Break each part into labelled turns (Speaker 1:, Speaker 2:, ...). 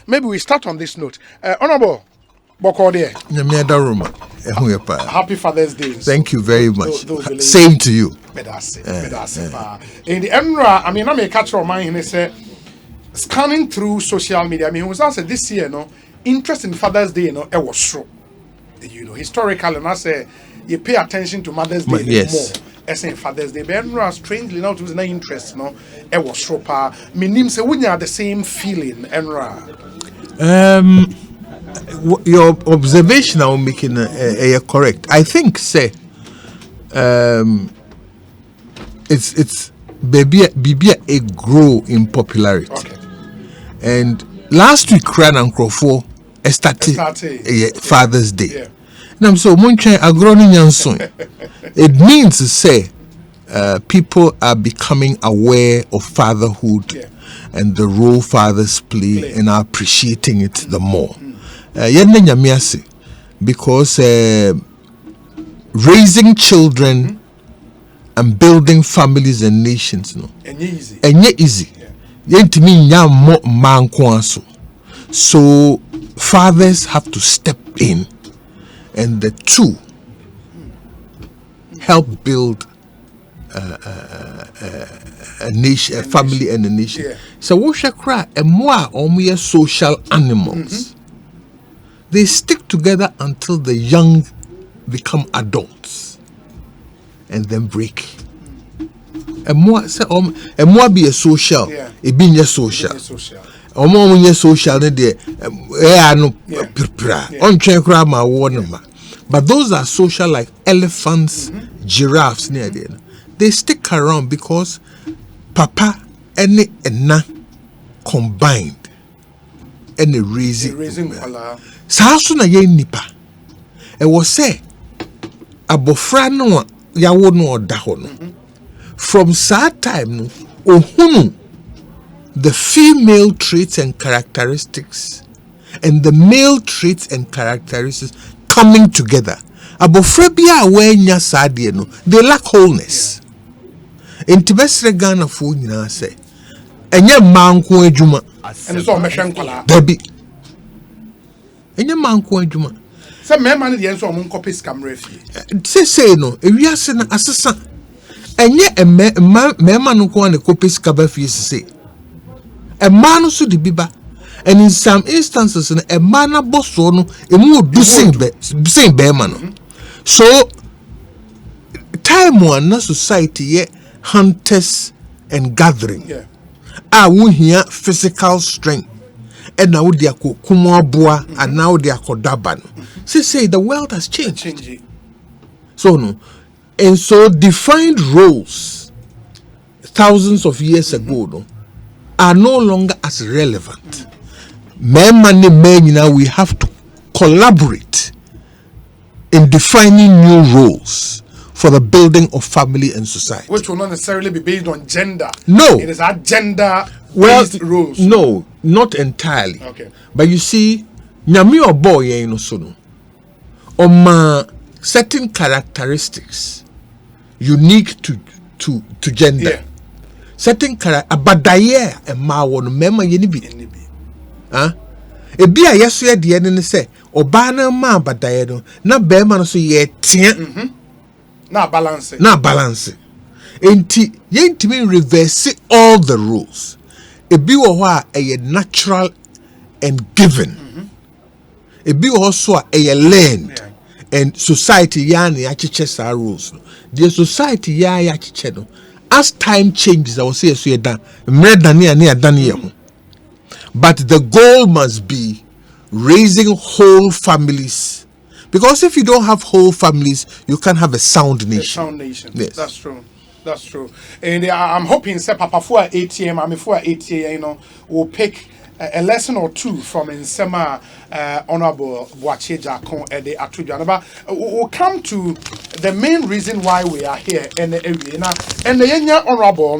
Speaker 1: maybe we start on this note. Honorable Boakye. Happy Father's Day.
Speaker 2: Thank you very much. Same to you.
Speaker 1: In the era, I mean, I may catch your mind and say, scanning through social media. I mean, it was also this year, interest in Father's Day, it was true. Historically, and I say you pay attention to Mother's Day more. As in Father's Day, but strangely now, it was no interest, it was true. My name say, wouldn't you have the same feeling, Enra?
Speaker 2: Your observation I'm making correct. I think say it's baby a grow in popularity. Okay. And last week Cran and Crawford started Father's Day. Yeah. Now so it means to say people are becoming aware of fatherhood and the role fathers play and are appreciating it the more. Because raising children and building families and nations easy. So fathers have to step in and the two help build a nation, a family and a nation. So we shall cry and more social animals. They stick together until the young become adults and then break. And more be a social, it being a social. More social, but those are social like elephants, giraffes near there. They stick around because Papa and Na combined and raising. Sasu na ye nipa e wo say abofra no ya wo no oda ho no from that time no ohunu the female traits and characteristics and the male traits and characteristics coming together. Abofra bia we nya sade no they lack wholeness. Intibesre Ghana fo nyina say enye manko adwuma
Speaker 1: ene so mehwe nkwala
Speaker 2: dabi enye manko adwuma
Speaker 1: se mema ne de enso mo nkope skamra fie
Speaker 2: say no ewiase na asesa enye mema no ko na kope skaba fie say e man no so de biba and in some instances no e man na boso no emu odu sin be man no so time one na society ye hunters and gathering we hear physical strength and now they are kumaboa and now they are kodaban. Say the world has changed. So no, and so defined roles thousands of years ago no, are no longer as relevant. Men now we have to collaborate in defining new roles for the building of family and society,
Speaker 1: which will not necessarily be based on gender.
Speaker 2: No,
Speaker 1: it is our gender. Rules.
Speaker 2: No, not entirely.
Speaker 1: Okay.
Speaker 2: But you see, nyami or boy no sono. Certain characteristics unique to gender. Yeah. Certain abadaye e ma won mema ye ni bi. Ebi a yeso ye de ne say oba na ma abadaye no na be ma no so ye tia.
Speaker 1: Na balance.
Speaker 2: Enti ye ntimi reverse all the rules. Ebi wo ho a natural and given. Ebi wo so a learned. And society ya na achiche sa rules. The society ya achiche no. As time changes, I will say so but the goal must be raising whole families. Because if you don't have whole families, you can't have a sound nation.
Speaker 1: A sound nation.
Speaker 2: Yes.
Speaker 1: That's true. And I'm hoping say Papa for ATM, I'm for ATA, will pick a lesson or two from Nsema Honorable Boakye Agyarko and the Atudjanaba. We'll come to the main reason why we are here in the area. And the young honorable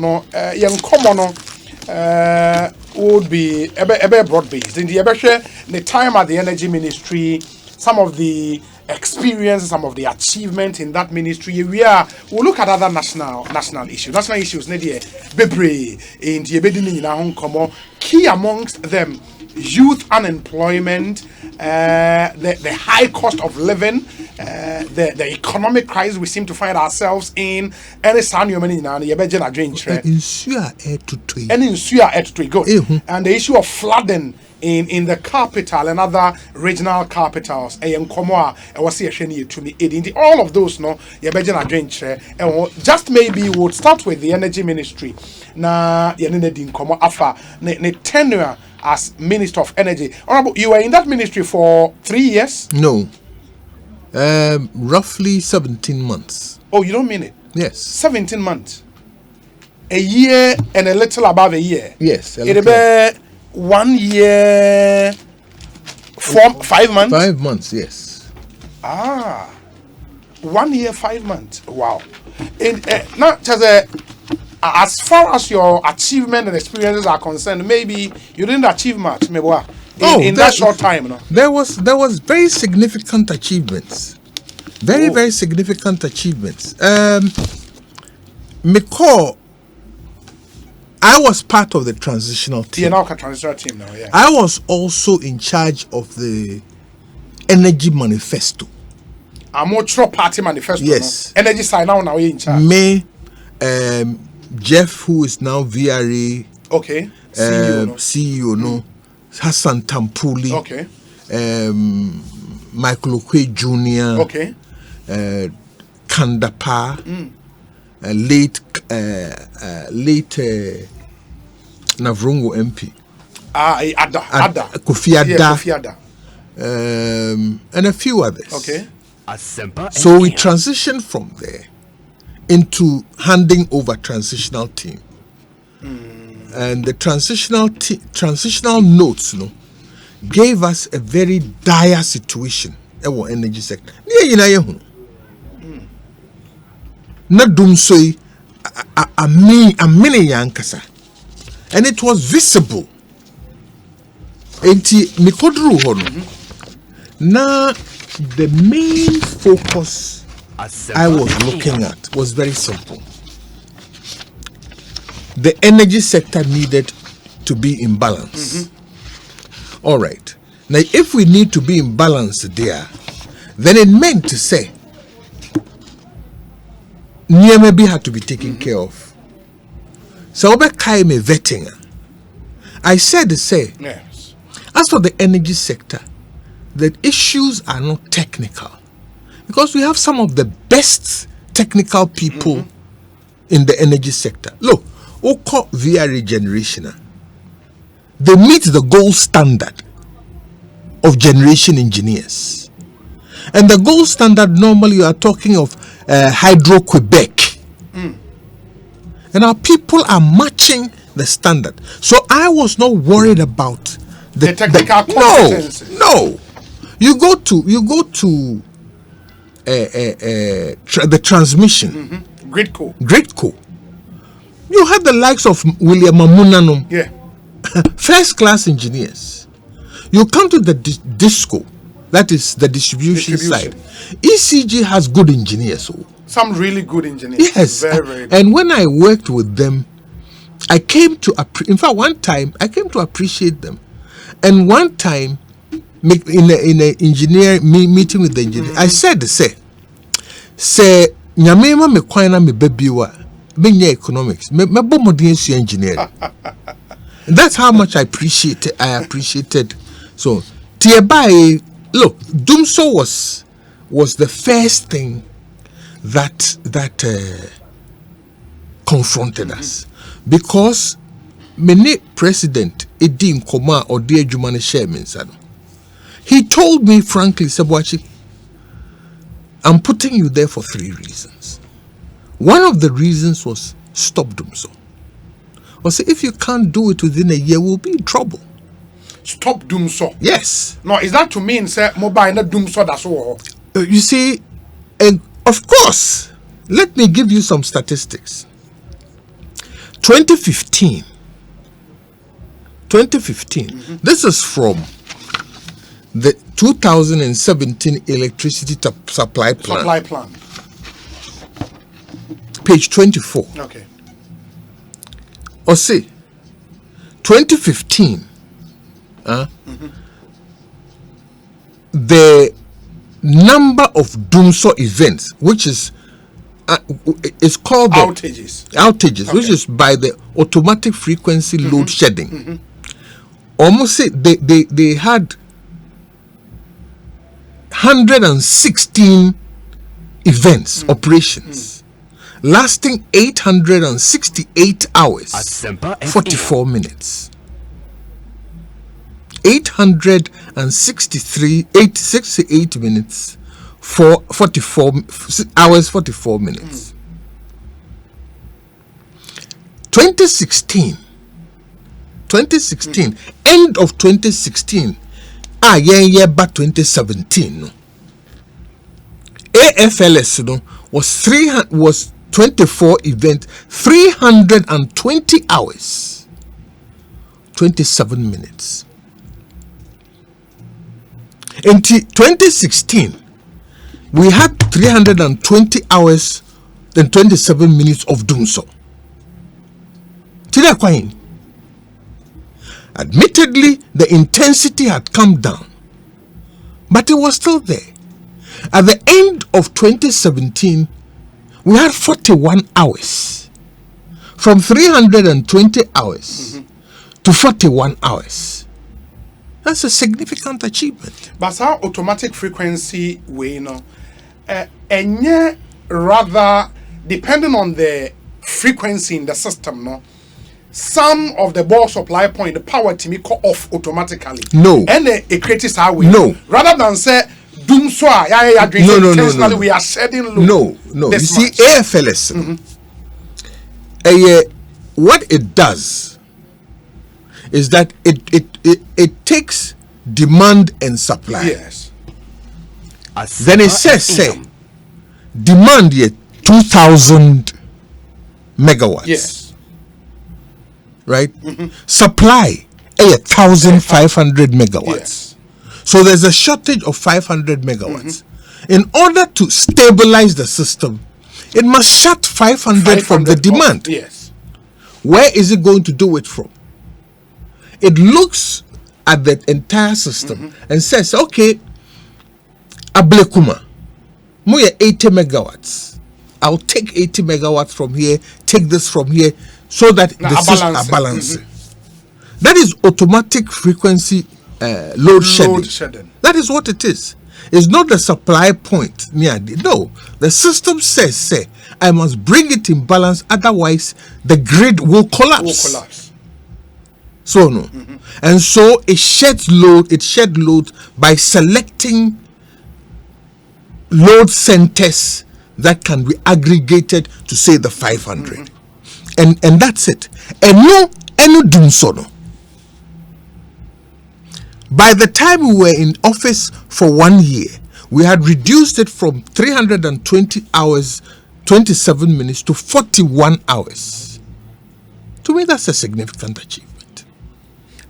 Speaker 1: young common would be a broad based. In the time at the energy ministry, some of the experience, some of the achievement in that ministry. We'll look at other national issues. National issues, bebre in the key amongst them youth unemployment, the high cost of living, the economic crisis we seem to find ourselves in, any good. And the issue of flooding in the capital and other regional capitals, all of those, no, just maybe we'll start with the energy ministry. Na ne tenure as Minister of Energy. Honorable, you were in that ministry for 3 years?
Speaker 2: No. Roughly 17 months.
Speaker 1: Oh, you don't mean it?
Speaker 2: Yes.
Speaker 1: 17 months. A year and a little above a year.
Speaker 2: Yes.
Speaker 1: It'll be 1 year, 5 months?
Speaker 2: 5 months, yes.
Speaker 1: 1 year, 5 months. Wow. And not just as far as your achievement and experiences are concerned, maybe you didn't achieve much, maybe in that short time, no?
Speaker 2: There was very significant achievements. Very significant achievements. I was part of the transitional team.
Speaker 1: Transitional team now, yeah.
Speaker 2: I was also in charge of the energy manifesto.
Speaker 1: Party manifesto.
Speaker 2: Yes.
Speaker 1: No? Energy side now in charge.
Speaker 2: Me, Jeff, who is now VRA.
Speaker 1: Okay.
Speaker 2: CEO, no. Hassan Tampuli.
Speaker 1: Okay.
Speaker 2: Michael Okwe Jr.
Speaker 1: Okay.
Speaker 2: Kandapa. Late Navrungo MP.
Speaker 1: Adda.
Speaker 2: Akufo-Addo.
Speaker 1: Yeah, Akufo-Addo.
Speaker 2: And a few others.
Speaker 1: Okay.
Speaker 2: So we transitioned from there into handing over transitional team. And the transitional notes, gave us a very dire situation in the energy sector. Na dum soy a mini yankasa, and it was visible. Enti mikodru hono. Na the main focus I was looking at was very simple. The energy sector needed to be in balance. All right. Now, if we need to be in balance there, then it meant to say Niamebi had to be taken care of. So me vetting. I said
Speaker 1: yes.
Speaker 2: As for the energy sector, the issues are not technical. Because we have some of the best technical people in the energy sector. Look, Oko VRA generation. They meet the gold standard of generation engineers. And the gold standard, normally you are talking of Hydro-Quebec. And our people are matching the standard. So I was not worried about
Speaker 1: the technical competencies.
Speaker 2: No. You go to the transmission. Gridco. You have the likes of William Amunanum.
Speaker 1: Yeah.
Speaker 2: First class engineers. You come to the disco, that is the distribution side. ECG has good engineers.
Speaker 1: Some really good engineers.
Speaker 2: Yes.
Speaker 1: Very, very good.
Speaker 2: And when I worked with them, I came to one time I came to appreciate them. And one time in a engineer meeting with the engineer, I said say nyamema me kwana me babiwa benye economics me bomodin su engineering. That's how much I appreciated. So thereby, look, Dumso was the first thing that confronted us, because many president Edin Koma or dear Jumane Chairman, he told me frankly, Sabwachi, I'm putting you there for 3 reasons. One of the reasons was stop Dumso. Or say, if you can't do it within a year, we'll be in trouble.
Speaker 1: Stop Dumso.
Speaker 2: Yes.
Speaker 1: No, is that to mean say mobile not Dumso that's all?
Speaker 2: You see, and of course, let me give you some statistics. 2015. This is from the 2017 electricity supply plan. Page 24.
Speaker 1: Okay.
Speaker 2: Or say 2015, the number of Dumso events, which is called
Speaker 1: outages,
Speaker 2: okay. Which is by the automatic frequency load shedding. Almost say they had 116 events, operations, lasting 868 hours, 44 minutes. 868 minutes for 44 hours, 44 minutes. 2016, end of 2016, but 2017, no. AFLS was 24 events, 320 hours, 27 minutes. In 2016, we had 320 hours and 27 minutes of doing so. Admittedly, the intensity had come down, but it was still there. At the end of 2017, we had 41 hours, from 320 hours to 41 hours. That's a significant achievement.
Speaker 1: But how automatic frequency way, you know, and rather depending on the frequency in the system, no. Some of the ball supply point, the power to me cut off automatically.
Speaker 2: No.
Speaker 1: And it creates how we.
Speaker 2: No.
Speaker 1: Rather than say doom so
Speaker 2: no.
Speaker 1: We are shedding load.
Speaker 2: No. You see, AFLS. What it does is that it takes demand and supply.
Speaker 1: Yes.
Speaker 2: Then it says, say, demand 2,000 megawatts.
Speaker 1: Yes.
Speaker 2: Right? Supply 1,500 megawatts.
Speaker 1: Yes.
Speaker 2: So there's a shortage of 500 megawatts. In order to stabilize the system, it must shut 500 from the demand.
Speaker 1: Yes.
Speaker 2: Where is it going to do it from? It looks at the entire system and says, okay, Ablekuma, moye 80 megawatts. I'll take 80 megawatts from here, take this from here, so that the system are balancing. That is automatic frequency load shedding. That is what it is. It's not the supply point. No, the system says, say, I must bring it in balance, otherwise the grid will collapse. So no. And so it shed load by selecting load centers that can be aggregated to say the 500. And that's it. And no doing so. No. By the time we were in office for 1 year, we had reduced it from 320 hours, 27 minutes to 41 hours. To me, that's a significant achievement.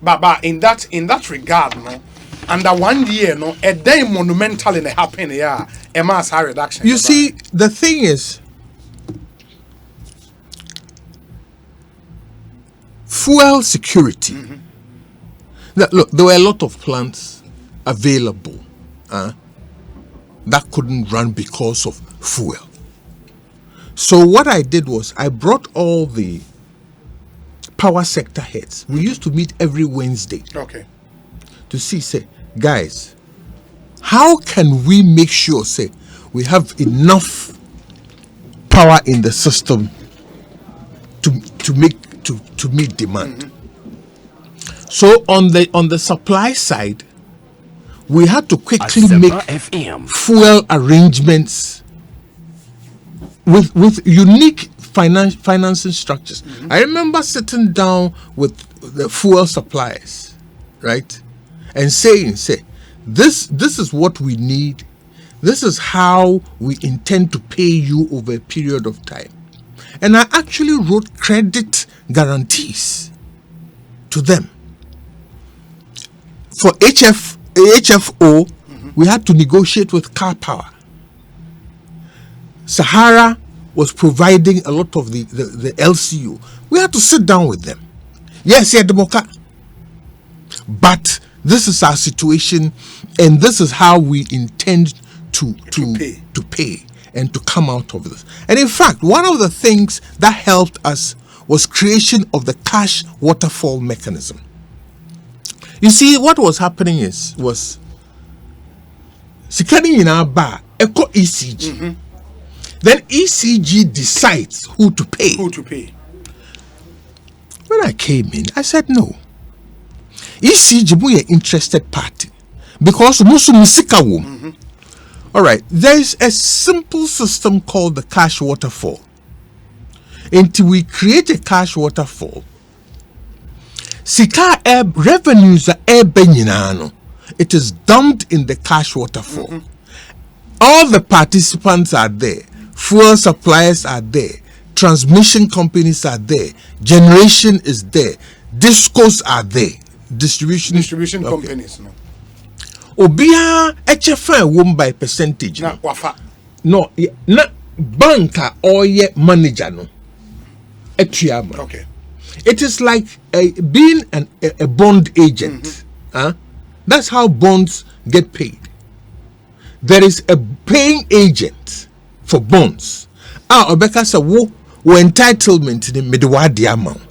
Speaker 1: But in that regard, no, under 1 year, no, a day monumental in the happening, yeah, a mass reduction.
Speaker 2: You see, the thing is, fuel security. Look, there were a lot of plants available that couldn't run because of fuel. So what I did was I brought all the power sector heads. We used to meet every Wednesday.
Speaker 1: Okay.
Speaker 2: To see, say, guys, how can we make sure, say, we have enough power in the system to meet demand? So on the supply side, we had to quickly make fuel arrangements with unique financing structures. I remember sitting down with the fuel suppliers, right, and saying, this is what we need. This is how we intend to pay you over a period of time. And I actually wrote credit guarantees to them. For HFO, we had to negotiate with Car Power. Sahara was providing a lot of the LCU. We had to sit down with them. Yes, Demoka. But this is our situation, and this is how we intend to pay and to come out of this. And in fact, one of the things that helped us was creation of the cash waterfall mechanism. You see, what was happening was Sikani in our bar, echo ECG. Then ECG decides who to pay. When I came in, I said no. ECG is an interested party because musu musika wom. All right, there is a simple system called the cash waterfall. Until we create a cash waterfall, sika revenues are benyinano. It is dumped in the cash waterfall. All the participants are there. Fuel suppliers are there. Transmission companies are there. Generation is there. Discos are there. Distribution
Speaker 1: companies. No.
Speaker 2: Obia HFA won by percentage.
Speaker 1: Na wafa.
Speaker 2: No, na banker or ye manager no.
Speaker 1: Okay.
Speaker 2: It is like being a bond agent. That's how bonds get paid. There is a paying agent for bonds. Obeka sa wo entitlement in the midwadi amount.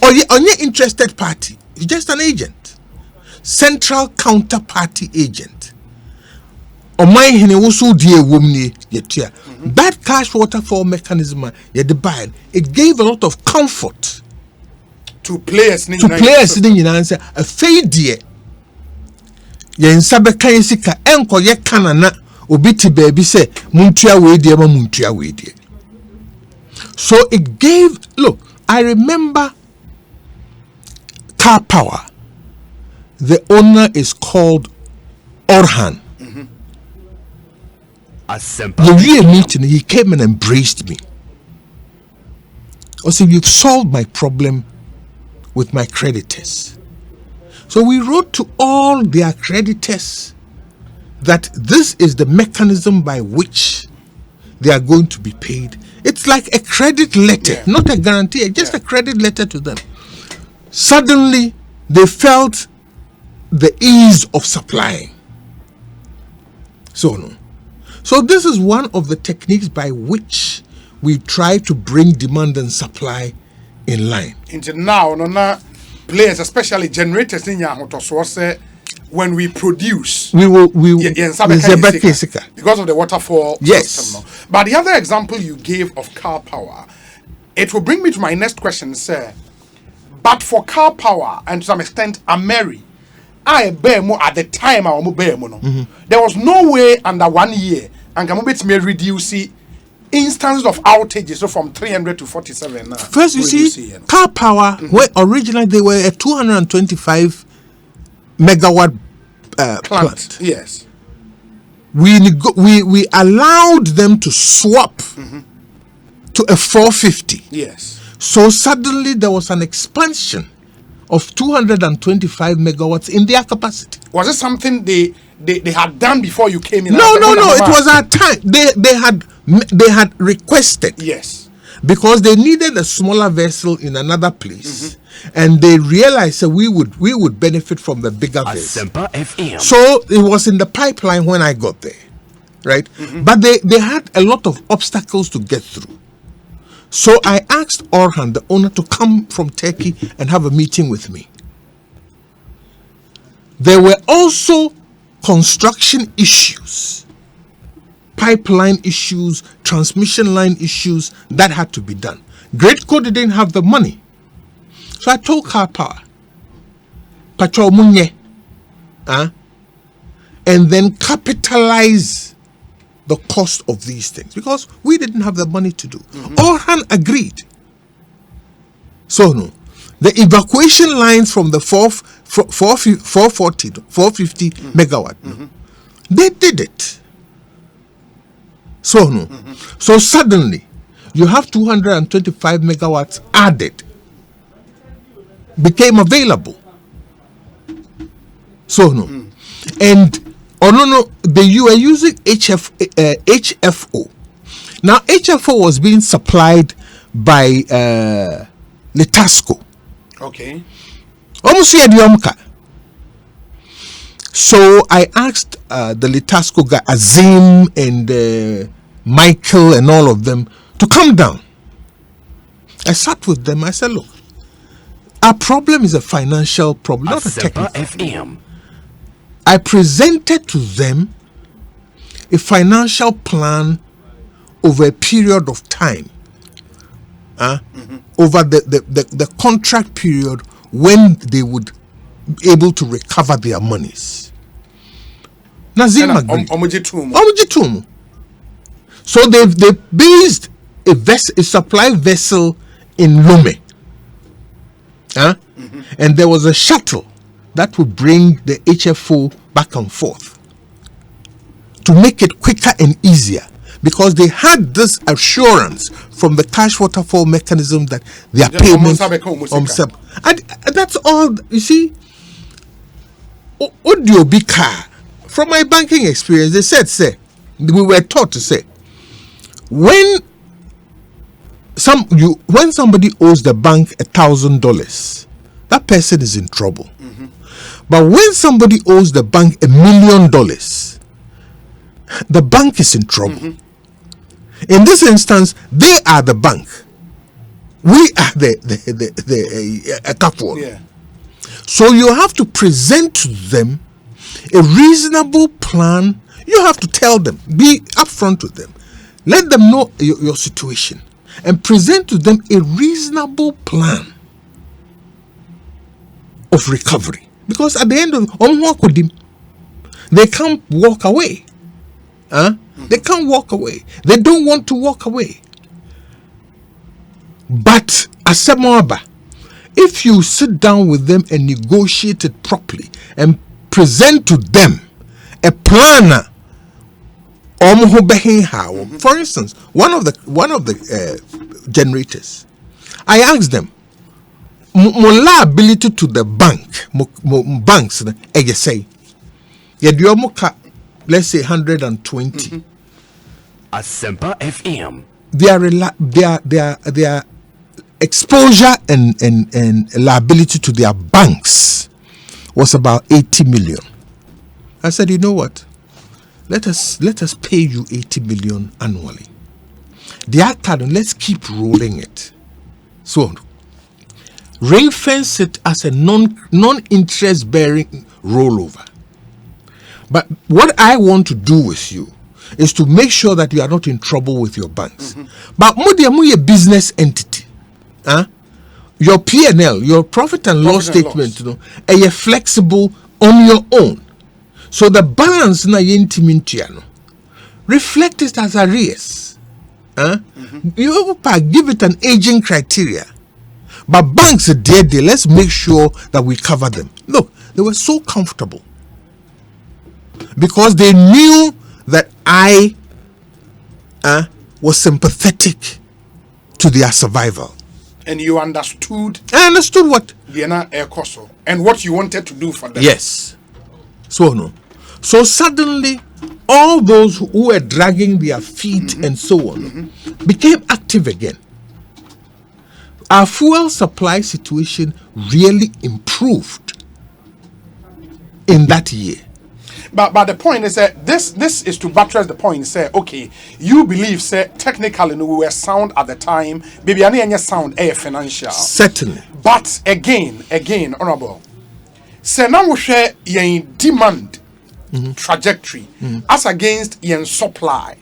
Speaker 2: Or your interested party is just an agent. Central counterparty agent. That cash waterfall mechanism, it gave a lot of comfort
Speaker 1: to players
Speaker 2: in the answer a failure. Yen sabe kan sika enko ye kanana obiti baby say muntua we die ma muntua we die. So it gave, look, I remember Car Power. The owner is called Orhan. The real meeting, he came and embraced me. I said, you've solved my problem with my creditors. So we wrote to all their creditors that this is the mechanism by which they are going to be paid. It's like a credit letter, not a guarantee, just a credit letter to them. Suddenly, they felt the ease of supplying. So this is one of the techniques by which we try to bring demand and supply in line.
Speaker 1: Until now, players, especially generators, when we produce,
Speaker 2: we will
Speaker 1: because of the waterfall system. But the other example you gave of Car Power, it will bring me to my next question, sir. But for Car Power and to some extent Ameri, I bear more at the time I bear mono. There was no way under 1 year and Gamubit may reduce instances of outages, so from 300 to 47 now.
Speaker 2: First, you see, Car Power, where originally they were a 225 megawatt plant.
Speaker 1: Yes.
Speaker 2: We allowed them to swap to a 450.
Speaker 1: Yes.
Speaker 2: So suddenly there was an expansion of 225 megawatts in their capacity.
Speaker 1: Was it something they had done before you came in?
Speaker 2: No. It was our time. They had requested.
Speaker 1: Yes.
Speaker 2: Because they needed a smaller vessel in another place, and they realized that we would benefit from the bigger vessel. So it was in the pipeline when I got there, right? But they had a lot of obstacles to get through. So I asked Orhan, the owner, to come from Turkey and have a meeting with me. There were also construction issues, pipeline issues, transmission line issues that had to be done. Greatco didn't have the money. So I told Car Power, Patrol Munye, and then capitalize the cost of these things because we didn't have the money to do. Orhan agreed. So the evacuation lines from the 440 to 450 megawatt, they did it. So so suddenly you have 225 megawatts added, became available. So and you were using HFO. Now HFO was being supplied by Letasco.
Speaker 1: Okay.
Speaker 2: Almost So I asked the Litasco guy, Azim and Michael and all of them to come down. I sat with them. I said, look, our problem is a financial problem, not a technical. FM. I presented to them a financial plan over a period of time, over the contract period when they would be able to recover their monies. Nazim agreed. So they based a supply vessel in Lome, and there was a shuttle that would bring the HFO back and forth to make it quicker and easier, because they had this assurance from the cash waterfall mechanism that their payments that's all. You see, audio car. From my banking experience, they said, we were taught to say, when somebody owes the bank $1,000, that person is in trouble. But when somebody owes the bank $1 million, the bank is in trouble. In this instance, they are the bank. We are the couple. Yeah. So you have to present to them a reasonable plan. You have to tell them, be upfront with them, let them know your situation, and present to them a reasonable plan of recovery. Because at the end of they can't walk away. They can't walk away. They don't want to walk away. But Asamoaba, if you sit down with them and negotiate it properly and present to them a plan, for instance, one of the generators, I asked them, liability to the banks, let's say 120.
Speaker 3: Asempa FM.
Speaker 2: Their exposure and liability to their banks was about 80 million. I said, you know what? Let us pay you 80 million annually. Let's keep rolling it. So ring fence it as a non-interest bearing rollover. But what I want to do with you is to make sure that you are not in trouble with your banks. But more a business entity. Your P&L, your profit and loss statement, are flexible on your own. So the balance na yentimintiano reflect it as arrears. You give it an aging criteria. But banks are dead. Let's make sure that we cover them. Look, they were so comfortable because they knew that I was sympathetic to their survival.
Speaker 1: And you understood.
Speaker 2: I understood what
Speaker 1: Vienna Air Koso and what you wanted to do for them.
Speaker 2: Yes. So suddenly, all those who were dragging their feet and so on became active again. Our fuel supply situation really improved in that year.
Speaker 1: But the point is that this is to buttress the point. Say, okay, you believe, say, technically we were sound at the time. Baby, any sound financial.
Speaker 2: Certainly.
Speaker 1: But again, honorable. Say now we share yen demand trajectory as against yen supply.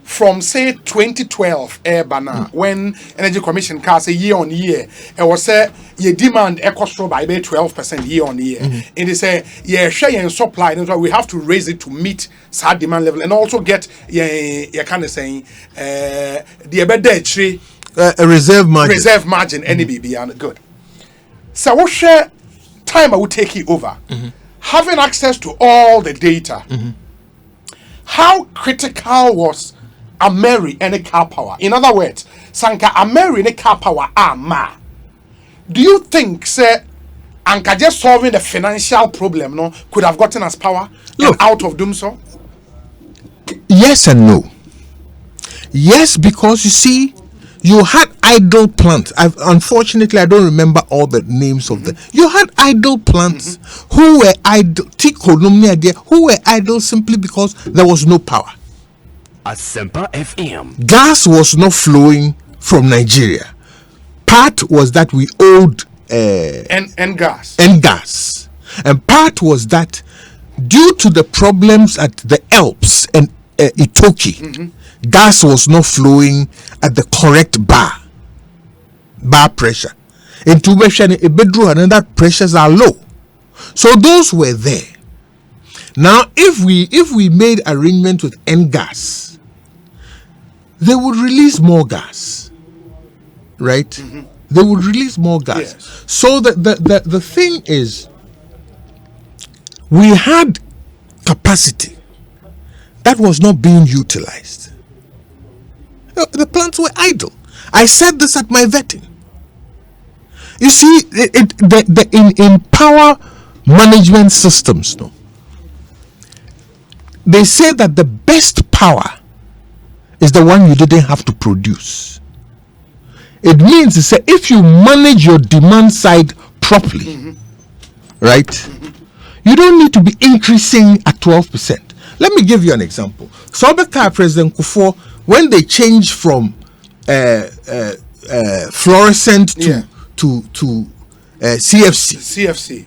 Speaker 1: From say 2012 banner when Energy Commission can say year on year, it was say your demand cost by 12% year on year. And they say share and supply, and so we have to raise it to meet that demand level and also get kind of saying the
Speaker 2: a reserve
Speaker 1: margin NBB and good. So what share time I will take it over. Having access to all the data. How critical was Ameri and car power? In other words, Sanka Ameri and car power do you think, say, Anka just solving the financial problem could have gotten us power out of doing so?
Speaker 2: Yes and no. Yes, because you see, you had idle plants. Unfortunately, I don't remember all the names of them. You had idle plants who were idle, who were idle simply because there was no power.
Speaker 3: Asempa FM.
Speaker 2: Gas was not flowing from Nigeria. Part was that we owed
Speaker 1: gas.
Speaker 2: And part was that due to the problems at the Alps and Itoki, gas was not flowing at the correct bar pressure. In Tubeshan, Ebedru, and that pressures are low. So those were there. Now, if we made arrangement with N-Gas, they would release more gas, right? They would release more gas.
Speaker 1: Yes.
Speaker 2: So the thing is, we had capacity that was not being utilized. The plants were idle. I said this at my vetting. You see, in power management systems, no, they say that the best power is the one you didn't have to produce. It means if you manage your demand side properly, right, you don't need to be increasing at 12%. Let me give you an example. Sobeka President Akufo, when they changed from fluorescent to CFC.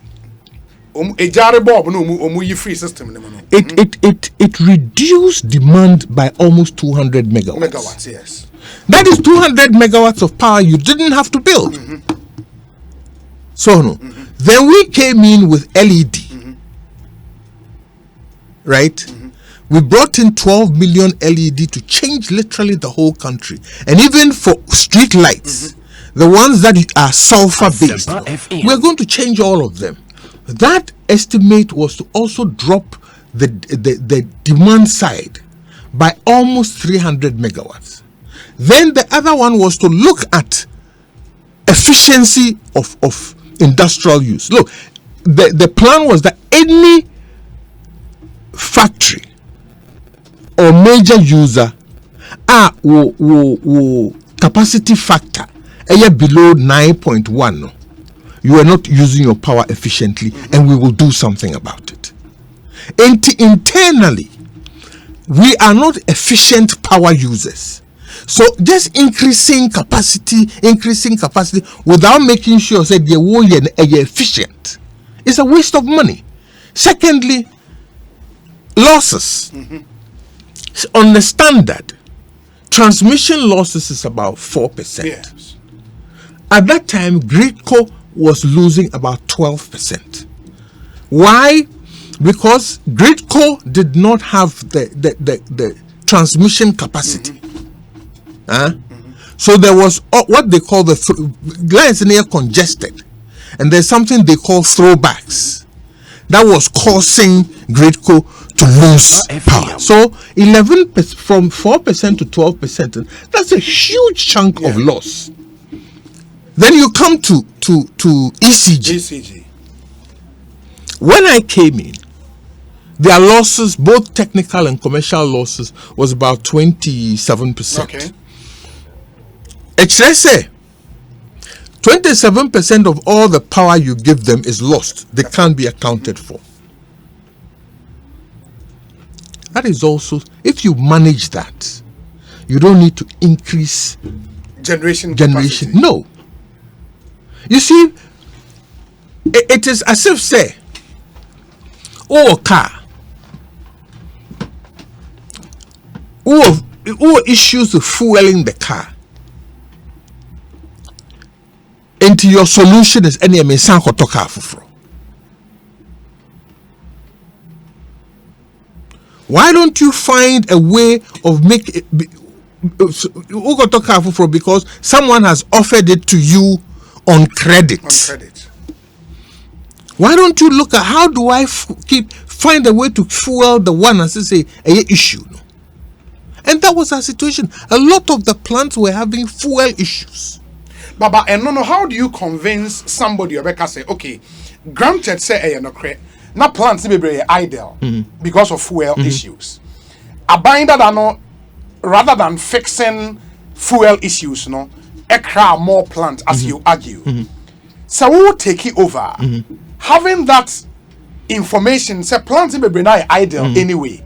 Speaker 2: It reduced demand by almost 200 megawatts.
Speaker 1: Yes.
Speaker 2: That is 200 megawatts of power you didn't have to build. So then we came in with LED, right? We brought in 12 million LED to change literally the whole country. And even for street lights, the ones that are sulfur based, we're going to change all of them. That estimate was to also drop the demand side by almost 300 megawatts. Then the other one was to look at efficiency of industrial use. Look, the plan was that any factory or major user will capacity factor below 9.1. You are not using your power efficiently, and we will do something about it. Internally, we are not efficient power users. So just increasing capacity without making sure that they will be efficient is a waste of money. Secondly, losses. On the standard, transmission losses is about 4%.
Speaker 1: Yes.
Speaker 2: At that time, Gridco was losing about 12%. Why? Because Gridco did not have the transmission capacity. So there was what they call the lines in here congested, and there's something they call throwbacks that was causing Gridco to lose power. So 11% from 4% to 12%, that's a huge chunk of loss. Then you come to ECG. When I came in, their losses, both technical and commercial losses, was about 27%.
Speaker 1: Okay.
Speaker 2: HSA, 27% of all the power you give them is lost. They can't be accounted for. That is also, if you manage that, you don't need to increase
Speaker 1: generation.
Speaker 2: Capacity. No. You see, it is as if say, car, who issues of fueling the car, into your solution is any sanko to car for. Why don't you find a way of make it? Because someone has offered it to you on credit. Why don't you look at how do I find a way to fuel the one as I say a issue? No? And that was our situation. A lot of the plants were having fuel issues.
Speaker 1: Baba, and no, how do you convince somebody or say, okay, granted say no credit. Now plants be idle because of fuel issues. A binder rather than fixing fuel issues, no, more plant, as you argue. So we will take it over. Having that information, say plants may be idle anyway.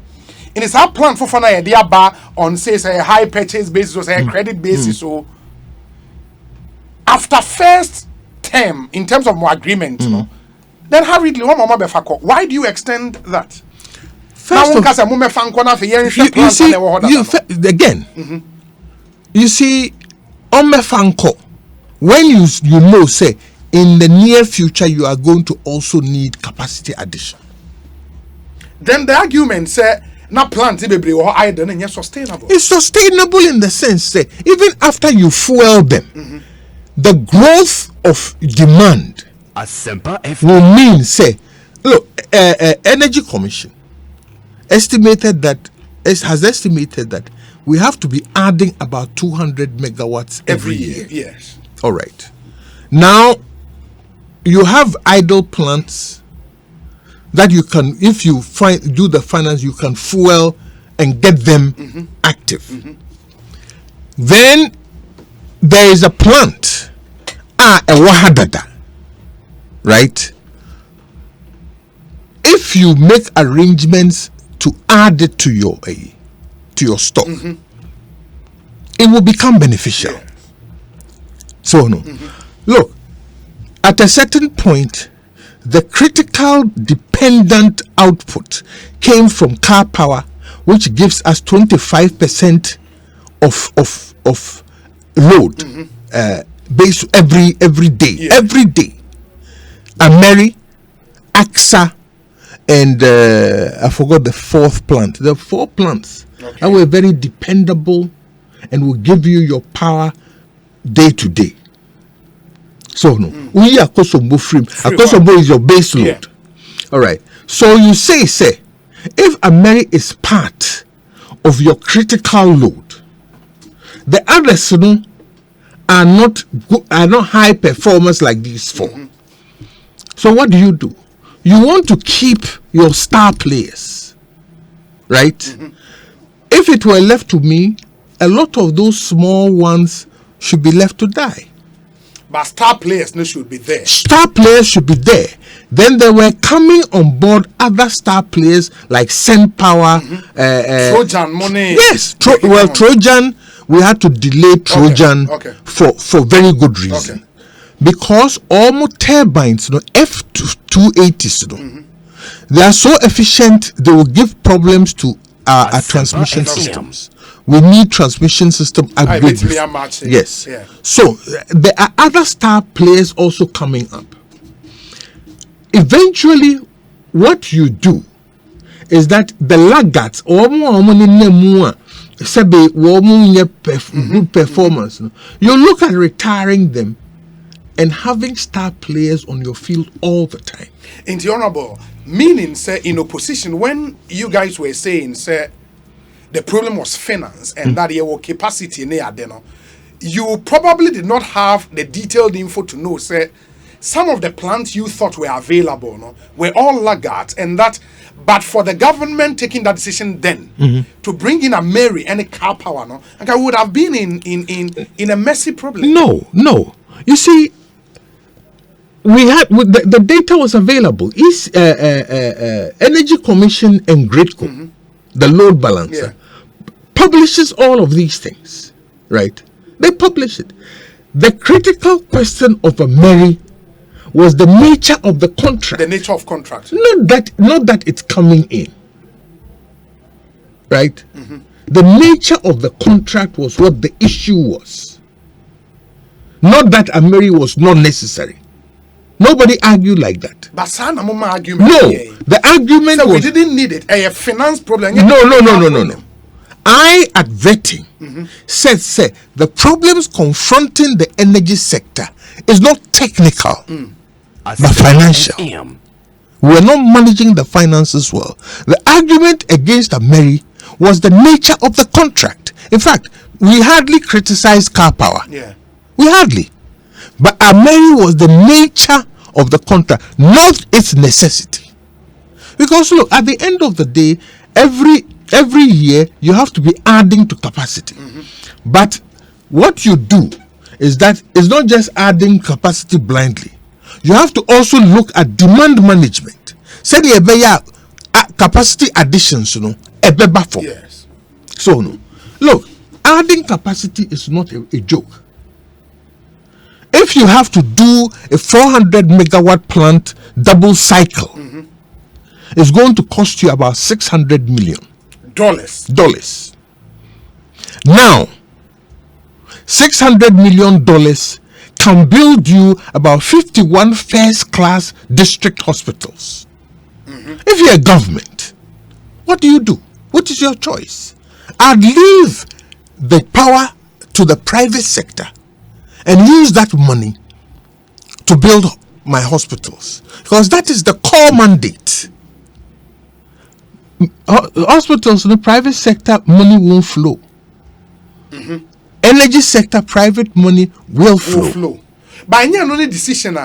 Speaker 1: And it's our plan for fun idea bar on say a high purchase basis or say a credit basis. So after first term, in terms of more agreement, no, then hurriedly why do you extend that?
Speaker 2: First of, again, you see, when you know, say, in the near future, you are going to also need capacity addition.
Speaker 1: Then the argument say, na plant or idle and sustainable.
Speaker 2: It's sustainable in the sense that even after you fuel them, the growth of demand will mean, say, look, Energy Commission has estimated that we have to be adding about 200 megawatts every year.
Speaker 1: Yes.
Speaker 2: All right. Now, you have idle plants that you can, if you do the finance, you can fuel and get them active. Then there is a plant, a wahadada, right? If you make arrangements to add it to your stock, it will become beneficial. So no, look, at a certain point, the critical dependent output came from car power, which gives us 25% of load based every day. Every day, Ameri, AXA, and I forgot the fourth plant. The 4 plants that were very dependable and will give you your power day to day. So no, we are Akosombo free. Akosombo is your base load. All right. So you say, if Ameri is part of your critical load, the others are not high performers like these 4. So what do? You want to keep your star players, right? If it were left to me, a lot of those small ones should be left to die.
Speaker 1: But star players should be there.
Speaker 2: Star players should be there. Then they were coming on board other star players like Send Power,
Speaker 1: Trojan money.
Speaker 2: Yes, Trojan. We had to delay Trojan for very good reason. Because almost turbines, F280s, they are so efficient, they will give problems to our transmission systems. We need transmission system upgrades. Yes. Yeah. So there are other star players also coming up. Eventually, what you do is that the laggards, good performance, you look at retiring them and having star players on your field all the time.
Speaker 1: In the honorable, meaning, say, in opposition, when you guys were saying, say, the problem was finance and that your capacity near there, you probably did not have the detailed info to know, say, some of the plants you thought were available, were all laggards, and that, but for the government taking that decision then to bring in Ameri and a car power, and I would have been in a messy problem.
Speaker 2: No. You see, we had the data was available. Energy Commission and Gridco, the load balancer, publishes all of these things, right? They publish it. The critical question of Ameri was the nature of the contract.
Speaker 1: The nature of contract.
Speaker 2: Not that it's coming in, right? The nature of the contract was what the issue was. Not that Ameri was not necessary. Nobody argued like that.
Speaker 1: But argument.
Speaker 2: No, the argument
Speaker 1: so
Speaker 2: was
Speaker 1: we didn't need it. A finance problem.
Speaker 2: No. I at vetting said the problems confronting the energy sector is not technical, but financial. We are not managing the finances well. The argument against Ameri was the nature of the contract. In fact, we hardly criticized car power.
Speaker 1: Yeah.
Speaker 2: We hardly. But Ameri was the nature of the contract, not its necessity. Because look, at the end of the day, every year you have to be adding to capacity. But what you do is that it's not just adding capacity blindly. You have to also look at demand management. Say the capacity additions,
Speaker 1: Yes.
Speaker 2: So no, look, adding capacity is not a joke. If you have to do a 400 megawatt plant double cycle, it's going to cost you about $600 million. Now, $600 million can build you about 51 first-class district hospitals. If you're a government, what do you do? What is your choice? I'd leave the power to the private sector and use that money to build my hospitals, because that is the core mandate. Hospitals in the private sector, money won't flow. Energy sector, private money will flow.
Speaker 1: By any decision,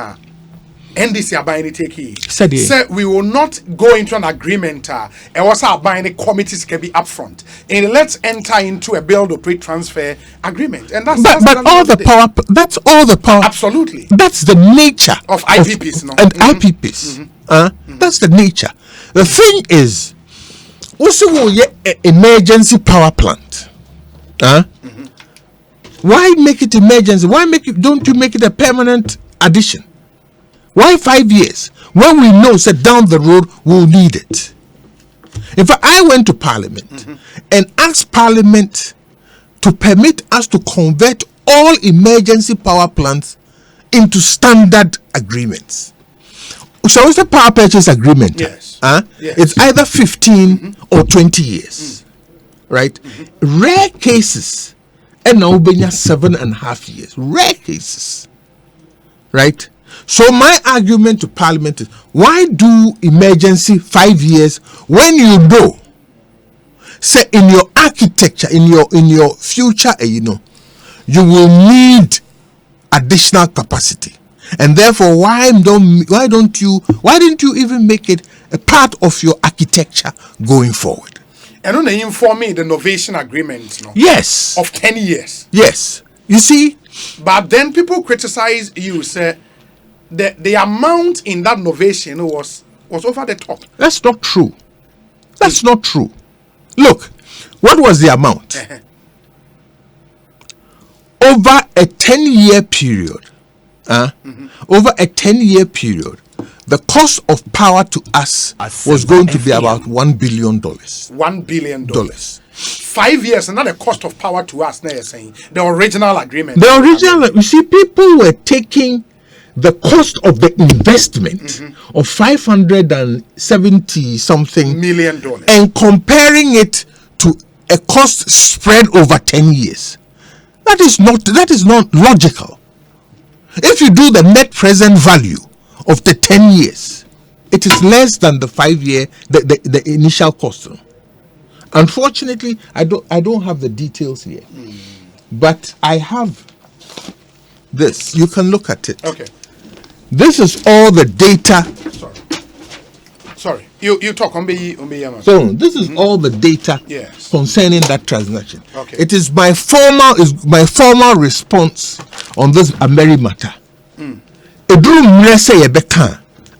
Speaker 1: NDC are buying it.
Speaker 2: Said
Speaker 1: we will not go into an agreement. And also our buying committees can be upfront, and let's enter into a build, operate, transfer agreement. And that's
Speaker 2: all the power. That's all the power.
Speaker 1: Absolutely.
Speaker 2: That's the nature
Speaker 1: of IPPs,
Speaker 2: IPPs. That's the nature. The thing is, also emergency power plant. Why make it emergency? Don't you make it a permanent addition? Why 5 years? When we know that down the road we'll need it. In fact, I went to Parliament and asked Parliament to permit us to convert all emergency power plants into standard agreements. So it's a power purchase agreement.
Speaker 1: Yes.
Speaker 2: It's either 15 or 20 years. Right? Rare cases, and now 7.5 years. Rare cases. Right? So my argument to Parliament is, why do emergency 5 years when you know, say in your architecture, in your future, you will need additional capacity, and therefore why didn't you even make it a part of your architecture going forward?
Speaker 1: And on the inform me the innovation agreement,
Speaker 2: yes,
Speaker 1: of 10 years.
Speaker 2: Yes, you see,
Speaker 1: but then people criticize you, say the amount in that innovation was over the top.
Speaker 2: That's not true. That's not true. Look, what was the amount? Over a 10-year period, the cost of power to us was going to be about $1 billion.
Speaker 1: $1 billion. 5 years, and not the cost of power to us. Now you're saying the original agreement.
Speaker 2: You see, people were taking the cost of the investment of $570 something
Speaker 1: million
Speaker 2: and comparing it to a cost spread over 10 years. That is not logical. If you do the net present value of the 10 years, it is less than the 5 year, the initial cost. Unfortunately, I don't have the details here, but I have this. You can look at it.
Speaker 1: Okay.
Speaker 2: This is all the data.
Speaker 1: Sorry. You talk on be.
Speaker 2: So this is all the data concerning that transaction.
Speaker 1: Okay.
Speaker 2: It is my formal response on this Ameri matter.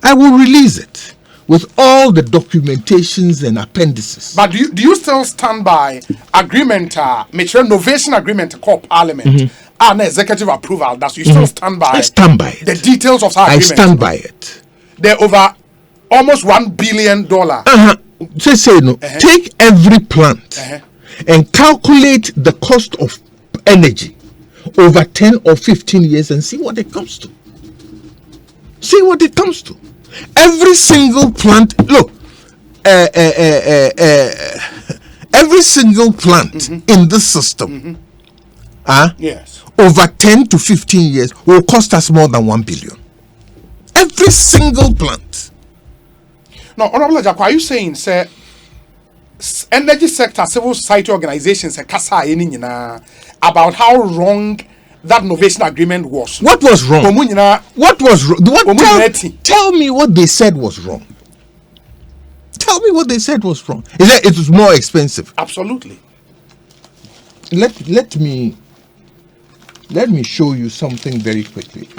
Speaker 2: I will release it with all the documentations and appendices.
Speaker 1: But do you still stand by agreement, mature innovation agreement called Parliament, and executive approval? That you still stand by?
Speaker 2: I stand by it.
Speaker 1: The details of our agreement.
Speaker 2: I stand by it.
Speaker 1: They're over almost $1 billion.
Speaker 2: Take every plant and calculate the cost of energy over 10 or 15 years and see what it comes to. See what it comes to. Every single plant, look, every single plant in this system, over 10 to 15 years will cost us more than 1 billion. Every single plant.
Speaker 1: Now, Honorable Agyarko, are you saying, say, energy sector, civil society organizations, about how wrong that innovation agreement was?
Speaker 2: What was wrong? What was wrong? Tell me what they said was wrong. Tell me what they said was wrong. Is that it was more expensive?
Speaker 1: Absolutely.
Speaker 2: Let me Let me show you something very quickly.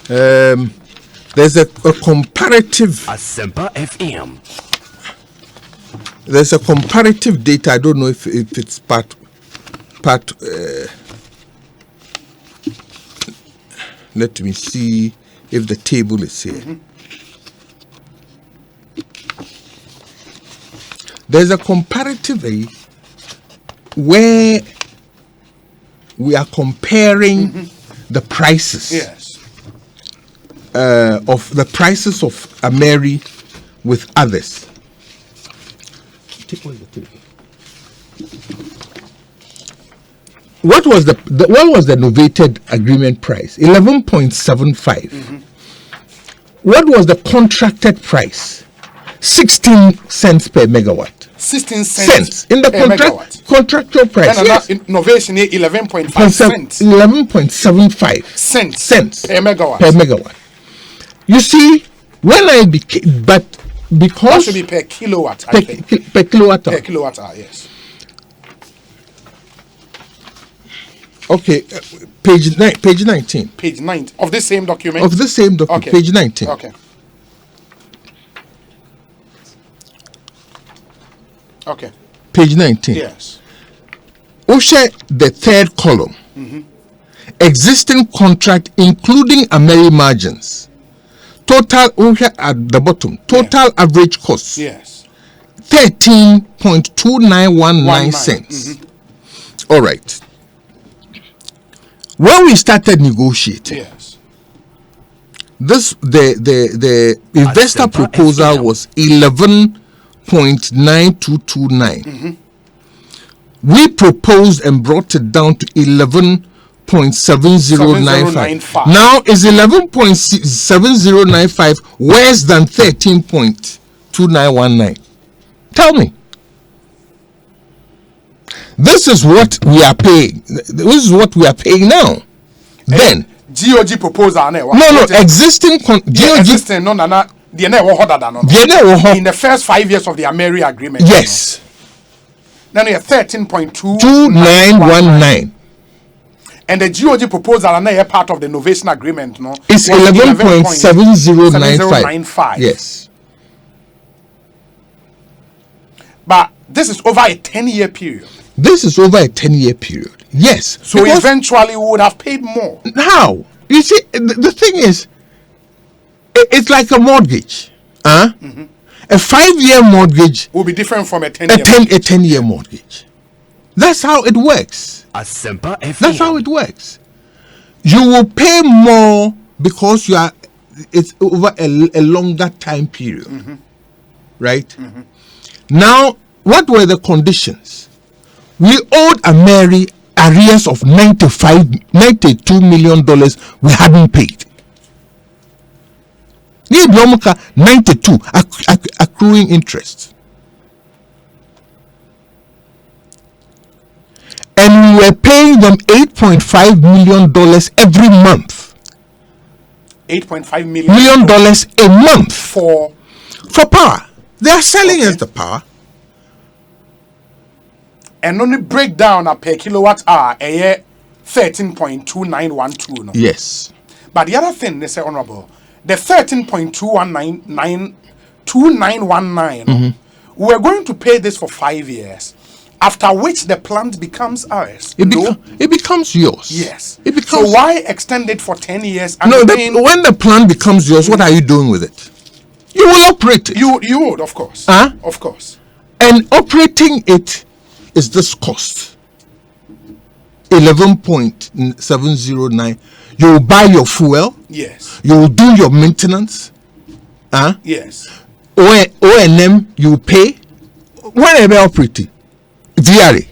Speaker 2: There's a comparative.
Speaker 3: Asempa FM.
Speaker 2: There's a comparative data. I don't know if it's part. Let me see if the table is here.
Speaker 1: Mm-hmm.
Speaker 2: There's a comparative where we are comparing the prices.
Speaker 1: Yes.
Speaker 2: Of the prices of Ameri with others. What was the novated agreement price? 11.75. What was the contracted price? 16 cents per megawatt.
Speaker 1: 16 cents
Speaker 2: in the contractual price.
Speaker 1: And
Speaker 2: yes.
Speaker 1: innovation 11.5 cents.
Speaker 2: 11.75 cents
Speaker 1: per megawatt.
Speaker 2: Per megawatt. You see, when I became, but because
Speaker 1: that should be per kilowatt.
Speaker 2: Per kilowatt hour.
Speaker 1: Per kilowatt hour, yes.
Speaker 2: Okay, page 19.
Speaker 1: Page 9 of this same document.
Speaker 2: Of the same document,
Speaker 1: okay.
Speaker 2: Page 19.
Speaker 1: Okay. Okay.
Speaker 2: Page 19.
Speaker 1: Yes.
Speaker 2: Osha, the third column. Existing contract including Ameri margins. Total Osha at the bottom. Total average cost.
Speaker 1: Yes.
Speaker 2: 13.2919 cents. All right. When we started negotiating,
Speaker 1: yes,
Speaker 2: this the investor proposal was 11.9229. We proposed and brought it down to 11.7095. Now is 11.7095 worse than 13.2919? Tell me. This is what we are paying. This is what we are paying now. Then
Speaker 1: GOG proposal
Speaker 2: no existing
Speaker 1: existing no in the first 5 years of the Ameri agreement.
Speaker 2: Yes.
Speaker 1: Now you
Speaker 2: 13.2919.
Speaker 1: And the GOG proposal are part of the innovation agreement, no?
Speaker 2: It's 11.7095. Yes.
Speaker 1: But this is over a 10-year period.
Speaker 2: This is over a 10-year period. Yes.
Speaker 1: So eventually we would have paid more.
Speaker 2: How? You see, the thing is, it's like a mortgage. A 5-year mortgage
Speaker 1: will be different from a 10-year
Speaker 2: a 10-year mortgage. That's how it works.
Speaker 3: Asempa FM.
Speaker 2: That's how it works. You will pay more because it's over a longer time period. Right? Now, what were the conditions? We owed Ameri arrears of $92 million we hadn't paid. 92 accruing interest. And we were paying them $8.5 million every month.
Speaker 1: $8.5
Speaker 2: million a month
Speaker 1: for
Speaker 2: power. They are selling us the power.
Speaker 1: And only breakdown per kilowatt hour a year 13.2912. No?
Speaker 2: Yes.
Speaker 1: But the other thing, they say, Honorable, the 13.2919, we're going to pay this for 5 years, after which the plant becomes ours.
Speaker 2: It becomes yours.
Speaker 1: Yes.
Speaker 2: So
Speaker 1: why extend it for 10 years? And
Speaker 2: when the plant becomes yours, what are you doing with it? You will operate it.
Speaker 1: You would, of course. Of course.
Speaker 2: And operating it is this cost. 11.709. You will buy your fuel.
Speaker 1: Yes.
Speaker 2: You will do your maintenance.
Speaker 1: Yes.
Speaker 2: O&M you pay. Whenever operating.
Speaker 1: VRA,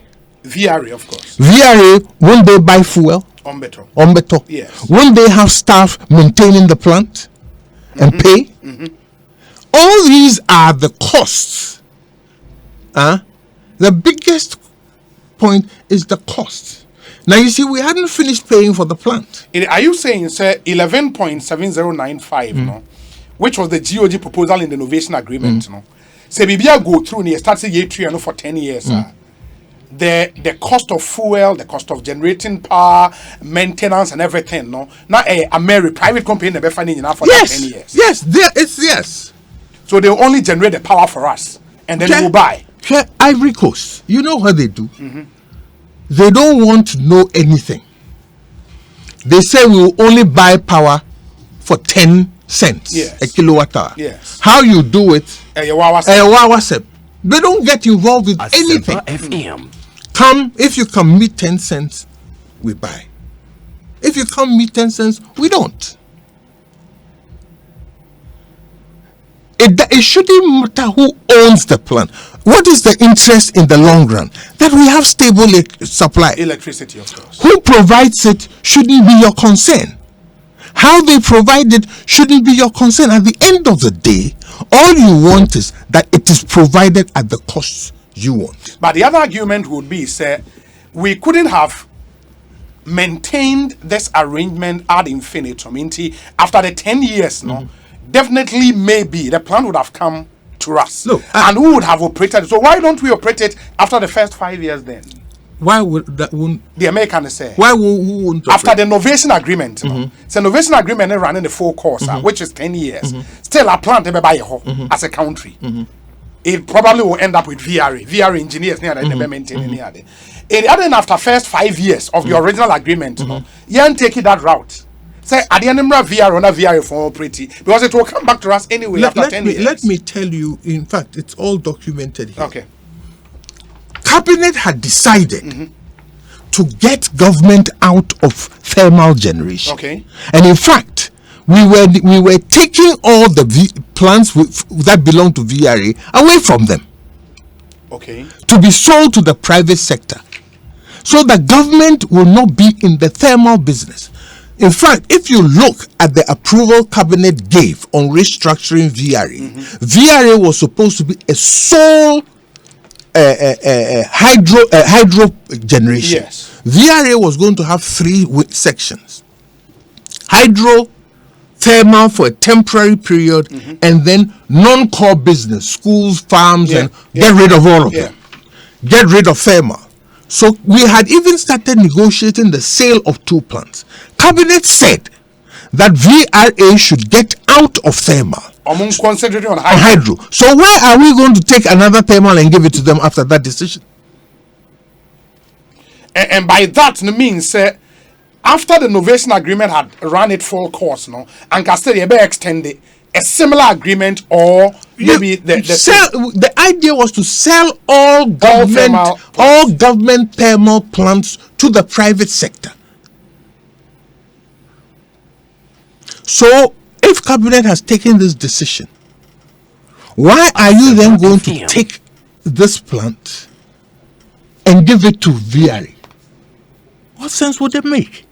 Speaker 1: of course.
Speaker 2: VRA, when they buy fuel. Ombeto.
Speaker 1: Yes.
Speaker 2: When they have staff maintaining the plant and pay. All these are the costs. The biggest point is the cost. Now you see, we hadn't finished paying for the plant.
Speaker 1: Are you saying, sir, 11.7095, no, which was the GOG proposal in the innovation agreement, no, say bibia go through and you start say year 3 and for 10 years the cost of fuel, the cost of generating power, maintenance and everything, no. Now a private company never finding enough for that 10 years.
Speaker 2: Yes, there is yes.
Speaker 1: So they only generate the power for us and then we'll buy.
Speaker 2: Ivory Coast, you know what they do? They don't want to know anything. They say we will only buy power for 10 cents a kilowatt hour.
Speaker 1: Yes.
Speaker 2: How you do it? They don't get involved with anything.
Speaker 3: FM.
Speaker 2: Come, if you can meet 10 cents, we buy. If you can't meet 10 cents, we don't. It shouldn't matter who owns the plant. What is the interest in the long run? That we have stable supply.
Speaker 1: Electricity, of course.
Speaker 2: Who provides it shouldn't be your concern. How they provide it shouldn't be your concern. At the end of the day, all you want is that it is provided at the cost you want.
Speaker 1: But the other argument would be, sir, we couldn't have maintained this arrangement ad infinitum. After the 10 years, definitely maybe the plan would have come to us.
Speaker 2: Look,
Speaker 1: and who would have operated. So why don't we operate it after the first 5 years then?
Speaker 2: Why would that wouldn't
Speaker 1: the Americans say?
Speaker 2: Why who wouldn't
Speaker 1: after the novation agreement? So novation agreement running the full course, which is 10 years. Still a plant as a country. It probably will end up with VR engineers near the maintaining near there. And then after first 5 years of the original agreement, you ain't taking that route. Say at the end of VR on a VR for pretty because it will come back to us anyway after 10 years.
Speaker 2: Let me tell you, in fact, it's all documented here.
Speaker 1: Okay.
Speaker 2: Cabinet had decided to get government out of thermal generation.
Speaker 1: Okay.
Speaker 2: And in fact, we were taking all the plants that belong to VRA away from them.
Speaker 1: Okay.
Speaker 2: To be sold to the private sector. So the government will not be in the thermal business. In fact, if you look at the approval cabinet gave on restructuring VRA, VRA was supposed to be a sole hydro generation.
Speaker 1: Yes.
Speaker 2: VRA was going to have 3 sections: hydro, thermal for a temporary period, and then non-core business, schools, farms, and get rid of all of them. Get rid of thermal. So we had even started negotiating the sale of 2 plants. Cabinet said that VRA should get out of thermal.
Speaker 1: Concentrating on
Speaker 2: hydro. So why are we going to take another thermal and give it to them after that decision?
Speaker 1: And by that means, after the novation agreement had run it full course, and Castelia extended a similar agreement, or maybe
Speaker 2: the idea was to sell all government thermal plants to the private sector. So if cabinet has taken this decision, why are you then going to take this plant and give it to VRA? What sense would it make?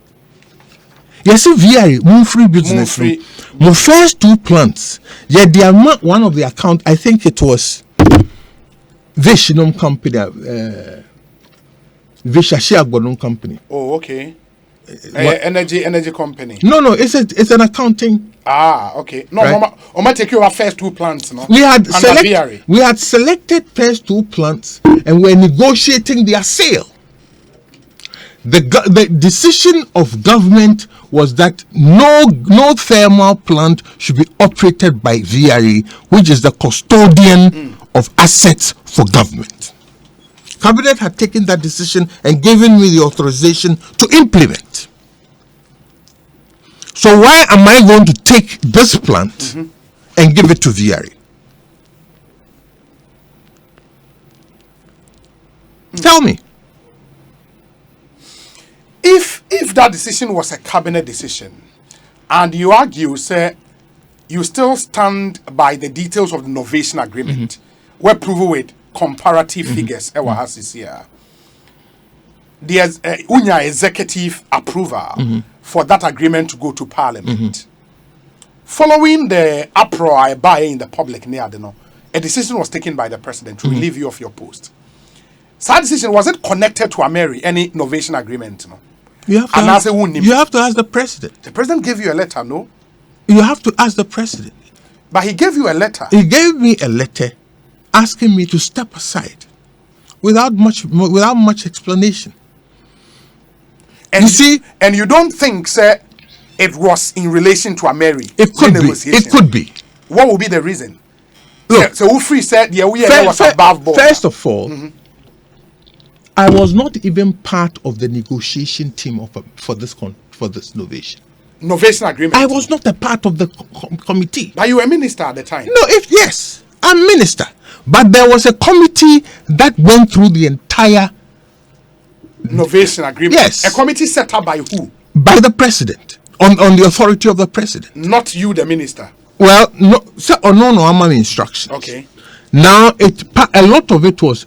Speaker 2: Yes, VRA, moon free business. My first 2 plants, the one of the account, I think it was Vishinum Company, Vishashi Agbonum Company.
Speaker 1: Oh, okay. Energy company.
Speaker 2: No, it's an accounting.
Speaker 1: Okay. No, right? Mama take you our first 2 plants. No,
Speaker 2: we had selected first 2 plants and we're negotiating their sale. The decision of government was that no thermal plant should be operated by VRA, which is the custodian of assets for government. Cabinet had taken that decision and given me the authorization to implement. So why am I going to take this plant and give it to VRA? Tell me.
Speaker 1: If that decision was a cabinet decision, and you argue, say, you still stand by the details of the novation agreement, where proven with comparative figures, there's unya executive approval for that agreement to go to Parliament. Following the uproar by in the public near a decision was taken by the president to relieve you of your post. So that decision, was it connected to any novation agreement?
Speaker 2: You have to ask the president.
Speaker 1: The president gave you a letter, no?
Speaker 2: You have to ask the president.
Speaker 1: But he gave you a letter.
Speaker 2: He gave me a letter asking me to step aside without much explanation.
Speaker 1: And
Speaker 2: you see,
Speaker 1: and you don't think, sir, it was in relation to a Mary?
Speaker 2: It could be. It could be.
Speaker 1: What would be the reason?
Speaker 2: Look,
Speaker 1: so Ufri said, yeah, was above board.
Speaker 2: First of all, I was not even part of the negotiation team for this novation.
Speaker 1: Novation agreement.
Speaker 2: I was not a part of the committee.
Speaker 1: But you were minister at the time.
Speaker 2: No, yes, I'm minister. But there was a committee that went through the entire
Speaker 1: novation agreement.
Speaker 2: Yes.
Speaker 1: A committee set up by who?
Speaker 2: By the president, on the authority of the president.
Speaker 1: Not you, the minister.
Speaker 2: Well, no, sir, I'm on instructions.
Speaker 1: Okay.
Speaker 2: Now a lot of it was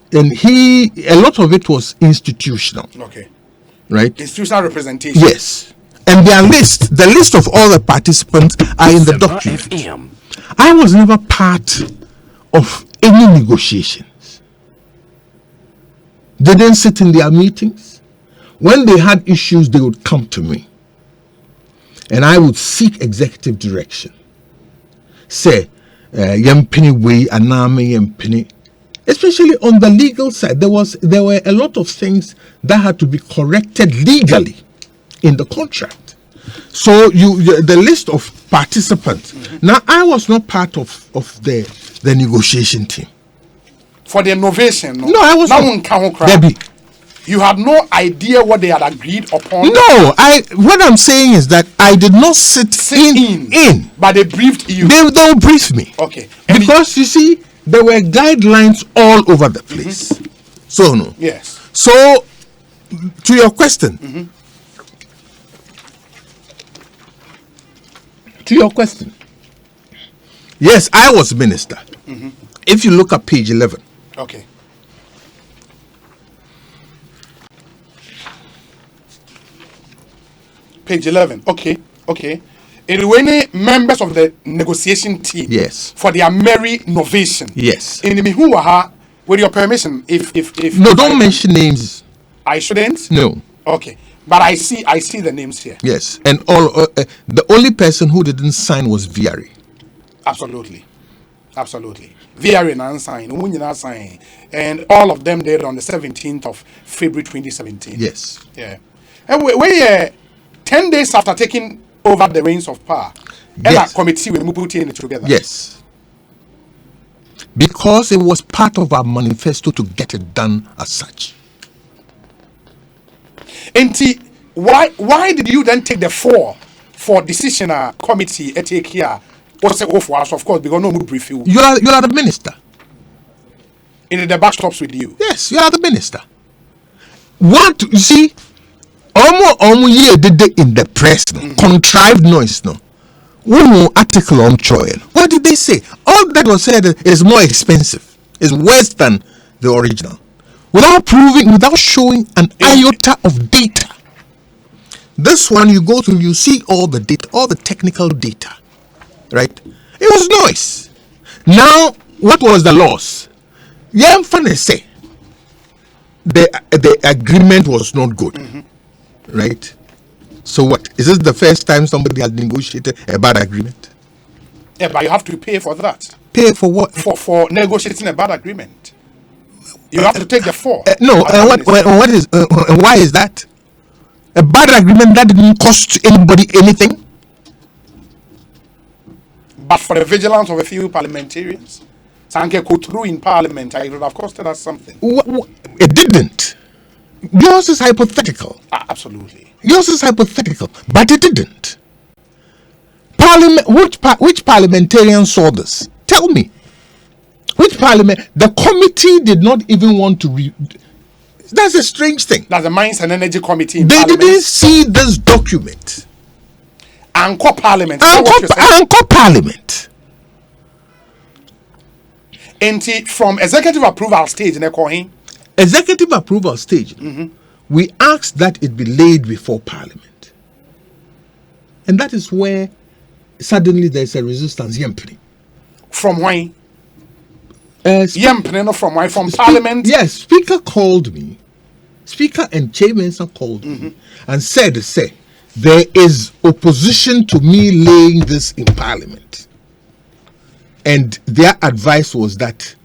Speaker 2: institutional.
Speaker 1: Okay.
Speaker 2: Right?
Speaker 1: Institutional representation.
Speaker 2: Yes. And the list of all the participants are in the document.
Speaker 3: FM.
Speaker 2: I was never part of any negotiations. They didn't sit in their meetings. When they had issues, they would come to me. And I would seek executive direction. Say, Yempini way, Aname Yempini. Especially on the legal side, there were a lot of things that had to be corrected legally in the contract. So the list of participants. Now I was not part of the negotiation team.
Speaker 1: For the innovation.
Speaker 2: No, I was not. Debbie.
Speaker 1: You had no idea what they had agreed upon.
Speaker 2: No, what I'm saying is that I did not sit in.
Speaker 1: But they briefed you.
Speaker 2: They don't brief me.
Speaker 1: Okay.
Speaker 2: Because you see, there were guidelines all over the place. So no.
Speaker 1: Yes.
Speaker 2: So to your question. To your question. Yes, I was minister. If you look at page 11.
Speaker 1: Okay. Page 11. Okay. Any members of the negotiation team.
Speaker 2: Yes.
Speaker 1: For their Mary novation.
Speaker 2: Yes.
Speaker 1: In the with your permission, if
Speaker 2: no, don't mention names.
Speaker 1: I shouldn't.
Speaker 2: No.
Speaker 1: Okay. But I see the names here.
Speaker 2: Yes, and all the only person who didn't sign was Viari.
Speaker 1: Absolutely. Viari and sign, and all of them did on the 17th of February 2017.
Speaker 2: Yes.
Speaker 1: Yeah. And we 10 days after taking over the reins of power, and that committee will put it together.
Speaker 2: Yes. Because it was part of our manifesto to get it done as such.
Speaker 1: And why did you then take the for decisional committee take here? What's it for us? Of course, because no brief you.
Speaker 2: You are the minister.
Speaker 1: In the backstops with you.
Speaker 2: Yes, you are the minister. What you see? Almost year did they in the press contrived noise no. One article on Troy. What did they say? All that was said is more expensive. It's worse than the original. Without showing an iota of data. This one you go through, you see all the data, all the technical data, right? It was noise. Now, what was the loss? Yeah, I'm funny say the agreement was not good, right? So what? Is this the first time somebody has negotiated a bad agreement?
Speaker 1: Yeah, but you have to pay for that.
Speaker 2: Pay for what?
Speaker 1: For negotiating a bad agreement. You have to take the fall.
Speaker 2: What is why is that? A bad agreement that didn't cost anybody anything?
Speaker 1: But for the vigilance of a few parliamentarians, Sanke go through in parliament, it would have costed us something.
Speaker 2: It didn't. Yours is hypothetical.
Speaker 1: Absolutely.
Speaker 2: Yours is hypothetical, but it didn't. Which parliamentarian saw this? Tell me. Which parliament? The committee did not even want to That's a strange thing.
Speaker 1: That's the Mines and Energy Committee.
Speaker 2: They didn't see this document.
Speaker 1: Anchor Parliament.
Speaker 2: Anchor Parliament.
Speaker 1: And from executive approval stage,
Speaker 2: executive approval stage, we asked that it be laid before Parliament. And that is where suddenly there's a resistance.
Speaker 1: From why? From Parliament?
Speaker 2: Yes, Speaker called me. Speaker and Chairperson called me and said, there is opposition to me laying this in Parliament. And their advice was that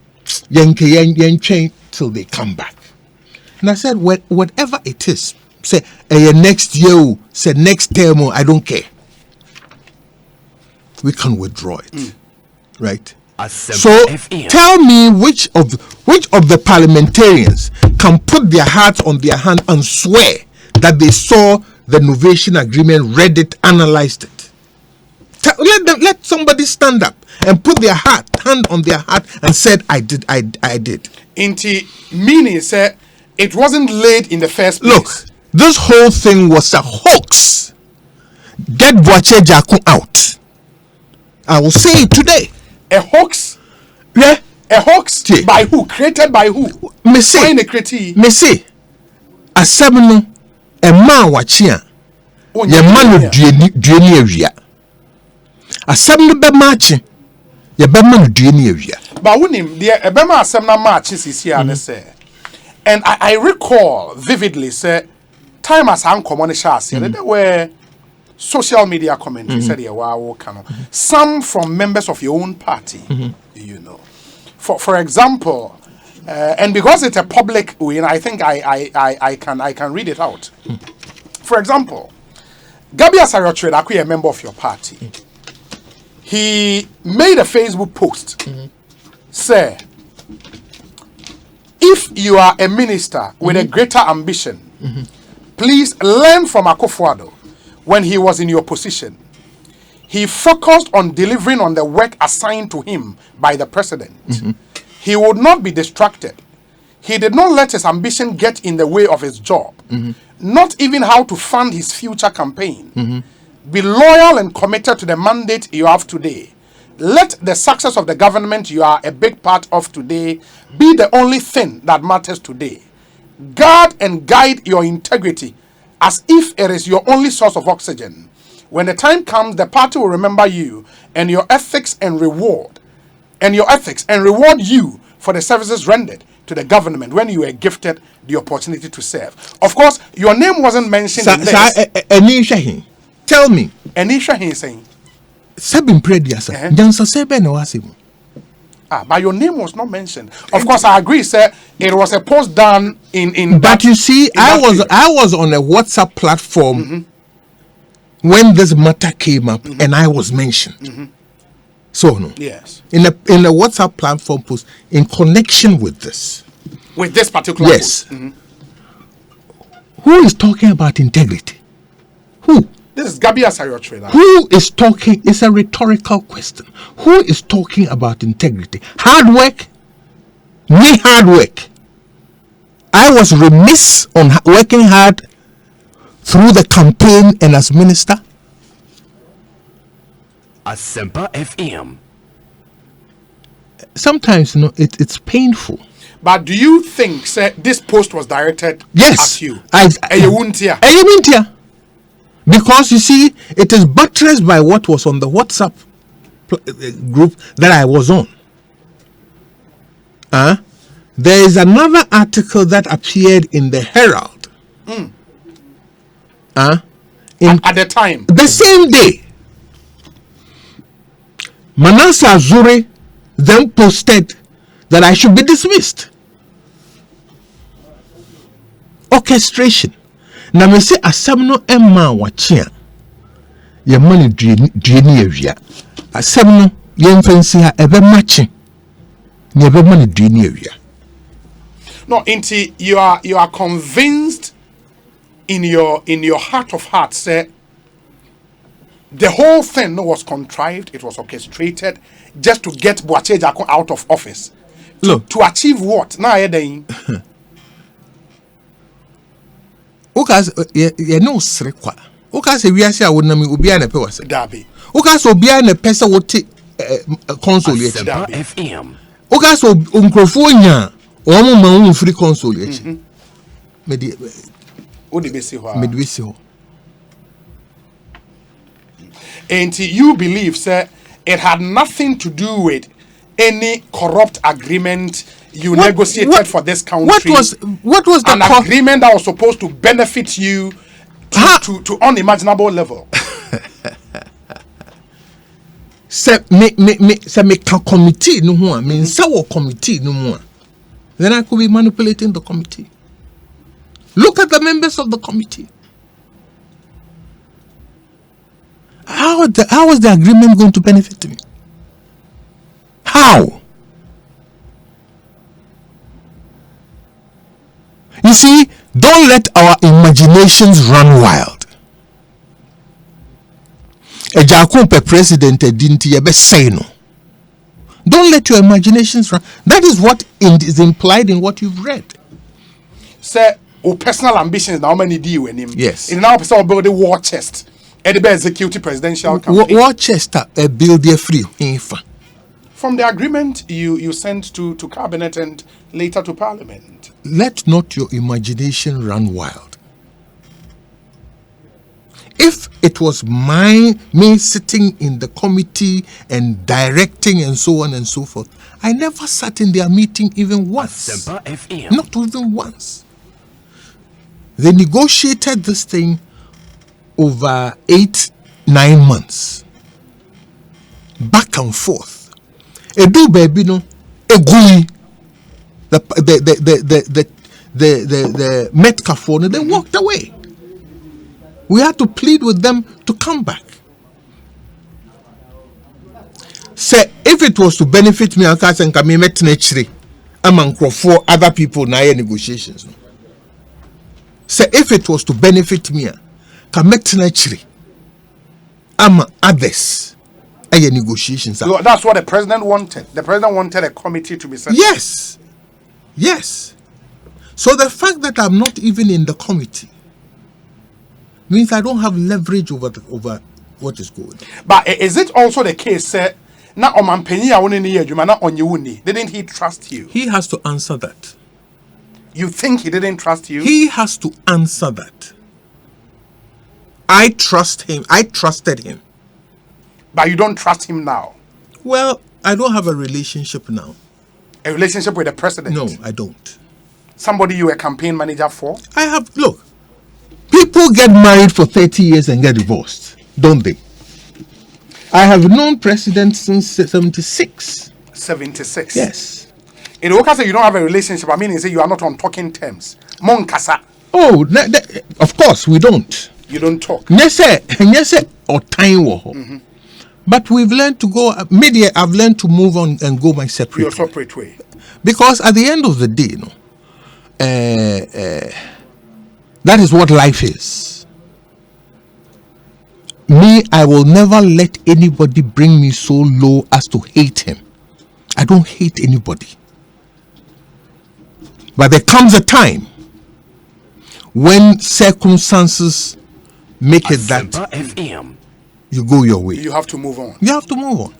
Speaker 2: yen train till they come back. And I said, whatever it is, say next year, say next term, I don't care. We can withdraw it, right? So tell me which of the parliamentarians can put their heart on their hand and swear that they saw the Novation Agreement, read it, analyzed it. Let somebody stand up and put their hand on their heart and said, I did.
Speaker 1: Inti meaning say it wasn't laid in the first place.
Speaker 2: Look, this whole thing was a hoax. Get Boakye Agyarko out. I will say it today.
Speaker 1: A hoax?
Speaker 2: Yeah.
Speaker 1: A hoax? Yeah. By who? Created by who?
Speaker 2: Me say. Asabno a man wachia. Ye man dueni awia. Asabno be match. Ye be man dueni awia.
Speaker 1: But wunim the ebema asabna match is here na say. And I recall vividly say time as an common shas there were social media comments said some from members of your own party, you know. For example, and because it's a public win, I think I can read it out. For example, Gabi Asariotre, a member of your party, he made a Facebook post, say, if you are a minister with a greater ambition, please learn from Akufo-Addo. When he was in your position, he focused on delivering on the work assigned to him by the president. He would not be distracted. He did not let his ambition get in the way of his job, not even how to fund his future campaign. Be loyal and committed to the mandate you have today. Let the success of the government you are a big part of today be the only thing that matters today. Guard and guide your integrity as if it is your only source of oxygen. When the time comes, the party will remember you and your ethics and reward you for the services rendered to the government when you were gifted the opportunity to serve. Of course, your name wasn't mentioned in this.
Speaker 2: Tell me.
Speaker 1: Anisha Hin saying. But your name was not mentioned. Of course, I agree, sir. It was a post done in.
Speaker 2: But you see, I was on a WhatsApp platform when this matter came up, and I was mentioned. So no.
Speaker 1: Yes.
Speaker 2: In a WhatsApp platform post in connection with this.
Speaker 1: With this particular
Speaker 2: yes.
Speaker 1: post.
Speaker 2: Who is talking about integrity? Who?
Speaker 1: This is Gabi Asariotre.
Speaker 2: Who is talking? It's a rhetorical question. Who is talking about integrity? Hard work? Me hard work. I was remiss on working hard through the campaign and as minister.
Speaker 3: Asempa FM.
Speaker 2: Sometimes, it's painful.
Speaker 1: But do you think, sir, this post was directed at you?
Speaker 2: Because you see, it is buttressed by what was on the WhatsApp group that I was on. There is another article that appeared in the Herald.
Speaker 1: At the time?
Speaker 2: The same day. Manasseh Azure then posted that I should be dismissed. Orchestration. Na me say asem no emma wachia ye mani dueni awia asem no ye mfansi ha ebe machi ne ebe mani dueni awia.
Speaker 1: No, inti you are convinced in your heart of hearts, say the whole thing was contrived, it was orchestrated just to get Boakye Agyarko out of office.
Speaker 2: Look,
Speaker 1: to achieve what? Now you're saying
Speaker 2: Ukas ye no srekwa. Ukas wiase a wonam obi a na pe wase.
Speaker 1: Dabi.
Speaker 2: Ukas obi a na pese wote console echi.
Speaker 3: FM.
Speaker 2: Ukas onkrofo nya o mo ma won free console echi. Me de
Speaker 1: besi ho.
Speaker 2: Me de besi ho.
Speaker 1: And you believe, sir, it had nothing to do with any corrupt agreement you negotiated for this country.
Speaker 2: What was the
Speaker 1: agreement that was supposed to benefit you to unimaginable level?
Speaker 2: say me can committee no ho a me nsa wo committee no mu a, then I could be manipulating the committee. Look at the members of the committee. How is the agreement going to benefit me? How? You see, don't let our imaginations run wild. Agyarko pe president didn't ever say no. Don't let your imaginations run. That is what is implied in what you've read.
Speaker 1: Say, personal ambitions now many deal with him.
Speaker 2: Yes.
Speaker 1: In now person build a war chest. Edibe executive presidential campaign.
Speaker 2: War chest a build there free.
Speaker 1: From the agreement you sent to cabinet and later to parliament.
Speaker 2: Let not your imagination run wild. If it was me sitting in the committee and directing and so on and so forth, I never sat in their meeting even once. Not even once. They negotiated this thing over 8-9 months. Back and forth. Edu baby no egui the Metcalfe, they walked away. We had to plead with them to come back. Say if it was to benefit me, I can't come met naturally among other people na negotiations. Say if it was to benefit me, can met naturally among others. Negotiations.
Speaker 1: That's what the president wanted. The president wanted a committee to be set.
Speaker 2: Yes. Yes. So the fact that I'm not even in the committee means I don't have leverage over what is going on.
Speaker 1: But is it also the case na omanpenyi a woni ne adwuma na onyewuni? Didn't he trust you?
Speaker 2: He has to answer that.
Speaker 1: You think he didn't trust you?
Speaker 2: He has to answer that. I trust him. I trusted him.
Speaker 1: But you don't trust him now?
Speaker 2: Well, I don't have a relationship now.
Speaker 1: A relationship with the president?
Speaker 2: No, I don't.
Speaker 1: Somebody you were campaign manager for?
Speaker 2: I have, look, people get married for 30 years and get divorced, don't they? I have known president since 76.
Speaker 1: 76?
Speaker 2: Yes.
Speaker 1: In Oka say you don't have a relationship, I mean, you say you are not on talking terms. Monkasa.
Speaker 2: Oh, of course, we don't.
Speaker 1: You don't talk?
Speaker 2: Yes, or time. But we've learned to go, media, I've learned to move on and go my separate
Speaker 1: Your separate way.
Speaker 2: Because at the end of the day, that is what life is. Me, I will never let anybody bring me so low as to hate him. I don't hate anybody. But there comes a time when circumstances make it that you go your way.
Speaker 1: You have to move on.
Speaker 2: You have to move on.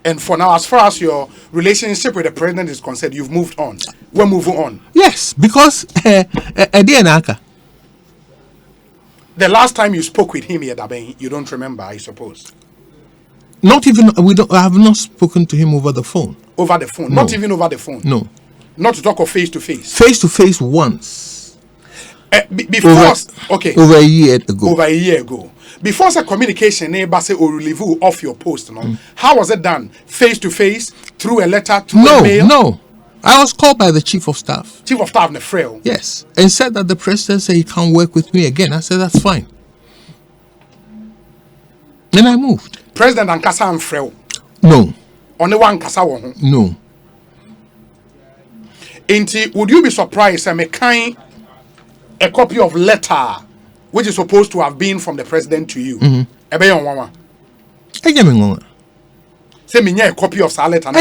Speaker 1: And for now, as far as your relationship with the president is concerned, you've moved on. We're moving on.
Speaker 2: Yes, because
Speaker 1: the last time you spoke with him here, you don't remember, I suppose.
Speaker 2: Not even I have not spoken to him over the phone.
Speaker 1: Over the phone?
Speaker 2: No.
Speaker 1: Not even over the phone?
Speaker 2: No.
Speaker 1: Not to talk of face to face?
Speaker 2: Face to face once.
Speaker 1: Before
Speaker 2: over a year ago.
Speaker 1: Over a year ago. Before the communication, neighbor say or relieve you off your post. How was it done? Face to face, through a letter, through a mail?
Speaker 2: No. I was called by the chief of staff.
Speaker 1: Chief of staff, Nefrel.
Speaker 2: Yes, and said that the president said he can't work with me again. I said that's fine. Then I moved.
Speaker 1: President Ankasa and Frel.
Speaker 2: No.
Speaker 1: Only one Kasa won.
Speaker 2: No.
Speaker 1: Would you be surprised? I kind a copy of letter which is supposed to have been from the president to you. Ebe yon wawa. Say me a copy of that letter.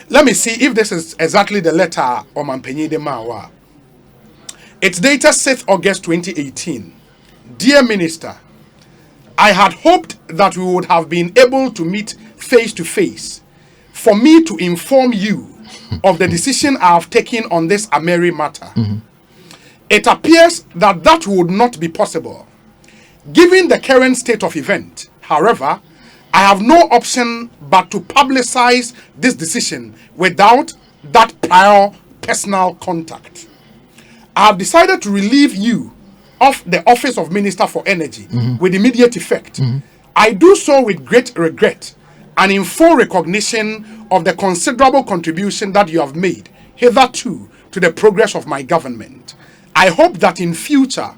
Speaker 1: Let me see if this is exactly the letter of Mampenyi de Mawa. It's dated 6th August 2018. Dear Minister, I had hoped that we would have been able to meet face to face for me to inform you of the decision I have taken on this Ameri matter. It appears that would not be possible. Given the current state of event, however, I have no option but to publicize this decision without that prior personal contact. I have decided to relieve you of the office of Minister for Energy with immediate effect, I do so with great regret and in full recognition of the considerable contribution that you have made hitherto to the progress of my government. I hope that in future,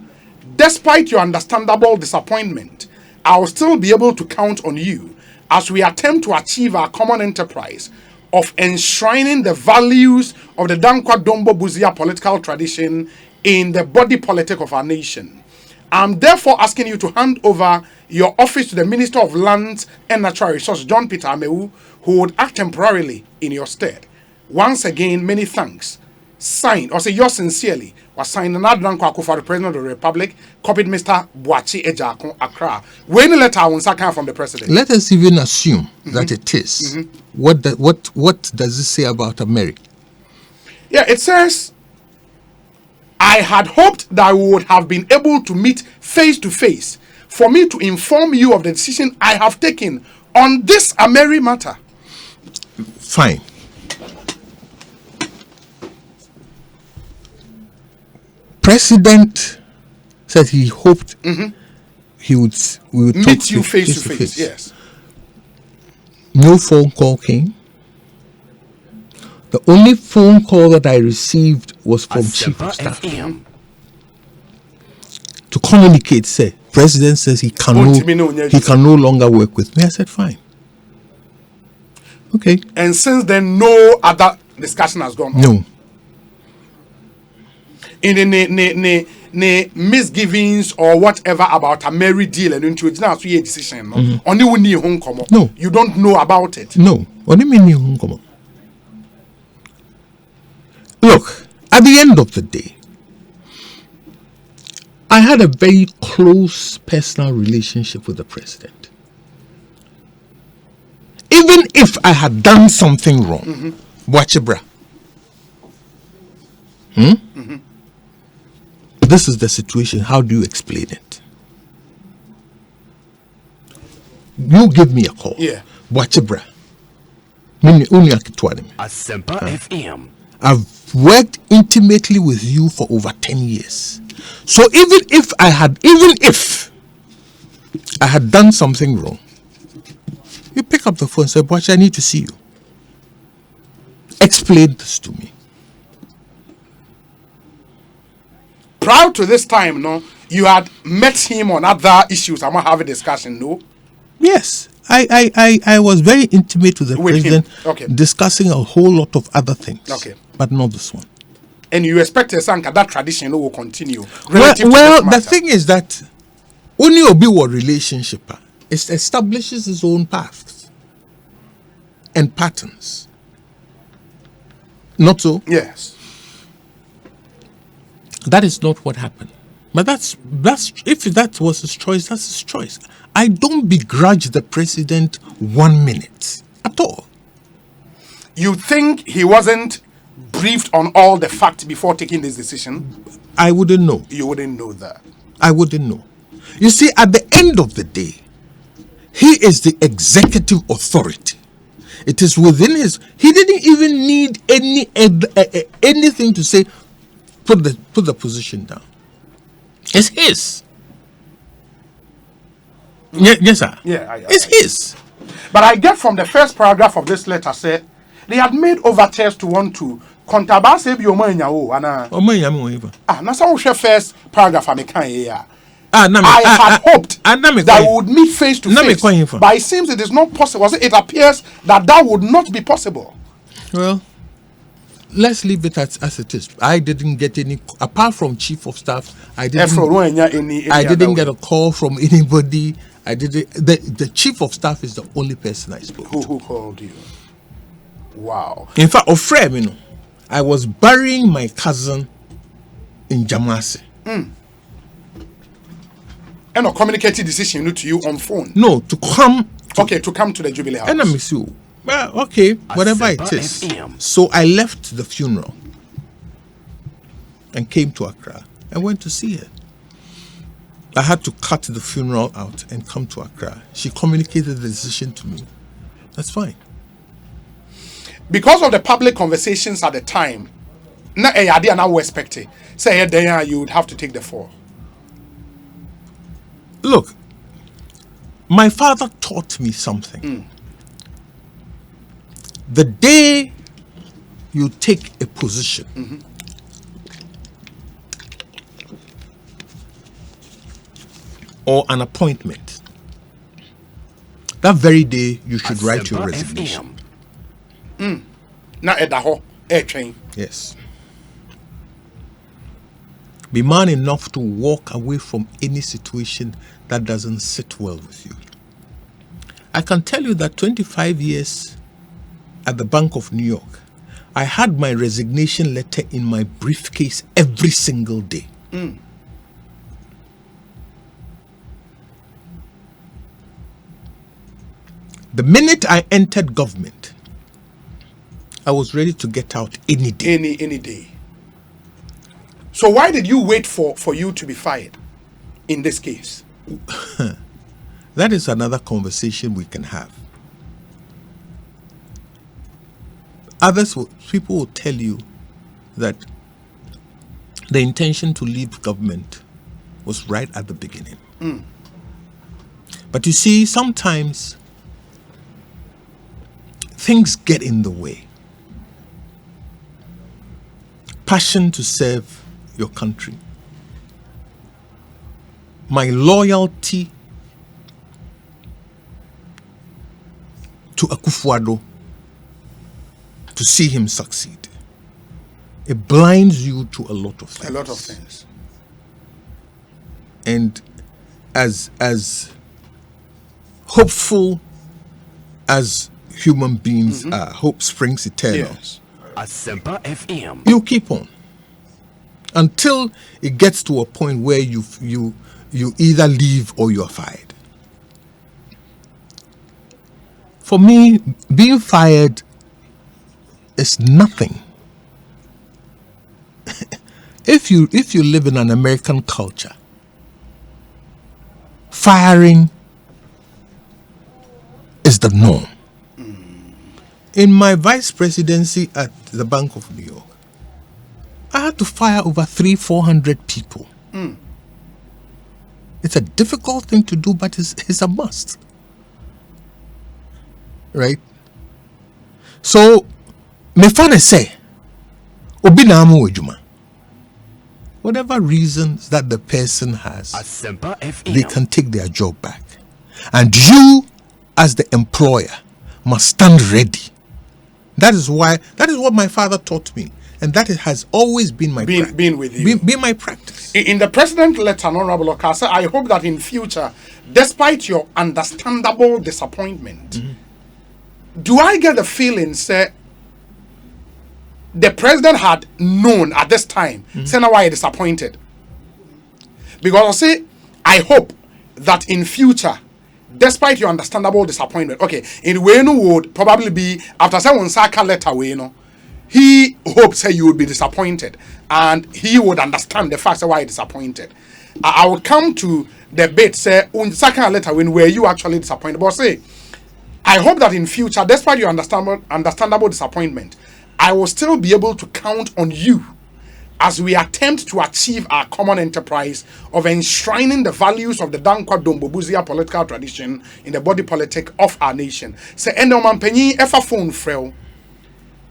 Speaker 1: despite your understandable disappointment, I will still be able to count on you as we attempt to achieve our common enterprise of enshrining the values of the Dankwa Dombo Buzia political tradition in the body politic of our nation. I'm therefore asking you to hand over your office to the Minister of Lands and Natural Resources, John Peter Amewu, who would act temporarily in your stead. Once again, many thanks. Signed, or say yours sincerely, was signed Prez Akufo-Addo, President of the Republic, copied Mr. Boakye Agyarko, Accra. When the letter was from the President.
Speaker 2: Let us even assume that it is. What does it say about America?
Speaker 1: Yeah, it says, I had hoped that we would have been able to meet face to face for me to inform you of the decision I have taken on this Ameri matter.
Speaker 2: Fine. President said he hoped we would
Speaker 1: Meet
Speaker 2: talk
Speaker 1: you face to face. Yes.
Speaker 2: No phone call came. The only phone call that I received was from Chief of Staff to communicate. Say, President says he can no longer work with me. I said, fine. Okay.
Speaker 1: And since then, no other discussion has gone on.
Speaker 2: No.
Speaker 1: In the misgivings or whatever about a married deal and into it, now a decision. Only when you home come.
Speaker 2: No.
Speaker 1: You don't know about it.
Speaker 2: No. Only mean you home come. Look, at the end of the day, I had a very close personal relationship with the president. Even if I had done something wrong, Boakye. This is the situation. How do you explain it? You give me a call.
Speaker 1: Yeah.
Speaker 2: Boakye.
Speaker 3: Asempa FM.
Speaker 2: I've worked intimately with you for over 10 years. So even if I had done something wrong, you pick up the phone and say, Boakye, I need to see you. Explain this to me.
Speaker 1: Prior to this time, no, you had met him on other issues. I'm gonna have a discussion, no?
Speaker 2: Yes. I was very intimate with the president,
Speaker 1: Okay.
Speaker 2: discussing a whole lot of other things.
Speaker 1: Okay.
Speaker 2: But not this one.
Speaker 1: And you expect that tradition will continue.
Speaker 2: Well, the thing is that only Obiwa relationship it establishes its own paths and patterns. Not so?
Speaker 1: Yes.
Speaker 2: That is not what happened. But that's if that was his choice, that's his choice. I don't begrudge the president 1 minute at all.
Speaker 1: You think he wasn't briefed on all the facts before taking this decision?
Speaker 2: I wouldn't know.
Speaker 1: You wouldn't know that.
Speaker 2: I wouldn't know. You see, at the end of the day, he is the executive authority. It is within his. He didn't even need anything to say. Put the position down. It's his. Yes, sir.
Speaker 1: Yeah,
Speaker 2: it's his.
Speaker 1: But I get from the first paragraph of this letter said they had made overtures to want to contabase bi omo enyawo ana.
Speaker 2: Omo enyawo even.
Speaker 1: Na so we first paragraph am kan here.
Speaker 2: I
Speaker 1: had hoped that we would meet face to face. But it seems it is not possible. It appears that would not be possible.
Speaker 2: Well, let's leave it as it is. I didn't get any, apart from Chief of Staff, I didn't get a call from anybody. The Chief of Staff is the only person I spoke to.
Speaker 1: Who called you? Wow.
Speaker 2: In fact, I was burying my cousin in Jamasi.
Speaker 1: And a communicated decision to you on phone?
Speaker 2: No, to come.
Speaker 1: To come to the Jubilee House.
Speaker 2: And I miss you. Well, okay, whatever it is. So I left the funeral and came to Accra. I went to see her. I had to cut the funeral out and come to Accra. She communicated the decision to me. That's fine.
Speaker 1: Because of the public conversations at the time, I didn't expect it. Say then you would have to take the fall.
Speaker 2: Look, My father taught me something. The day you take a position, or an appointment, that very day you should write your resignation.
Speaker 1: Na edaho train.
Speaker 2: Yes. Be man enough to walk away from any situation that doesn't sit well with you. I can tell you that 25 years at the Bank of New York, I had my resignation letter in my briefcase every single day. The minute I entered government, I was ready to get out any day.
Speaker 1: Any day. So why did you wait for you to be fired in this case?
Speaker 2: That is another conversation we can have. People will tell you that the intention to leave government was right at the beginning. But you see, sometimes things get in the way. Passion to serve your country. My loyalty to Akufo-Addo, to see him succeed. It blinds you to a lot of things.
Speaker 1: A lot of things.
Speaker 2: And as hopeful as human beings are, hope springs eternal.
Speaker 1: Yes.
Speaker 3: Asempa FM.
Speaker 2: You keep on until it gets to a point where you either leave or you are fired. For me, being fired is nothing. If you live in an American culture, firing is the norm. In my vice presidency at the Bank of New York, I had to fire over 300-400 people. It's a difficult thing to do, but it's a must. Right? So, me fane say, obi na amu ejuma. Whatever reasons that the person has,
Speaker 3: Asempa FM.
Speaker 2: they can take their job back. And you, as the employer, must stand ready. That is what my father taught me. And that has always been my practice.
Speaker 1: Been with you.
Speaker 2: Be my practice.
Speaker 1: In the president letter, Honorable Okasa, I hope that in future, despite your understandable disappointment, do I get the feeling, say, the president had known at this time, say now why disappointed? Because I say, I hope that in future, despite your understandable disappointment, okay, in Wenu would probably be after someone saka letter Wenu, he hopes that you would be disappointed and he would understand the facts of why disappointed. I would come to the bit say saka letter when were you actually disappointed, but say I hope that in future, despite your understandable disappointment, I will still be able to count on you as we attempt to achieve our common enterprise of enshrining the values of the Dankwa Dombobuzia political tradition in the body politic of our nation. Say, endo mampenyi efa phone frel.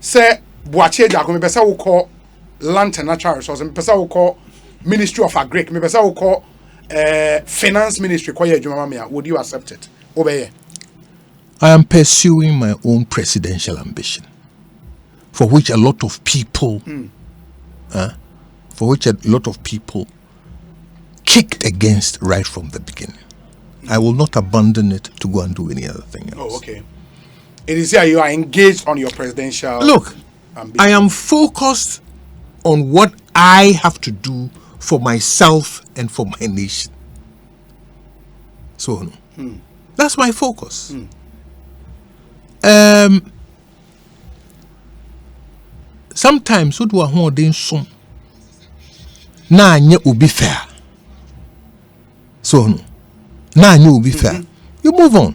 Speaker 1: Say, Boakye Agyarko, me pesa wo call Land and Natural Resources, me pesa wo call Ministry of Agric, me pesa wo call Finance Ministry, kwa ye adwuma ma. Would you accept it? Obeye.
Speaker 2: I am pursuing my own presidential ambition, for which a lot of people kicked against right from the beginning. I will not abandon it to go and do any other thing else.
Speaker 1: Oh, okay. It is here you are engaged on your presidential
Speaker 2: Look,
Speaker 1: ambition.
Speaker 2: I am focused on what I have to do for myself and for my nation. So, that's my focus. Sometimes what we are holding some na anye obi fair. So na anye obi fair. You move on.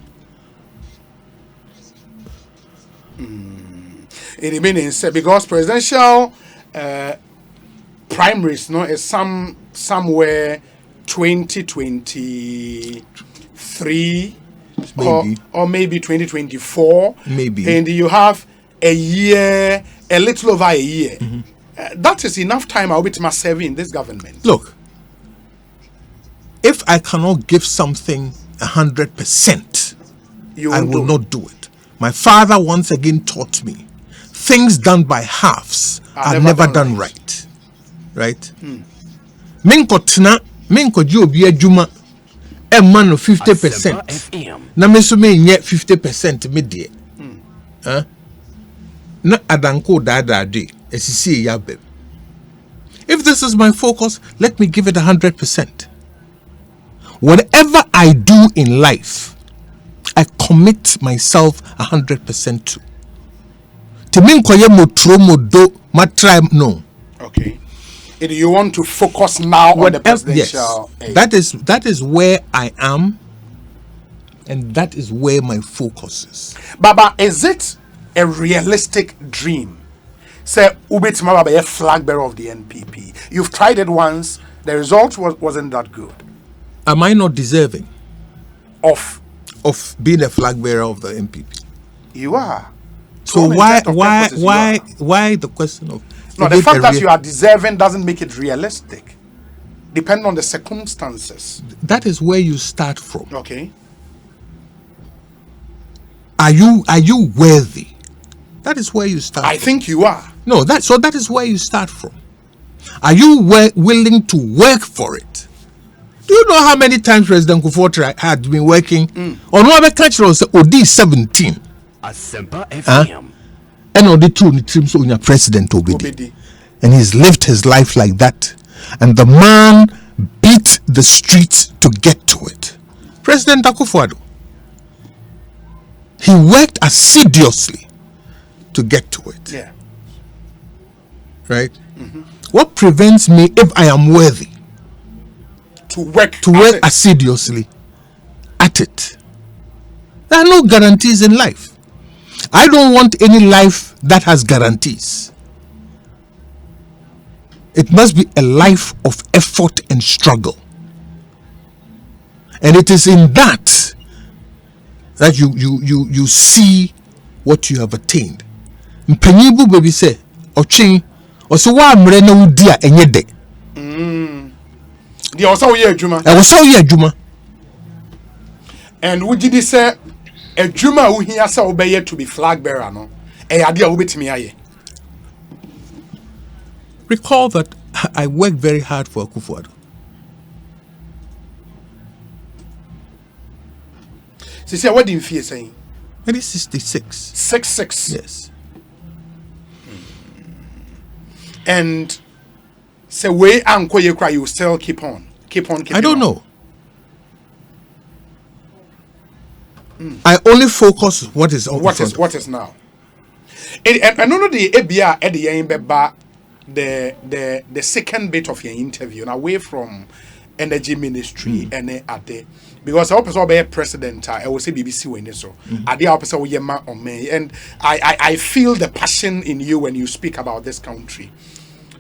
Speaker 1: It remains because presidential primaries is somewhere 2023 or maybe 2024.
Speaker 2: Maybe.
Speaker 1: And you have a year, a little over a year. That is enough time I'll be to serve in this government.
Speaker 2: Look, if I cannot give something 100%, I will not do it. My father once again taught me, things done by halves are never done right. Right? Minko jobi adwuma e man 50%. Na me so me nye 50% me de. Na adanko dadade esisi yabe. If this is my focus, let me give it 100%. Whatever I do in life, I commit myself 100% to. Timinkoye motro modo matry no.
Speaker 1: Okay. You want to focus now on the presidential?
Speaker 2: Yes. That is where I am, and that is where my focus is.
Speaker 1: Baba, is it a realistic dream? Say, Ubitima Baba, a flag bearer of the NPP. You've tried it once. The result wasn't that good.
Speaker 2: Am I not deserving
Speaker 1: of
Speaker 2: being a flag bearer of the NPP?
Speaker 1: You are.
Speaker 2: So why the question of?
Speaker 1: No, the fact that you are deserving doesn't make it realistic. Depending on the circumstances.
Speaker 2: That is where you start from.
Speaker 1: Okay.
Speaker 2: Are you worthy? That is where you start.
Speaker 1: I think you are.
Speaker 2: No, that is where you start from. Are you willing to work for it? Do you know how many times President Akufo-Addo had been working on one cultural OD 17?
Speaker 3: Asempa FM.
Speaker 2: And on the two trims on your president Obedi. And he's lived his life like that. And the man beat the streets to get to it. President Akufo-Addo. He worked assiduously to get to it.
Speaker 1: Yeah.
Speaker 2: Right? What prevents me, if I am worthy,
Speaker 1: to work
Speaker 2: assiduously at it? There are no guarantees in life. I don't want any life that has guarantees. It must be a life of effort and struggle. And it is in that you see what you have attained. Mpenyibu baby say, Ochin, also wa amre na wudi a enye de.
Speaker 1: They also hear Juma.
Speaker 2: I was so here Juma.
Speaker 1: And would you say a Juma who here say obey to be flag bearer no? E ade a wobetimi aye.
Speaker 2: Recall that I worked very hard for Akufo-Addo.
Speaker 1: See, what do you feel saying?
Speaker 2: It is 66.
Speaker 1: 66.
Speaker 2: Yes.
Speaker 1: And say way anko ye cry, you still keep on.
Speaker 2: I don't know. I only focus what is
Speaker 1: now. And no the ABR at the end the second bit of your interview and away from energy ministry and ade because I person be president I will say BBC when so ade I person we ma on me and I feel the passion in you when you speak about this country.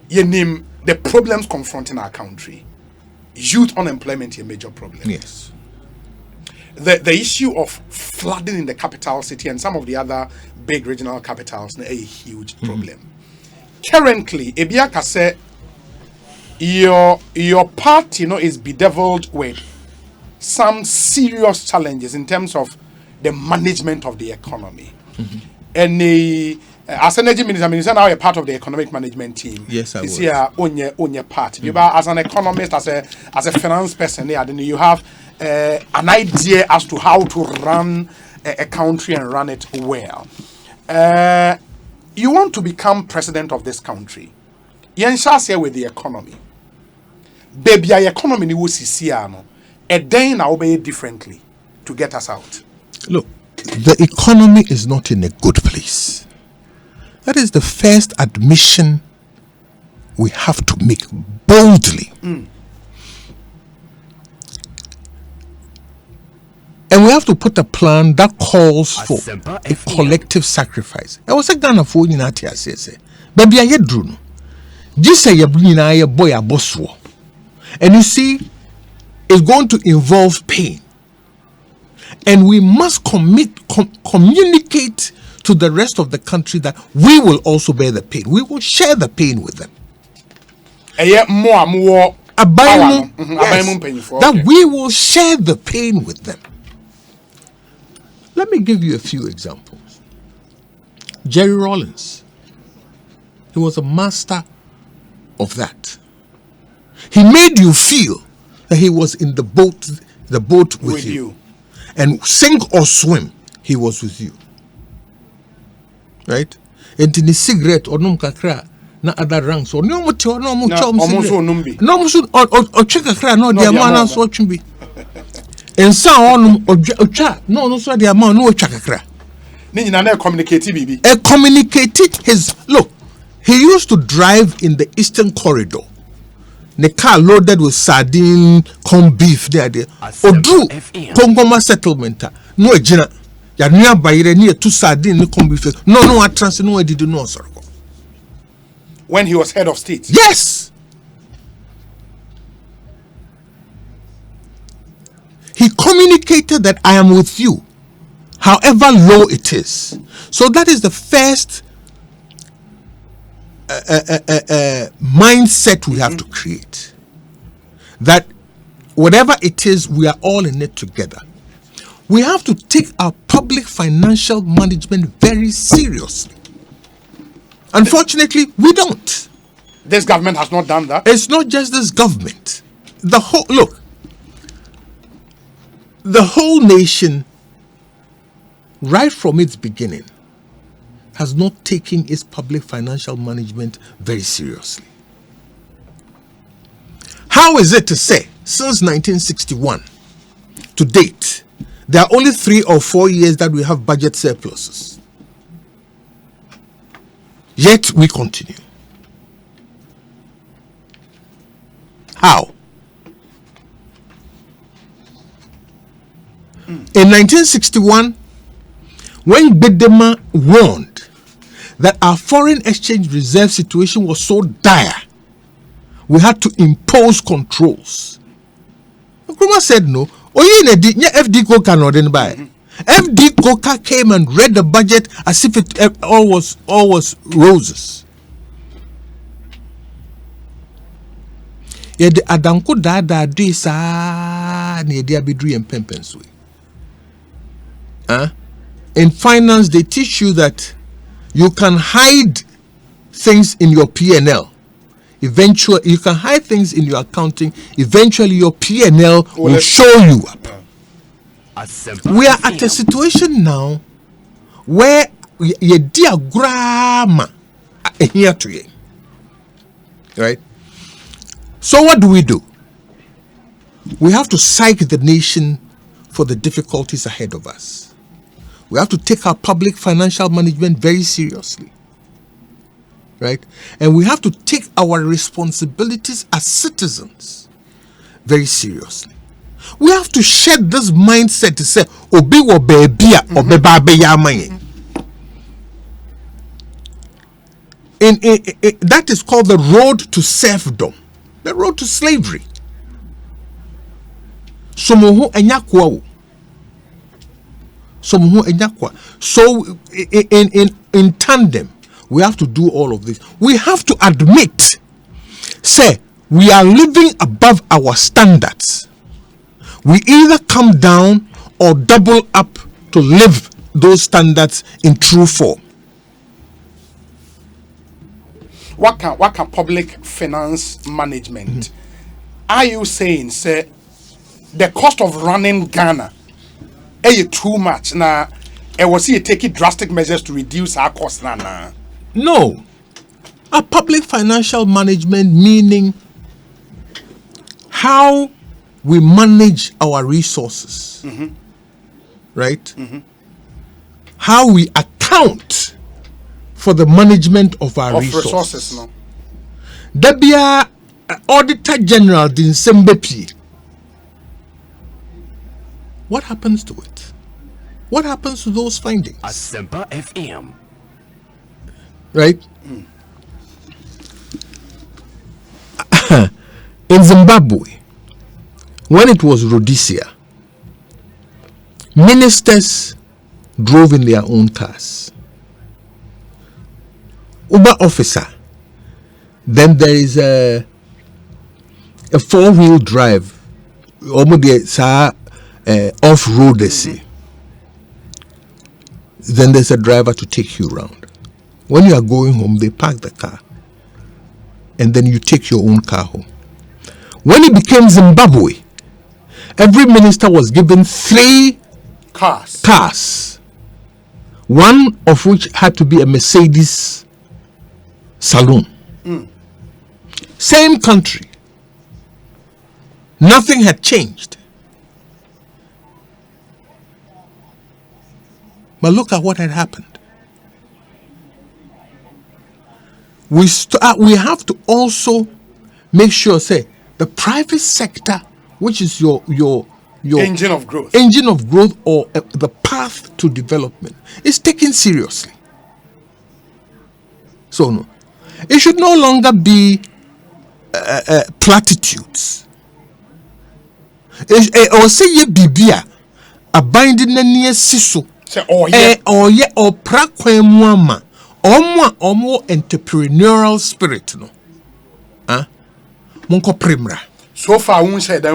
Speaker 1: You name the problems confronting our country. Youth unemployment is a major problem.
Speaker 2: Yes.
Speaker 1: The issue of flooding in the capital city and some of the other big regional capitals is a huge problem. Currently, Ebiaka said your party, is bedeviled with some serious challenges in terms of the management of the economy. And as energy minister, now a part of the economic management team.
Speaker 2: Yes, I was.
Speaker 1: This year, on your part. As an economist, as a finance person, then you have an idea as to how to run a country and run it well. You want to become president of this country. You share with the economy. Baby, our economy ni wo sisia no. A day now obey differently to get us out.
Speaker 2: Look, the economy is not in a good place. That is the first admission we have to make boldly. And we have to put a plan that calls for a collective sacrifice. I was a Ghana for you, Natia says, Baby, I drew. Just say you're bringing a boy a boss. And you see, it's going to involve pain. And we must communicate to the rest of the country that we will also bear the pain. We will share the pain with them. That we will share the pain with them. Let me give you a few examples. Jerry Rawlings, he was a master of that. He made you feel that he was in the boat with you. And sink or swim, he was with you. Right? And in the cigarette or num kakra na other ranks or no mucho no mucho no mucho or check kakra no the amount so chimbi. And so on or cha no so the amount no check kakra.
Speaker 1: Ni na communicate bibi.
Speaker 2: Communicated his look. He used to drive in the Eastern Corridor. The car loaded with sardine, corned beef there. Odu Kongoma settlement. No ejina. Ya near bayire near two sardine, no corned beef. No, I trans no did no sir.
Speaker 1: When he was head of state.
Speaker 2: Yes. He communicated that I am with you, however low it is. So that is the first mindset we have to create, that whatever it is, we are all in it together. We have to take our public financial management very seriously. Unfortunately, we don't.
Speaker 1: This government has not done that.
Speaker 2: It's not just this government. The whole nation, right from its beginning, has not taken its public financial management very seriously. How is it to say, since 1961 to date, there are only 3 or 4 years that we have budget surpluses? Yet we continue. How? In 1961, when Bedema warned that our foreign exchange reserve situation was so dire, we had to impose controls. Nkrumah said no. FD Koka no den buy. FD Koka came and read the budget as if it all was roses. Yet the Adanko Dada do sa near the Abidri and Pempenswe. In finance, they teach you that you can hide things in your P&L. Eventually, you can hide things in your accounting. Eventually, your P&L will show you up. We are at a situation now where your diagram here to you. Right? So what do? We have to psych the nation for the difficulties ahead of us. We have to take our public financial management very seriously. Right? And we have to take our responsibilities as citizens very seriously. We have to shed this mindset to say, Obi wo bebia, obe babe yamaye. That is called the road to serfdom, the road to slavery. Somohu enyakwa. So in tandem, we have to do all of this. We have to admit, say, we are living above our standards. We either come down or double up to live those standards in true form.
Speaker 1: What can public finance management? Are you saying, say, the cost of running Ghana too much now? Was he taking drastic measures to reduce our costs now?
Speaker 2: No. A public financial management meaning how we manage our resources, right? How we account for the management of our resources.
Speaker 1: No?
Speaker 2: There be a Auditor General in Sembepi. What happens to it? What happens to those findings?
Speaker 3: Asempa FM.
Speaker 2: Right? In Zimbabwe, when it was Rhodesia, Ministers drove in their own cars. Uber officer. Then there is a 4-wheel drive. Almost off-road, they say. Then there's a driver to take you around. When you are going home, they park the car. And then you take your own car home. When it became Zimbabwe, every minister was given 3 cars. One of which had to be a Mercedes saloon. Same country. Nothing had changed. But look at what had happened. We have to also make sure, say, the private sector, which is your
Speaker 1: engine of growth,
Speaker 2: or the path to development, is taken seriously. So no, it should no longer be platitudes. Or say ye bibia a binding near siso. Or ye or prakwe muama or more entrepreneurial spirit no. Monko primra.
Speaker 1: So far won't say that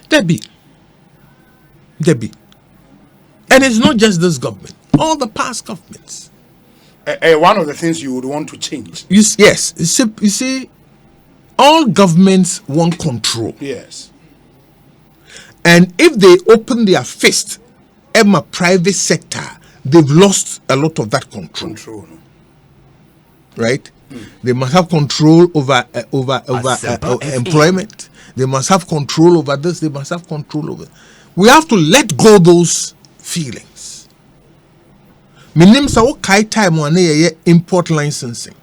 Speaker 2: Debbie. And it's not just this government, all the past governments.
Speaker 1: One of the things you would want to change.
Speaker 2: Yes. You see, all governments want control.
Speaker 1: Yes.
Speaker 2: And if they open their fist at my private sector, they've lost a lot of that control. Right? They must have control over employment. They must have control over this. They must have control over. We have to let go those feelings. Minim sa o kai time one ye import licensing.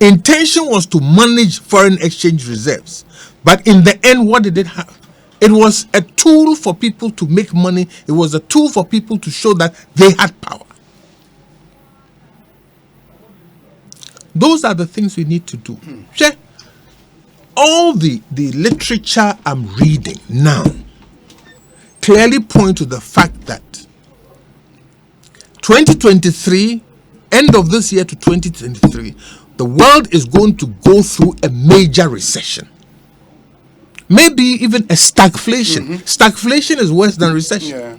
Speaker 2: Intention was to manage foreign exchange reserves, but in the end, what did it have? It was a tool for people to make money. It was a tool for people to show that they had power. Those are the things we need to do. All the literature I'm reading now clearly point to the fact that 2023, end of this year to 2023, the world is going to go through a major recession. Maybe even a stagflation. Stagflation is worse than recession.
Speaker 1: Yeah.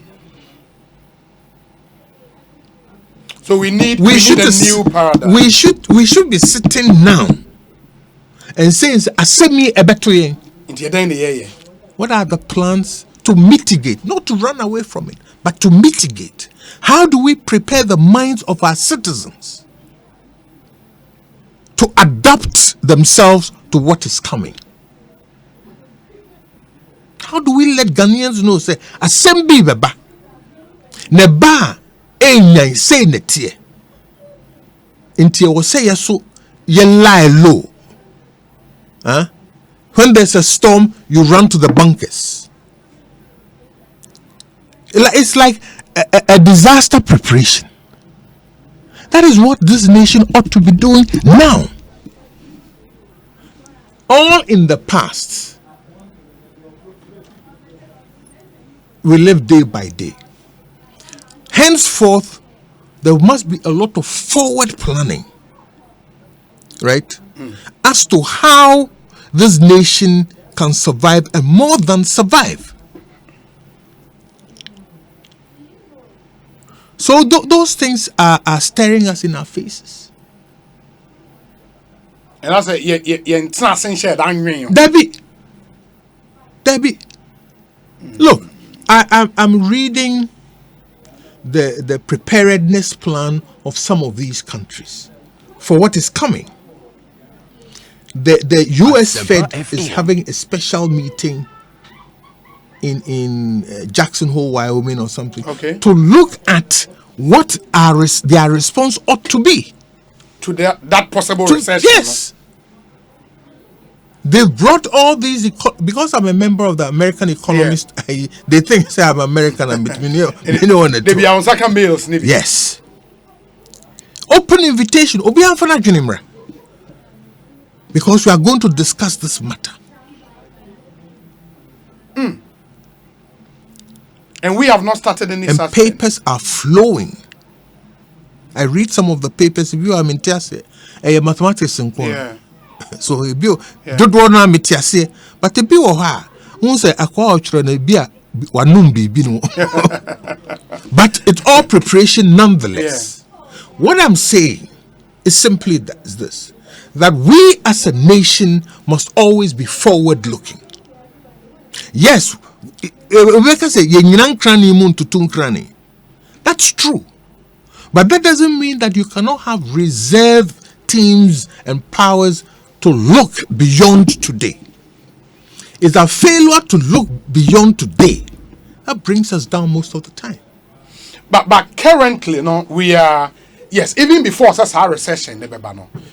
Speaker 1: So we need a new paradigm.
Speaker 2: We should be sitting now and saying, what are the plans to mitigate, not to run away from it, but to mitigate? How do we prepare the minds of our citizens to adapt themselves to what is coming? How do we let Ghanaians know, say, Assembly beba, neba, enyan, say netie. Inti was say so, ye lie low. When there's a storm, you run to the bunkers. It's like a disaster preparation. That is what this nation ought to be doing now. All in the past, we live day by day. Henceforth, there must be a lot of forward planning, right? As to how this nation can survive and more than survive. So those things are staring us in our faces.
Speaker 1: And I say,
Speaker 2: Debbie, look, I'm reading the preparedness plan of some of these countries for what is coming. The US Fed is having a special meeting in Jackson Hole, Wyoming or something, to look at what their response ought to be
Speaker 1: to that possible recession.
Speaker 2: Yes. They've brought all these, because I'm a member of the American Economist, they think say I'm American and between you know
Speaker 1: they be on second bills.
Speaker 2: Yes. Open invitation. Because we are going to discuss this matter.
Speaker 1: And we have not started any
Speaker 2: And
Speaker 1: such
Speaker 2: papers are flowing. I read some of the papers. If you are Mentiase, a mathematics and
Speaker 1: Yeah.
Speaker 2: so a bill, don't want to Mentiase, but a bill or her, who say a culture and a beer, one be. But it's all preparation nonetheless. What I'm saying is simply this, that we as a nation must always be forward looking. Yes, we can say that's true. But that doesn't mean that you cannot have reserve teams and powers to look beyond today. It's a failure to look beyond today that brings us down most of the time.
Speaker 1: But currently, we are, yes, even before our recession,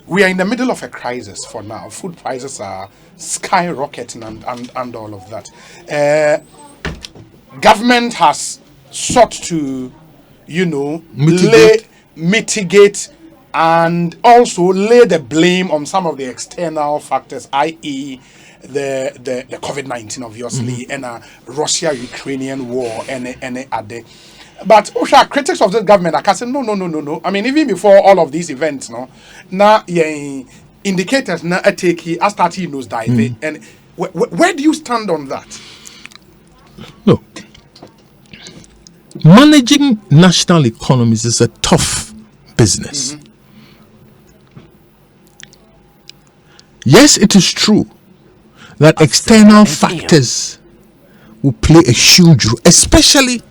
Speaker 1: we are in the middle of a crisis for now. Food prices are skyrocketing and all of that. Government has sought to, mitigate and also lay the blame on some of the external factors, i.e., the COVID-19, obviously, and Russia-Ukrainian war and other. But critics of this government are saying no. I mean, even before all of these events, indicators now take are starting nose dive. And where do you stand on that?
Speaker 2: Look, managing national economies is a tough business. Yes, it is true that external factors will play a huge role, especially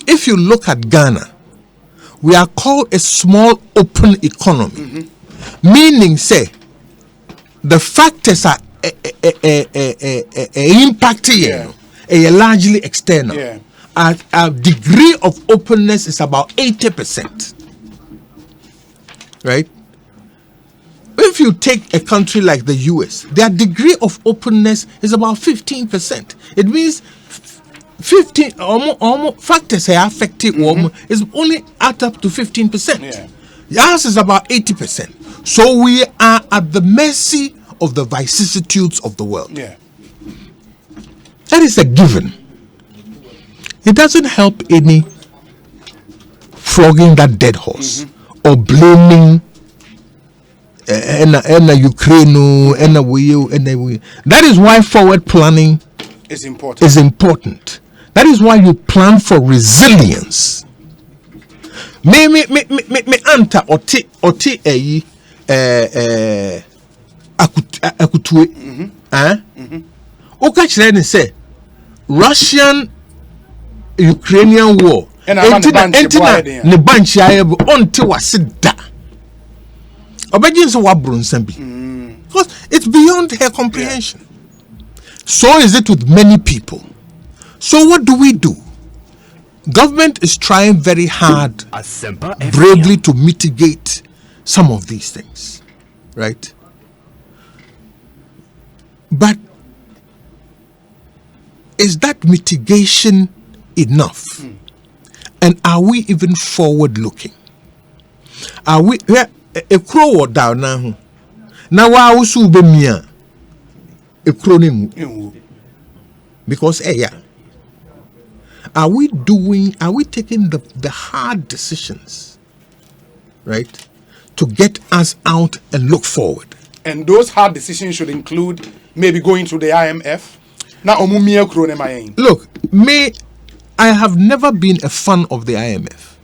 Speaker 2: if you look at Ghana. We are called a small open economy, meaning say the factors are impacting largely external. Our degree of openness is about 80%. Right? If you take a country like the US, their degree of openness is about 15%. It means 15 almost factors are affected is only add up to 15%. Ours is about 80%. So we are at the mercy of the vicissitudes of the world. That is a given. It doesn't help any flogging that dead horse or blaming Ukraine. That is why forward planning
Speaker 1: is
Speaker 2: important. That is why you plan for resilience. Me anta oti akutue. Oka chire ni say Russian Ukrainian war. Entina ne banchi ayebo onti wasida. Obejin so wabrunsan bi. Because it's beyond her comprehension. So is it with many people. So what do we do? Government is trying very hard, bravely, to mitigate some of these things, right? But is that mitigation enough? And are we even forward-looking? Are we a crow down now? Now I also be a crow because are we taking the hard decisions, right, to get us out and look forward?
Speaker 1: And those hard decisions should include maybe going to the IMF.
Speaker 2: Look, I have never been a fan of the IMF.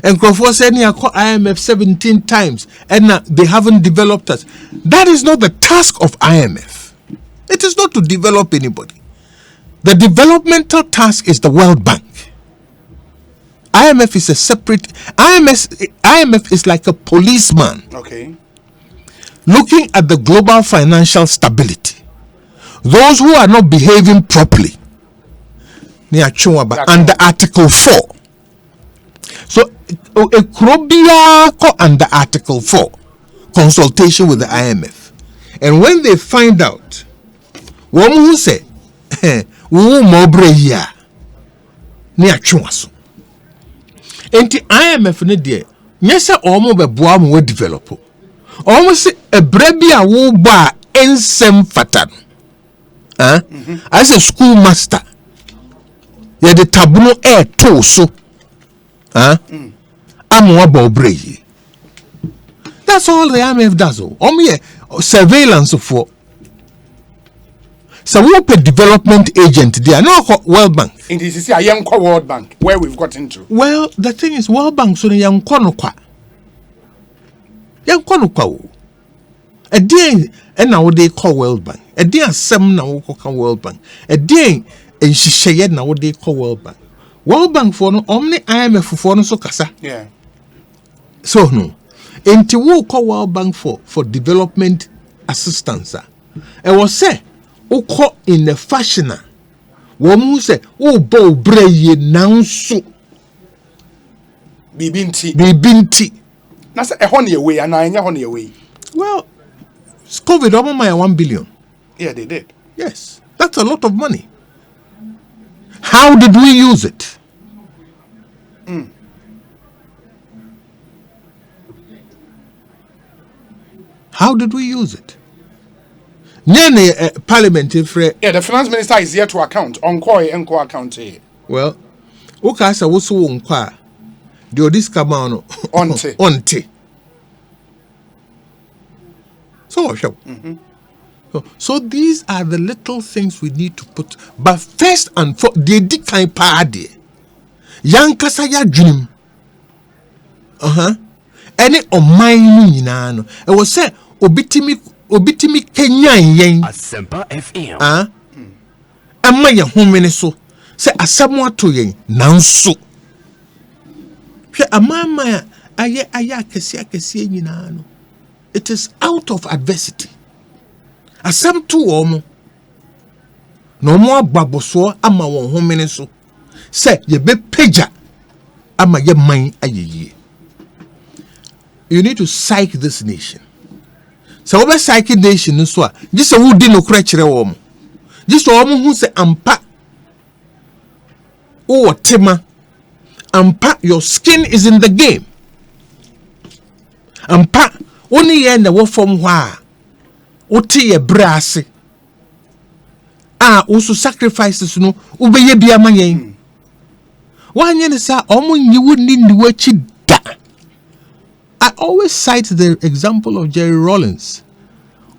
Speaker 2: And Crawford said, I call IMF 17 times and they haven't developed us. That is not the task of IMF. It is not to develop anybody. The developmental task is the World Bank. IMF is a separate. IMF is like a policeman.
Speaker 1: Okay.
Speaker 2: Looking at the global financial stability. Those who are not behaving properly. Under Article 4. So a Krobia under Article 4. Consultation with the IMF. And when they find out, one who say, Enti IMF ne de nyesa omo be boa mo develop omo se ebra bi a wo ba ensem fata As a schoolmaster, you the tabuno air too so. I'm one That's all the IMF does. Surveillance for. So we pay development agent there. No World Bank.
Speaker 1: It is a young World Bank where we've got into.
Speaker 2: Well, the thing is, World Bank so the young konokwa. Young konokwa. A day and now they call World Bank. A day and some now call World Bank. A day and she shared now they call World Bank. World Bank for no omni IMF for no so kasa.
Speaker 1: Yeah.
Speaker 2: So no. Into we call World Bank for development assistance. It was say Oko in the fashion. Womu say, "Oh, bo breye nanso." Bibinti.
Speaker 1: Na say e honey away and I honey away.
Speaker 2: Well, COVID almost my 1 billion.
Speaker 1: Yeah, they did.
Speaker 2: Yes, that's a lot of money. How did we use it? How did we use it? Parliament
Speaker 1: yeah, the finance minister is here to account. Enko account here.
Speaker 2: Well, okay, so what's on qua? Do this come on onte. So these are the little things we need to put. But first and foremost, they decline party. Young Kasaya dream. Any of mine, it was said, Obitimi Kenya yen.
Speaker 3: Asempa FM.
Speaker 2: Amma ya homene so. Say asamwa to yen nanso. Hwe amama ya aye akesi nyina no. It is out of adversity. Asam to omo. No mo ababoso ama won homene so. Say ye be peja ama ye man ayeye. You need to psych this nation. So we psych nation so just a would no kra kire wo mo. Just wo hu say ampa. Oh tema. Ampa, your skin is in the game. Ampa, only ye na wo from hwa. Oti ye brase. Also sacrifices no ubeye bia ma yen. Wanye ne sa omo nyi woni ndi wachi da. I always cite the example of Jerry Rollins.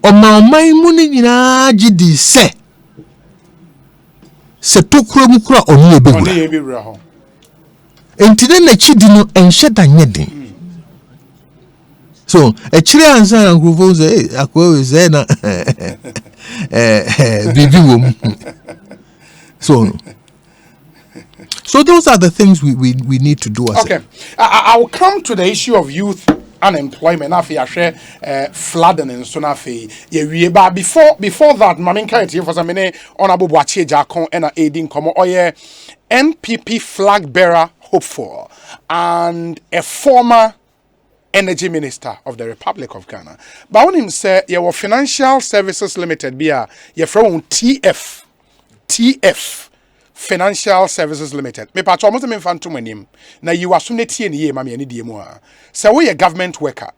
Speaker 2: Omamai muni nyina gidi se tokro mu kura oni ebewura ho. Entine na chidi no enhye da nyeden. So a chire ansa na nkrofo say akwa say na bibi wom. So those are the things we need to do.
Speaker 1: Okay, I will come to the issue of youth unemployment. Afi share flooding and so nafi. But before that, Mamin Kareti for some honorable Boakye Agyarko and aiding komo oye NPP flag bearer hopeful and a former energy minister of the Republic of Ghana. But when him say your Financial Services Limited be your from TF Financial Services Limited. Me patch almost me fan to my name. Now you are soon tie ni ye mami ani die mo a. Say we a government worker.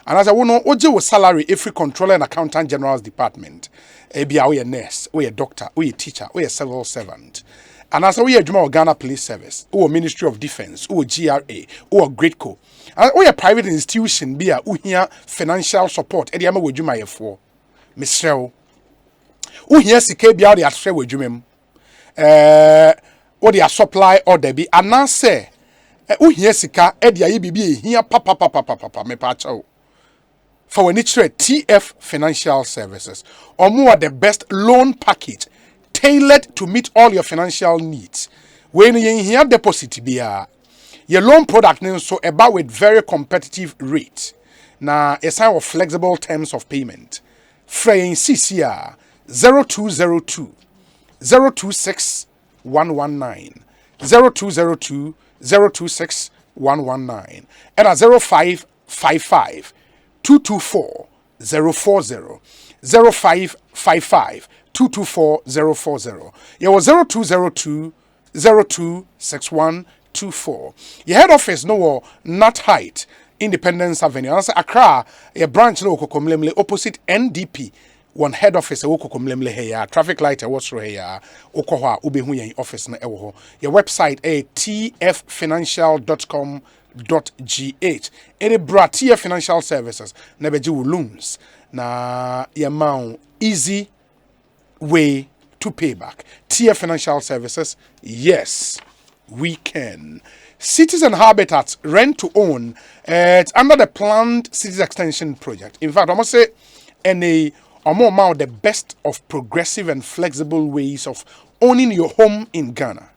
Speaker 1: And as I wono oje wo salary every controller and accountant general's department. E bia we a nurse, we a doctor, we a teacher, we a civil servant. And as we a Juma Ghana Police Service, or Ministry of Defense, or GRA, or Greatco. And we a private institution be a here financial support. E diama we Juma ye for. Michelle. Who here sike bia de atre we Juma. Or their supply order be and now say here sika edia yibibi here papa me pacho for when it's TF Financial Services or more the best loan package tailored to meet all your financial needs. When you here deposit be your loan product names so about with very competitive rates. Now a sign of flexible terms of payment. Fraying CCR 0202 026 119 0202 026 119 and at 0555 224 040 0555 224 040. You was 0202 026124. Your head office no not height Independence Avenue. And Accra, a branch no kokomlemle opposite NDP one head office woko komlemle here traffic light what's here woko ho a obehu yen office na ewo ho your website tffinancial.com.gh any bra TF Financial Services na beji wo loans na yamau easy way to pay back. TF Financial Services, yes, we can. Cities and Habitats, rent to own, it's under the planned cities extension project. In fact, I must say, more the best of progressive and flexible ways of owning your home in Ghana.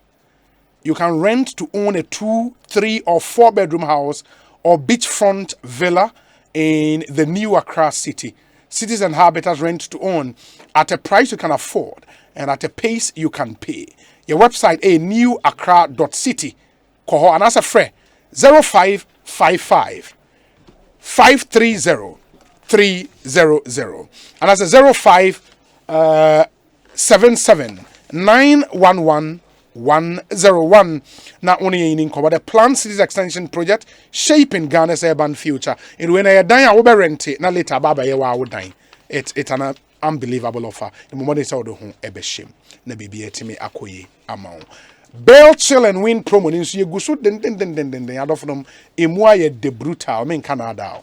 Speaker 1: You can rent to own a 2, 3, or 4 bedroom house or beachfront villa in the new Accra city. Cities and Habitats rent to own at a price you can afford and at a pace you can pay. Your website newaccra.city. Koho and as a friend 0555 530 300 and as a 0577 911 101. Now only in about the planned cities extension project shaping Ghana's urban future. And when I die, I will rent it. Now later, Baba, I will die. It's an unbelievable offer. The moment it's out of home, ebe shame. Na bibi etime akoye amount. Bell chill and win promo. Ninsu ye gusu den. Adolf them emwa ye de brutal. Men Canada.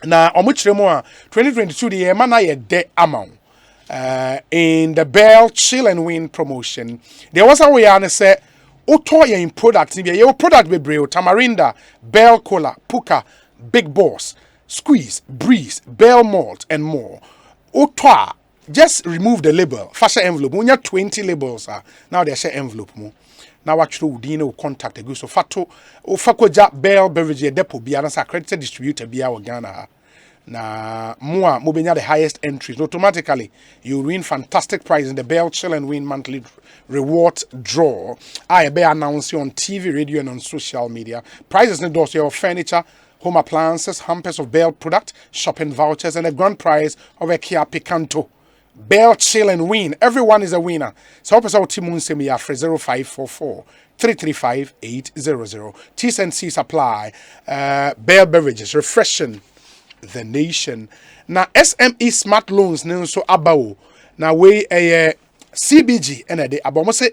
Speaker 1: Na omuchiremo 2022 the year mana ye de amount. In the Bell Chill and Win promotion, there was a way and say, Otoya in product, your product be brave, Tamarinda, Bell Cola, Puka, Big Boss, Squeeze, Breeze, Bell Malt, and more. Otoa, just remove the label, fashion envelope. When you have 20 labels, now they share envelope more. Now actually Udino contact the good so Fato, Fakoja Bell Beverage Depot, be an accredited distributor, be our Ghana. Na more mobenya the highest entries automatically you win fantastic prize in the Bell Chill and Win monthly reward draw. I be announced on TV, radio and on social media. Prizes in those your furniture, home appliances, hampers of Bell product, shopping vouchers and a grand prize of a Kia Picanto. Bell Chill and Win, everyone is a winner. So hope our team semi after 0544 335 800. T's and C's apply. Bell beverages refreshing the nation. Now SME smart loans so abao. Now we a CBG and a about say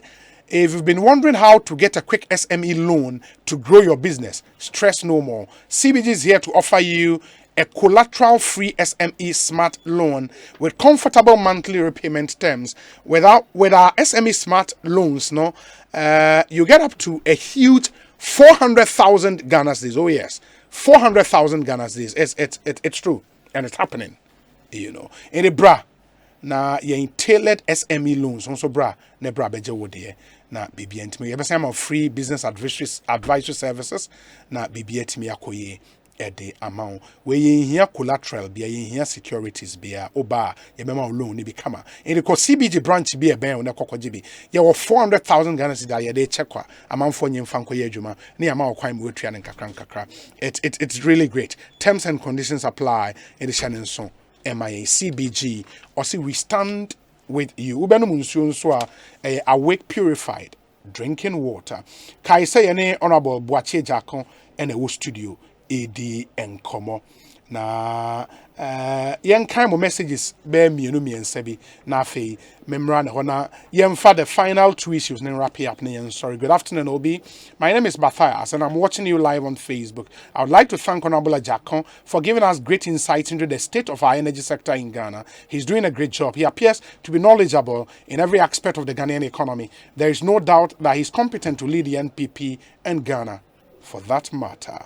Speaker 1: if you've been wondering how to get a quick SME loan to grow your business, stress no more. CBG is here to offer you a collateral-free SME smart loan with comfortable monthly repayment terms. With our SME smart loans, you get up to a huge 400,000 Ghana cedis. Oh yes. 400,000 Ghana cedis. It's true. And it's happening. In the bra. Na ye tailored SME loans. Also bra. Ne bra beje wode. Na bibi entimi. Ye besa am free business advisory services. Na bibi entimi akoye the amount. We ye here collateral. Be ye here securities. Be oba. Ye mema loan ni bikama. In the CBG branch be a ben on the kokojibi. Ye were 400,000 Ghana cedis. Ye de checkwa. Amount for nyem fanko ye juma. Ni amount kwa mwetri and kakra. It's really great. Terms and conditions apply. In the Shannon song. MIA CBG or see we stand with you. Ubenu munsuo so awake purified drinking water. Kai say any honorable Boakye Agyarko and a studio AD and Komo. Na yen kind of messages bear me no me and sebi na fe memra na hona yen for the final 2 issues then wrap up na sorry. Good afternoon Obi, my name is Matthias and I'm watching you live on Facebook. I would like to thank Honorable Agyarko for giving us great insights into the state of our energy sector in Ghana. He's doing a great job. He appears to be knowledgeable in every aspect of the Ghanaian economy. There is no doubt that he's competent to lead the NPP and Ghana for that matter.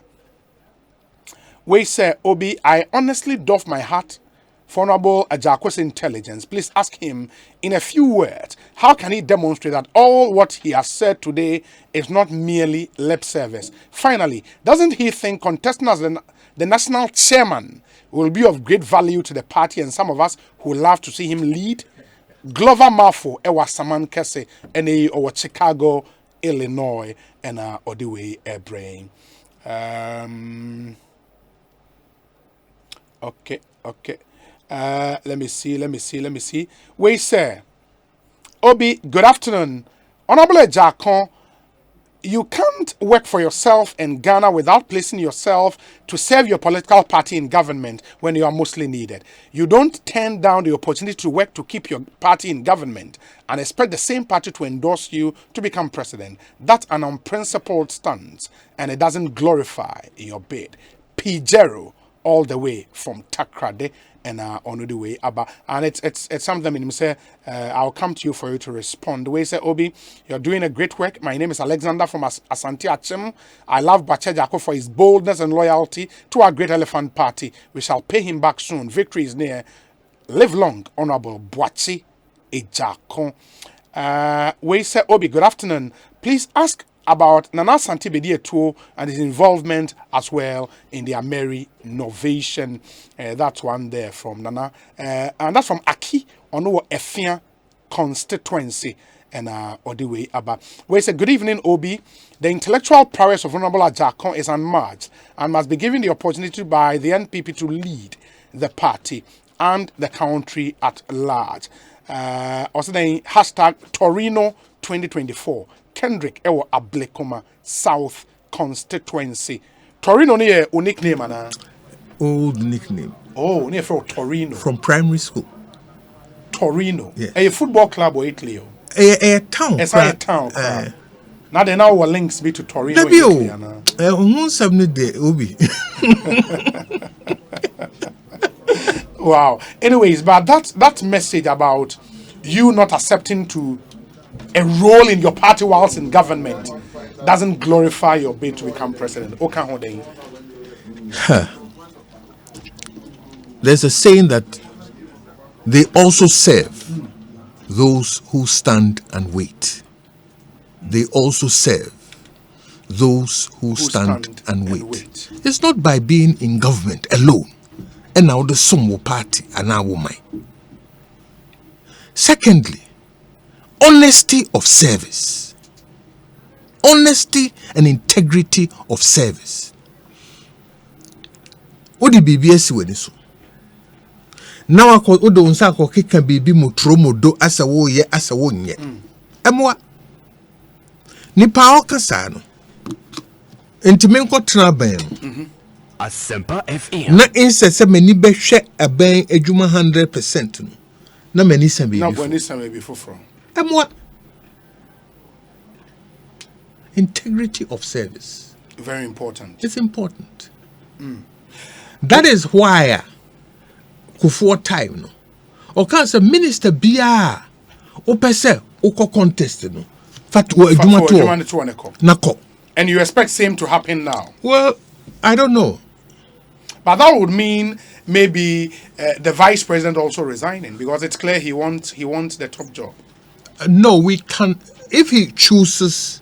Speaker 1: We say, Obi, I honestly doff my hat for Honorable Agyarko's intelligence. Please ask him in a few words, how can he demonstrate that all what he has said today is not merely lip service? Finally, doesn't he think contesting as the national chairman will be of great value to the party and some of us who love to see him lead? Glover Mafo, Ewa Saman Kese, N.A. or Chicago, Illinois, and Odiwe Airbrain. Okay. Let me see. Wait, sir. Obi, good afternoon. Honorable Agyarko, you can't work for yourself in Ghana without placing yourself to serve your political party in government when you are mostly needed. You don't turn down the opportunity to work to keep your party in government and expect the same party to endorse you to become president. That's an unprincipled stance, and it doesn't glorify your bid. Pijero, all the way from Takrade, and on the way about, and it's something in say I'll come to you for you to respond. The way say, Obi, you're doing a great work. My name is Alexander from Asante Achim. I love Boakye Agyarko for his boldness and loyalty to our great elephant party. We shall pay him back soon. Victory is near. Live long, Honorable Boakye Agyarko. We say, Obi, good afternoon. Please ask about Nana Asante Bediatuo and his involvement as well in the Ameri innovation. That's one there from Nana. And that's from Aki Ono Efia constituency. And Odiwe Abba. We say, good evening, Obi. The intellectual prowess of Honorable Agyarko is unmatched and must be given the opportunity by the NPP to lead the party and the country at large. Also, the hashtag Torino 2024. Kendrick Ewo Ablekoma South constituency. Torino near a nickname, Anna.
Speaker 2: Old nickname.
Speaker 1: Oh, near for Torino.
Speaker 2: From primary school.
Speaker 1: Torino.
Speaker 2: Yeah.
Speaker 1: A football club or Italy.
Speaker 2: A town.
Speaker 1: It's a town. Now they now will links be to Torino.
Speaker 2: Obi.
Speaker 1: Wow. Anyways, but that message about you not accepting to a role in your party whilst in government doesn't glorify your bid to become president.
Speaker 2: There's a saying that they also serve those who stand and wait. They also serve those who stand and wait. It's not by being in government alone and now the Sumo party and our woman. Secondly, honesty of service. Honesty and integrity of service. What the BBS when so? Now I call Odo Unsako Kika Bibi Mutromodo asa wo ye asa wo nye. Emwa Nipa Okasano. Entimenko Traben.
Speaker 3: Asempa FM.
Speaker 2: Na inse se meni be hwe aban adwuma 100% no. Na meni se be.
Speaker 1: Na meni se be foforo.
Speaker 2: Emwa integrity of service.
Speaker 1: Very important.
Speaker 2: It's important. That is why Kufo time no. O can say minister bia o pese o ko contest no. Fat o adwuma to nako.
Speaker 1: And you expect same to happen now?
Speaker 2: Well, I don't know.
Speaker 1: But that would mean maybe the vice president also resigning, because it's clear he wants the top job.
Speaker 2: No, we can. If he chooses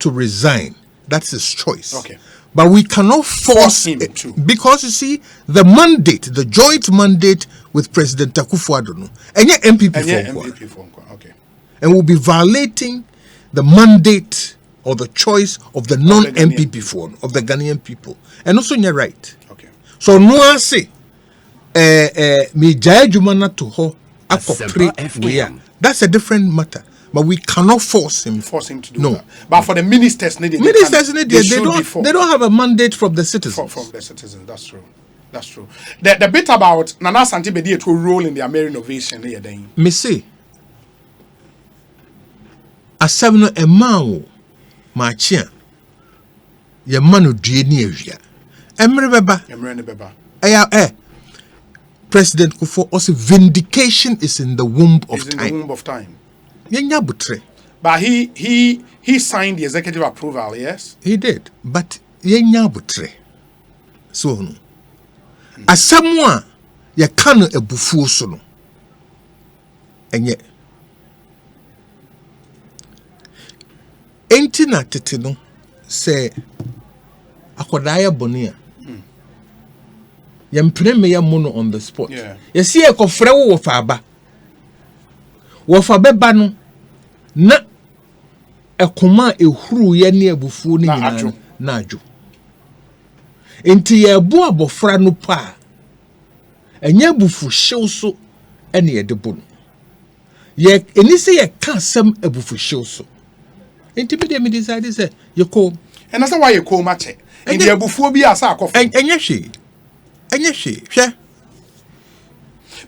Speaker 2: to resign, that's his choice.
Speaker 1: Okay.
Speaker 2: But we cannot force
Speaker 1: him
Speaker 2: it
Speaker 1: to.
Speaker 2: Because you see, the mandate, the joint mandate with President Akufo-Addo, and yet MPP for
Speaker 1: okay,
Speaker 2: and will be violating the mandate or the choice of the non-MPP form of the Ghanaian people. And also, you're right.
Speaker 1: Okay.
Speaker 2: So no one say, me judgment to her. That's a different matter. But we cannot force him.
Speaker 1: Force him to do that. But for the ministers, they
Speaker 2: don't have a mandate from the citizens.
Speaker 1: From the citizens, that's true. That's true. The bit about Nana Asante Bediatuo role in the Ameri innovation here, then.
Speaker 2: Me say, asabno emao machia ye manu due ni awia. Emre beba. President Kufo also vindication is in the womb of time.
Speaker 1: In the womb of time.
Speaker 2: But
Speaker 1: he signed the executive approval, yes?
Speaker 2: He did. But yenya butre. So no. Asamwa ya kanu ebufuo so no. Enye. Enti na tete no se akodaya bonia. Yempre me ya mono on the spot.
Speaker 1: Yeah.
Speaker 2: Yesi e kofre wo faba. Wo faba ba no na ekoma ehuru ye ne abufuo ni nyina na adwo. Enti ye bu abofra no pa. Enye abufu hyew so ene ye de bo no. Ye eni se ye ka asem abufu hyew so. Intimidate me decided say you call.
Speaker 1: And that's why you call match. And the abuphobia as
Speaker 2: And yes, sure.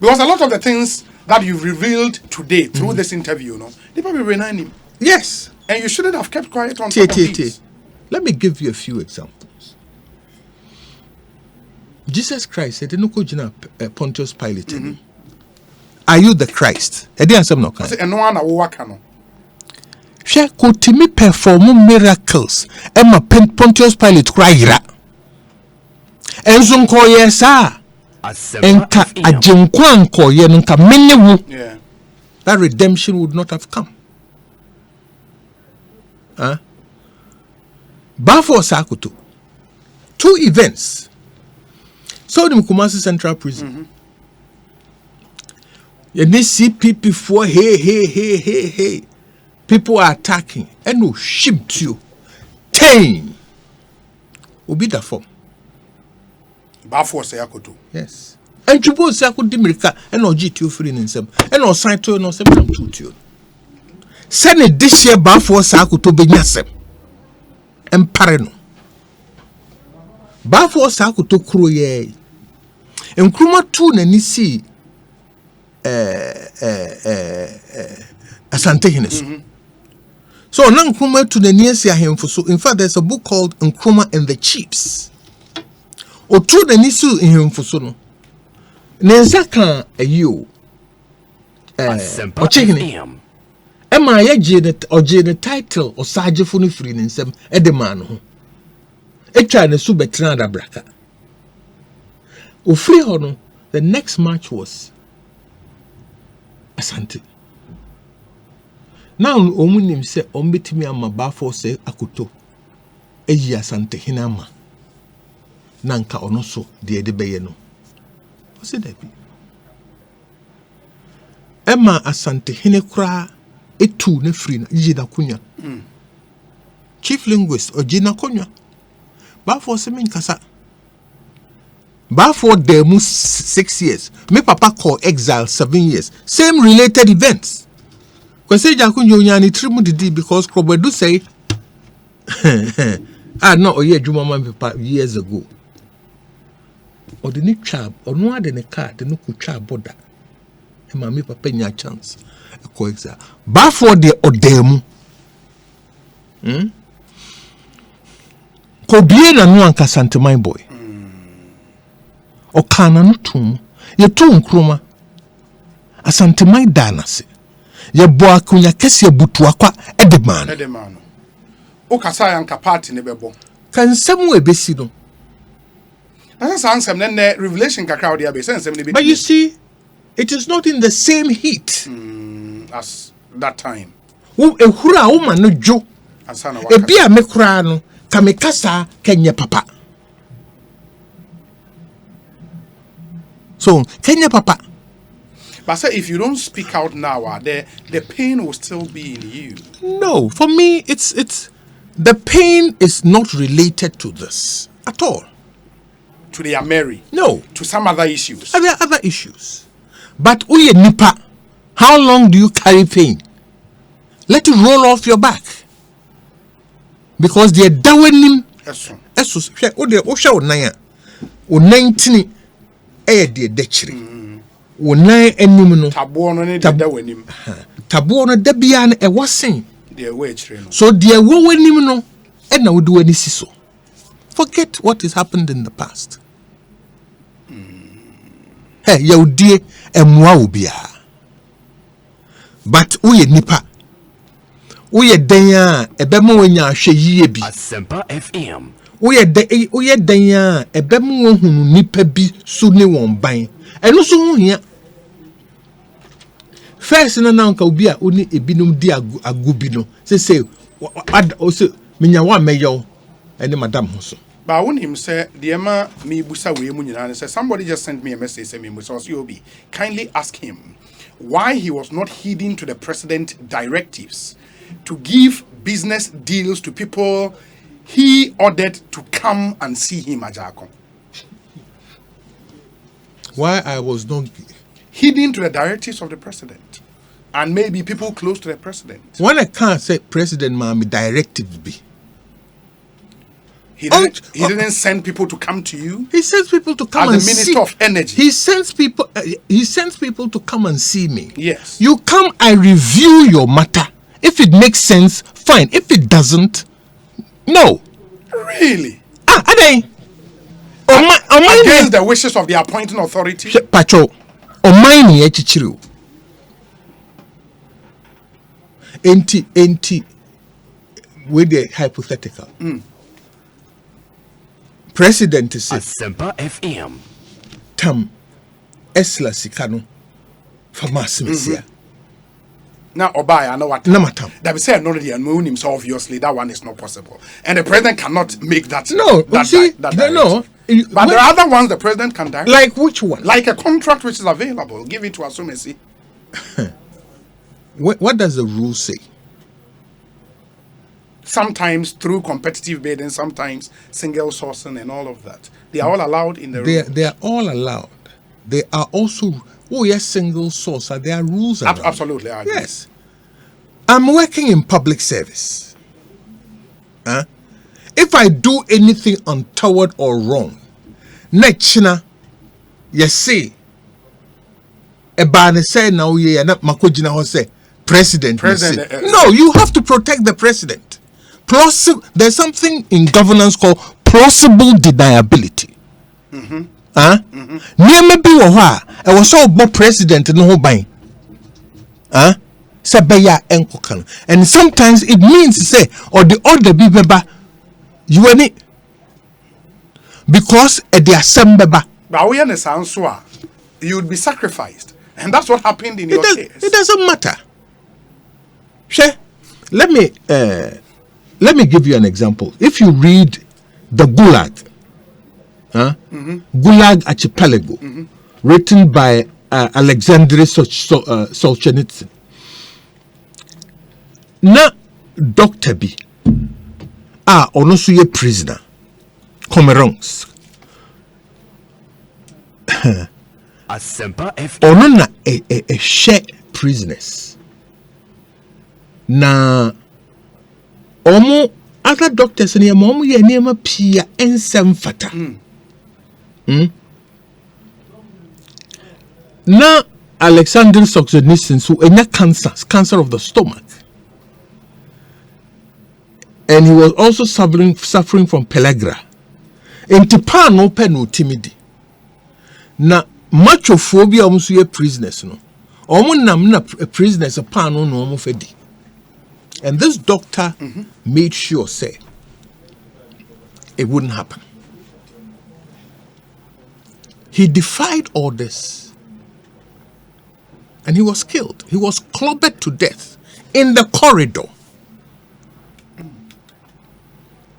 Speaker 1: Because a lot of the things that you've revealed today through this interview, they probably remind him.
Speaker 2: Yes.
Speaker 1: And you shouldn't have kept quiet on top of these.
Speaker 2: Let me give you a few examples. Jesus Christ said, "No Pontius Pilate. Are you the Christ?" I didn't answer no kind.
Speaker 1: And no one will work on.
Speaker 2: She could me perform miracles. Emma Pontius Pilate cry. And some call yes, sir. Enka ajinkwanko ye nka menyewu.
Speaker 1: Yeah.
Speaker 2: That redemption would not have come. Bafo Sakuto. 2 events. So the Kumasi Central Prison. You need see people for hey. People are attacking and no shipped you. Tame. Obi da form.
Speaker 1: Bafo Sakuto.
Speaker 2: Yes. And you both say I could dimirika and no GTO free in some and no sign to no some to send a dish here Bafo Sakuto be nyasem. And pareno. Bafo Sakuto kruye. And kruma tu na nisi asante hinesu. So now Nkrumah to the near him for so in fact there's a book called Nkrumah and the Chiefs. Or to the nisu in him for so no. Nenzaka a you or chicken. Am I a janet or janet title or Saja Funny free in some edemano? A China subetranda braca. O free honor, the next match was Asante. Now, Omunim say, Ombitimi ama Bafo say Akuto. Eji Asante Hinama. Nanka onoso de Edebeyeno. What's it? Emma Asante Hinekra etu ne free na Jida Kunya. Chief linguist or Jina Kunya. Bafo Semin Kasa. Bafo demu 6 years. Me papa call exile 7 years. Same related events. Say Jakunyo trimu didi because Krobedu say no oye Jumama years ago. Or the new chab or no other than a car, the no kucha border. And my papa nya chance. A coexa. Bafo de odemu. Kobie na no anka Sante my boy. O kana no tum. Ye tu Nkrumah. Asante my danase. Ye Boakye kesi butua kwa edemano.
Speaker 1: O kasa yanka party ne bebo.
Speaker 2: Kan semu ebesi no.
Speaker 1: Asa ansem ne revelation kakra odi abe sensem ne be.
Speaker 2: But you see, it is not in the same heat
Speaker 1: as that time.
Speaker 2: Wo ehura wo ma no jo.
Speaker 1: Asa na waka.
Speaker 2: Ebi a mekura no kamekasa Kenya papa. So, Kenya papa.
Speaker 1: But say if you don't speak out now, the pain will still be in you.
Speaker 2: No, for me, it's the pain is not related to this at all.
Speaker 1: To the Mary.
Speaker 2: No.
Speaker 1: To some other issues.
Speaker 2: There are other issues. But uye nipa, how long do you carry pain? Let it roll off your back. Because they are dawenim. Esus. Osha onaya. O 19 de dechiri. Wonai enim no
Speaker 1: tabo no ne da wanim
Speaker 2: tabo no da bia na e wosen
Speaker 1: de we chire no
Speaker 2: so de wo wanim no e na wodu ani si so. Forget what has happened in the past. Hey, yaudie emwa obia. But uye nipa uye dan a ebema wanya ahwe yie bi
Speaker 3: Asempa FM
Speaker 2: uye dan a ebema wo hunu nipa bi su ne won ban eno so hu hia. First na nka obi a oni ebinum di agubi no say o say menya wa meyo ene madam ho so.
Speaker 1: But when him say the ema me busa we mu nyina say somebody just sent me a message say me so obi kindly ask him why he was not heeding to the president directives to give business deals to people he ordered to come and see him Agyarko.
Speaker 2: Why I was not
Speaker 1: heeding to the directives of the president. And maybe people close to the president.
Speaker 2: When I can't say President Mami directive be.
Speaker 1: He didn't send people to come to you.
Speaker 2: He sends people to come
Speaker 1: as
Speaker 2: and
Speaker 1: the Minister
Speaker 2: see.
Speaker 1: of Energy.
Speaker 2: He sends people. He sends people to come and see me.
Speaker 1: Yes.
Speaker 2: You come, I review your matter. If it makes sense, fine. If it doesn't, no.
Speaker 1: Really?
Speaker 2: Ade.
Speaker 1: Against the wishes of the appointing authority.
Speaker 2: Pacho, Omaini echichiru. Enti. With the hypothetical. President is
Speaker 3: Asempa FM.
Speaker 2: Tam Esla Sikano Famasimisia.
Speaker 1: Now, Obaya, I know what.
Speaker 2: Namatam.
Speaker 1: That we say already and moon him, so obviously that one is not possible. And the president cannot make that.
Speaker 2: No,
Speaker 1: that,
Speaker 2: see,
Speaker 1: that
Speaker 2: no.
Speaker 1: But there are other ones the president can direct.
Speaker 2: Like which one?
Speaker 1: Like a contract which is available. Give it to Asumesi.
Speaker 2: What does the rule say?
Speaker 1: Sometimes through competitive bidding, sometimes single sourcing and all of that. They are all allowed in the rule.
Speaker 2: They are all allowed. They are also, single source. There are rules around.
Speaker 1: Absolutely, I agree.
Speaker 2: Yes. I'm working in public service. If I do anything untoward or wrong, nechina, say, ebane say now ye na makojina ho say president. No, you have to protect the president. There's something in governance called plausible deniability. Near be wa I was so bo president no ho ban. Sabeya enkokan. And sometimes it means say or the order be beba you any because at the assembly.
Speaker 1: But we understand so you would be sacrificed. And that's what happened in your case.
Speaker 2: It doesn't matter. Let me give you an example. If you read the Gulag, Gulag Archipelago, written by Alexander Solzhenitsyn. Na Dr. B. Onosuye prisoner. Comerons.
Speaker 3: Asempa FM.
Speaker 2: Ono na a share prisoners. Na omo other doctors ni omo ye niema pia ensem fata. Na Alexander Solzhenitsyn so enya cancer of the stomach. And he was also suffering from pellagra. Entipa no peno timidi. Na machophobia omusu ye prisoners no. Omo nam na prisoners a pano no omo fedi. And this doctor made sure say it wouldn't happen. He defied orders and he was killed. He was clobbered to death in the corridor.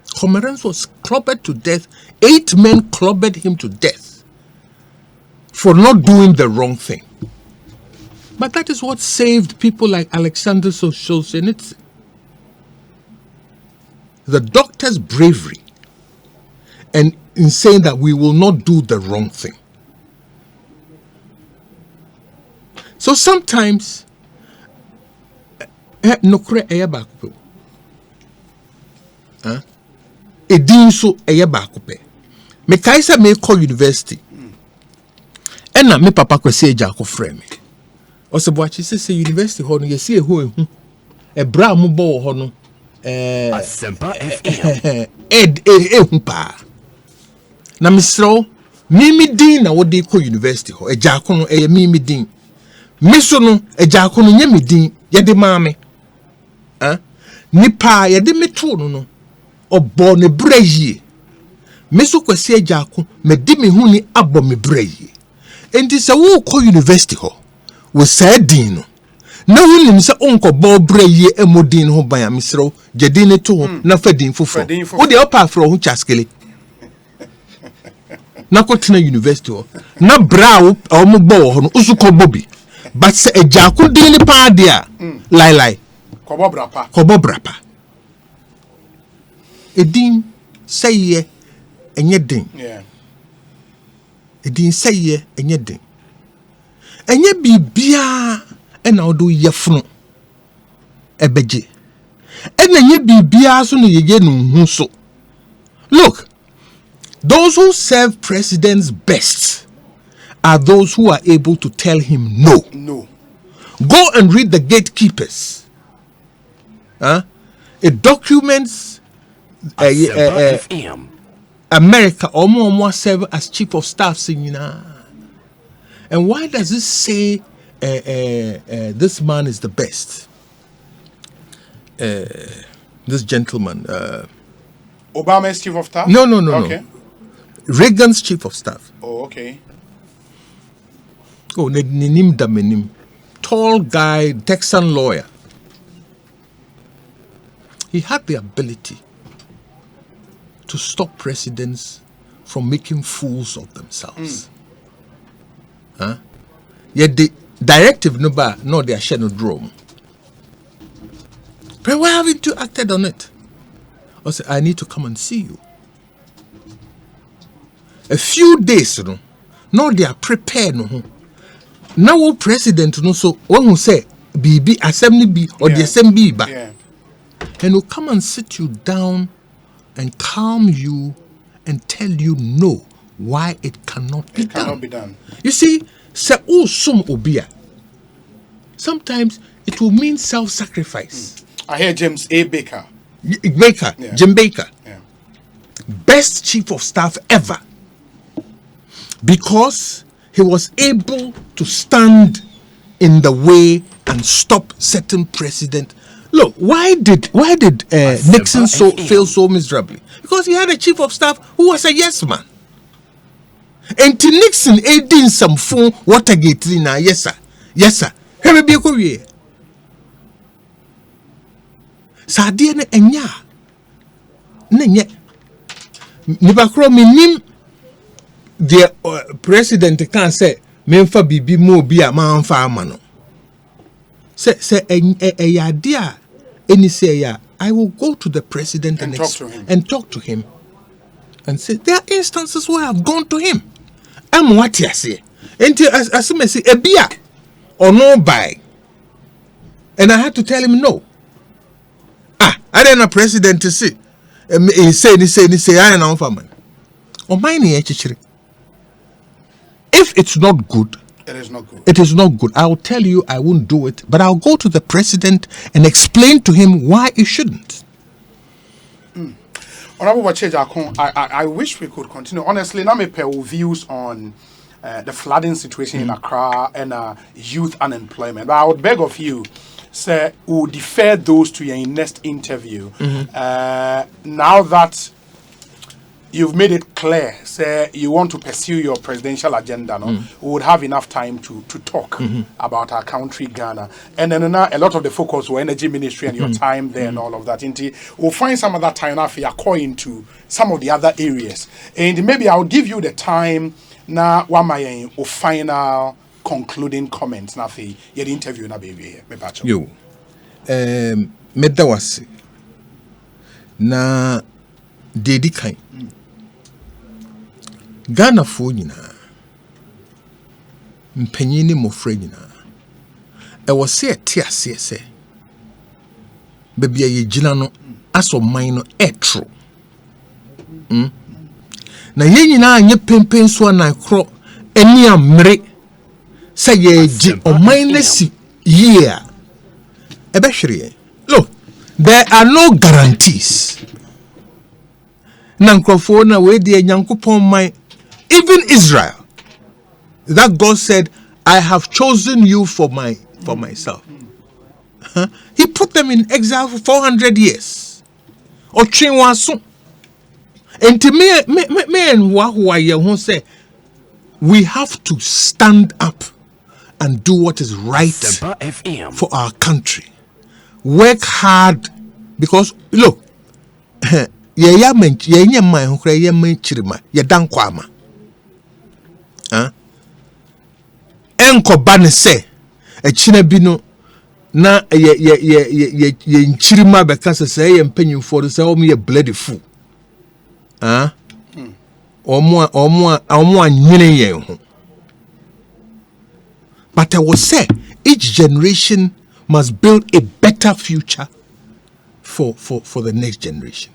Speaker 2: Comerens was clobbered to death. 8 men clobbered him to death for not doing the wrong thing. But that is what saved people like Alexander Solzhenitsyn. The doctor's bravery and in saying that we will not do the wrong thing. So sometimes nokre eya baako pe. Edin so eya baako pe. Me kaisa me call university. Ena me papa Prez Akufo-Addo frame me. Ose Boakye say university ho no ye see ehu ehu. E bra mo bo ho no.
Speaker 3: Asempa FM.
Speaker 2: Ehu pa. Na misro mimi din na wode ko university ho. Agyarko no eye mimi din. Miso no Agyarko no nya mi din ye de maame. Nipa ye de meto no no. Obo ne brayi. Miso Prez Agyarko me di me hu ni abo me brayi. Enti se wo ko university ho. We said din no. Na wunim se onko bo brayi emodin ho ban amisro jedin to ho na fadin fofo. Wo de opa afro ho chaskele. Na ko tena university ho. Na bra wo omo bo ho no usuko bobi. But se Agyarko din ni pa dia. Lai.
Speaker 1: Kobo brapa.
Speaker 2: Edin seye enye din.
Speaker 1: Yeah.
Speaker 2: Edin seye enye din. Enye bibia and now do yefno ebeje. And then ye bibia so no ye no so. Look, those who serve presidents best are those who are able to tell him no.
Speaker 1: No.
Speaker 2: Go and read the gatekeepers. It documents America almost serve as chief of staff. And why does it say this man is the best? This gentleman.
Speaker 1: Obama's chief of staff?
Speaker 2: No.
Speaker 1: Okay.
Speaker 2: Reagan's chief of staff.
Speaker 1: Oh, okay.
Speaker 2: Oh, Nenim Damenim. Tall guy, Texan lawyer. He had the ability to stop presidents from making fools of themselves. Yet the directive no they are sharing no drum. But why haven't you acted on it? I said, I need to come and see you. A few days, no, they are prepared. Now, president, so one will say, BB, assembly B, or the assembly back.
Speaker 1: Yeah.
Speaker 2: And will come and sit you down and calm you and tell you no, why it cannot be done.
Speaker 1: Cannot be done.
Speaker 2: You see, sometimes it will mean self-sacrifice.
Speaker 1: I hear James A. Baker.
Speaker 2: Jim Baker.
Speaker 1: Yeah.
Speaker 2: Best chief of staff ever. Because he was able to stand in the way and stop certain president. Look, why did Nixon fail so miserably? Because he had a chief of staff who was a yes man. And to Nixon aiding some phone Watergate now, yes sir. Here be a Sadia ne enya. Nenye. Nibakro minim the president can say memfa bibi mo bi a man fa amano. Say dia any say ya I will go to the president and talk to him and say there are instances where I've gone to him. I'm what you say. Until as me say a bia or no buy. And I had to tell him no. I didn't know president to see. He say I am for man. Or mine if it's not good,
Speaker 1: it is not good.
Speaker 2: It is not good. I'll tell you I won't do it, but I'll go to the president and explain to him why it shouldn't.
Speaker 1: Honorable Boakye Agyarko, I wish we could continue. Honestly, now me pay views on the flooding situation in Accra and youth unemployment. But I would beg of you, sir, we'll defer those to your next interview. Now that you've made it clear, say you want to pursue your presidential agenda, we would have enough time to talk about our country, Ghana. And then a lot of the focus on energy ministry and your time there and all of that. We'll find some other time now for you according to some of the other areas. And maybe I'll give you the time now, one my final concluding comments now for your interview na baby here.
Speaker 2: Yo, medawasi na dedi kai. Ghana fo nyina mpanyini mofra nyina e wo se te ase se bebia ye gina no aso man no etro na ye nyina anye pempen so na kro eni amre se ye gi o man na si year e be hwere. Look, there are no guarantees. Na nkrofo na we de nyankopon man. Even Israel, that God said, I have chosen you for myself. He put them in exile for 400 years. Or and to me and who say, we have to stand up and do what is right for our country. Work hard because look, enko bane se echina bi no na ye nchirima be kasa se ye mpanyimfo se o me bloody fool omo anwene ye ho but I will say each generation must build a better future for the next generation.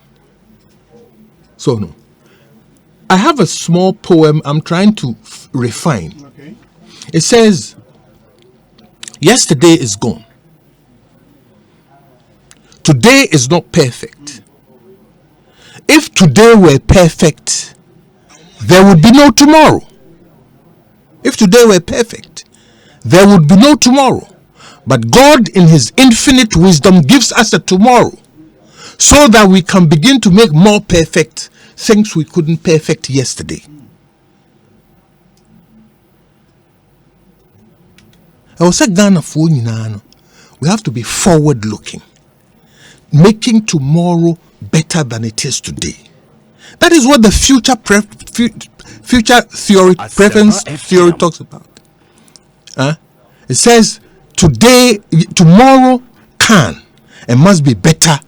Speaker 2: So no. I have a small poem I'm trying to refine.
Speaker 1: Okay.
Speaker 2: It says, yesterday is gone. Today is not perfect. If today were perfect, there would be no tomorrow. If today were perfect, there would be no tomorrow. But God, in His infinite wisdom, gives us a tomorrow so that we can begin to make more perfect things we couldn't perfect yesterday. I was saying, Ghana for we have to be forward looking, making tomorrow better than it is today. That is what the future theory, preference theory talks about. It says tomorrow can and must be better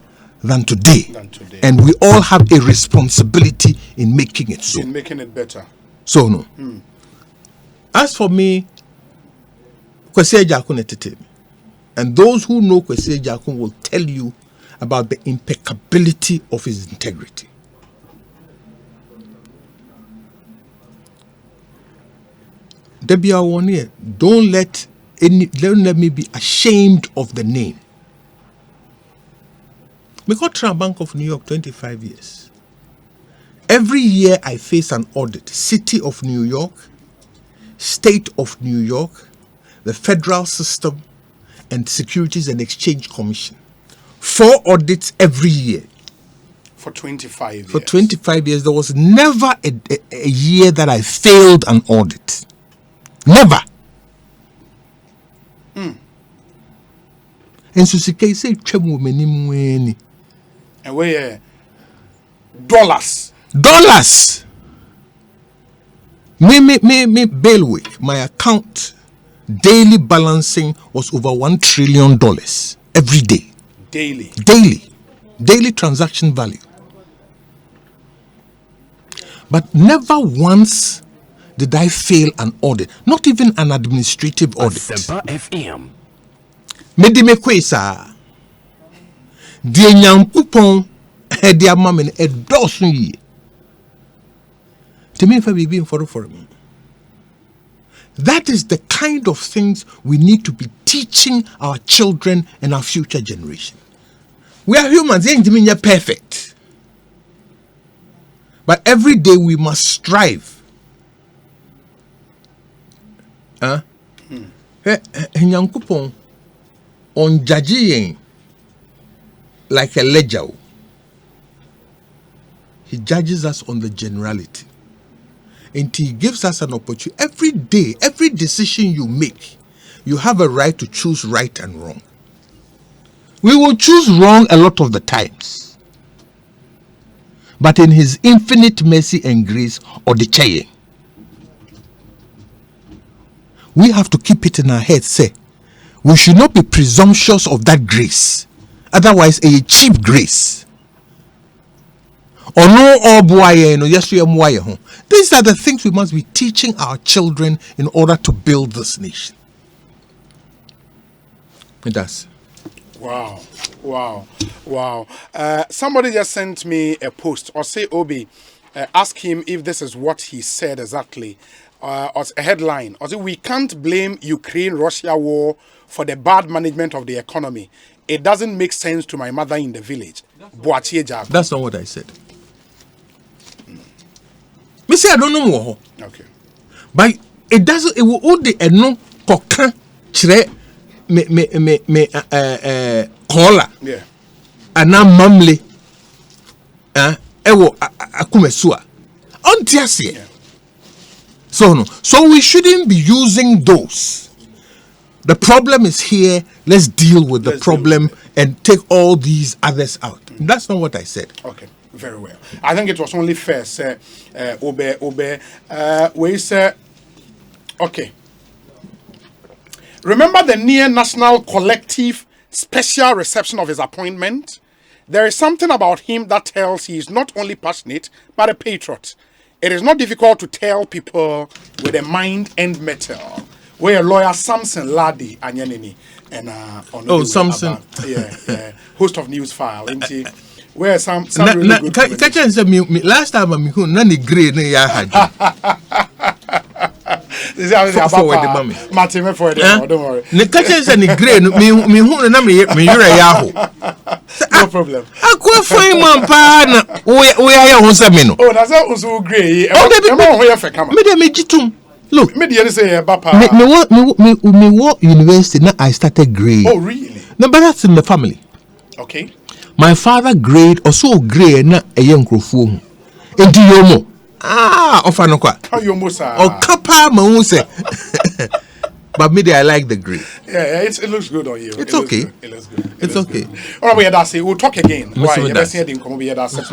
Speaker 2: than today. And we all have a responsibility in making it so.
Speaker 1: In making it better.
Speaker 2: So no. As for me, Kwesi Agyarko netete. And those who know Kwesi Agyarko will tell you about the impeccability of his integrity. Don't let me be ashamed of the name. We got Trump Bank of New York 25 years. Every year I face an audit. City of New York, State of New York, the federal system, and Securities and Exchange Commission. 4 audits every year.
Speaker 1: For 25 years.
Speaker 2: For 25 years, there was never a year that I failed an audit. Never. And so say
Speaker 1: and where dollars.
Speaker 2: Me bailiwick, my account daily balancing was over $1 trillion every day. Daily transaction value. But never once did I fail an audit, not even an administrative audit.
Speaker 3: Asempa FM.
Speaker 2: Medi me kwesa. Die nyankopon e dia mama ne edoso yi. To me fa bibi for me. That is the kind of things we need to be teaching our children and our future generation. We are humans, ain't perfect. But every day we must strive. Nyankopon on judging like a ledger. He judges us on the generality. And he gives us an opportunity. Every day, every decision you make, you have a right to choose right and wrong. We will choose wrong a lot of the times. But in his infinite mercy and grace, or the chain, we have to keep it in our heads, say, we should not be presumptuous of that grace. Otherwise, a cheap grace. Or no, or boy, no, yes, we are. These are the things we must be teaching our children in order to build this nation. It does.
Speaker 1: Wow. Somebody just sent me a post, or say Obi, ask him if this is what he said exactly. Or a headline, or say we can't blame Ukraine-Russia war for the bad management of the economy. It doesn't make sense to my mother in the village. Boakye Agyarko.
Speaker 2: That's not what I said. Me say I don't know more.
Speaker 1: Okay.
Speaker 2: But it doesn't. It will all the no koka chre me kola.
Speaker 1: Yeah.
Speaker 2: Ana mamle. Ewo akumesua. Ontiasie.
Speaker 1: Yeah.
Speaker 2: So we shouldn't be using those. The problem is here. Let's deal with the problem and take all these others out. That's not what I said.
Speaker 1: Okay, very well. I think it was only fair, sir. We say, okay. Remember the near national collective special reception of his appointment? There is something about him that tells he is not only passionate, but a patriot. It is not difficult to tell people with a mind and metal where lawyer Samson Ladi Anyanini and
Speaker 2: Oh, Samson.
Speaker 1: Yeah, host of News File. Where some really good
Speaker 2: catch me last time I'm none grade ne ya haji.
Speaker 1: This is
Speaker 2: forward the mommy.
Speaker 1: Martin for don't worry.
Speaker 2: Ne catch any grade me who na me yura yaho.
Speaker 1: No problem.
Speaker 2: Akwa fine man pa na we ya ho se me no.
Speaker 1: Oh, that's also grey.
Speaker 2: Oh, baby, me de me jitum. Look,
Speaker 1: me dey say papa.
Speaker 2: Me what university now I started grade.
Speaker 1: Oh, really?
Speaker 2: No, but that's in the family.
Speaker 1: Okay.
Speaker 2: My father grade also grade na a young crofo. Enti yomo. Ofano kwa.
Speaker 1: How yomo sa?
Speaker 2: O kapa ma hu se. But me I like the grade.
Speaker 1: Yeah, it looks good on you.
Speaker 2: It's okay.
Speaker 1: It looks good.
Speaker 2: It's okay.
Speaker 1: All right, that's it. We'll talk again.
Speaker 2: Right,
Speaker 1: you best hear them come over here. That's it.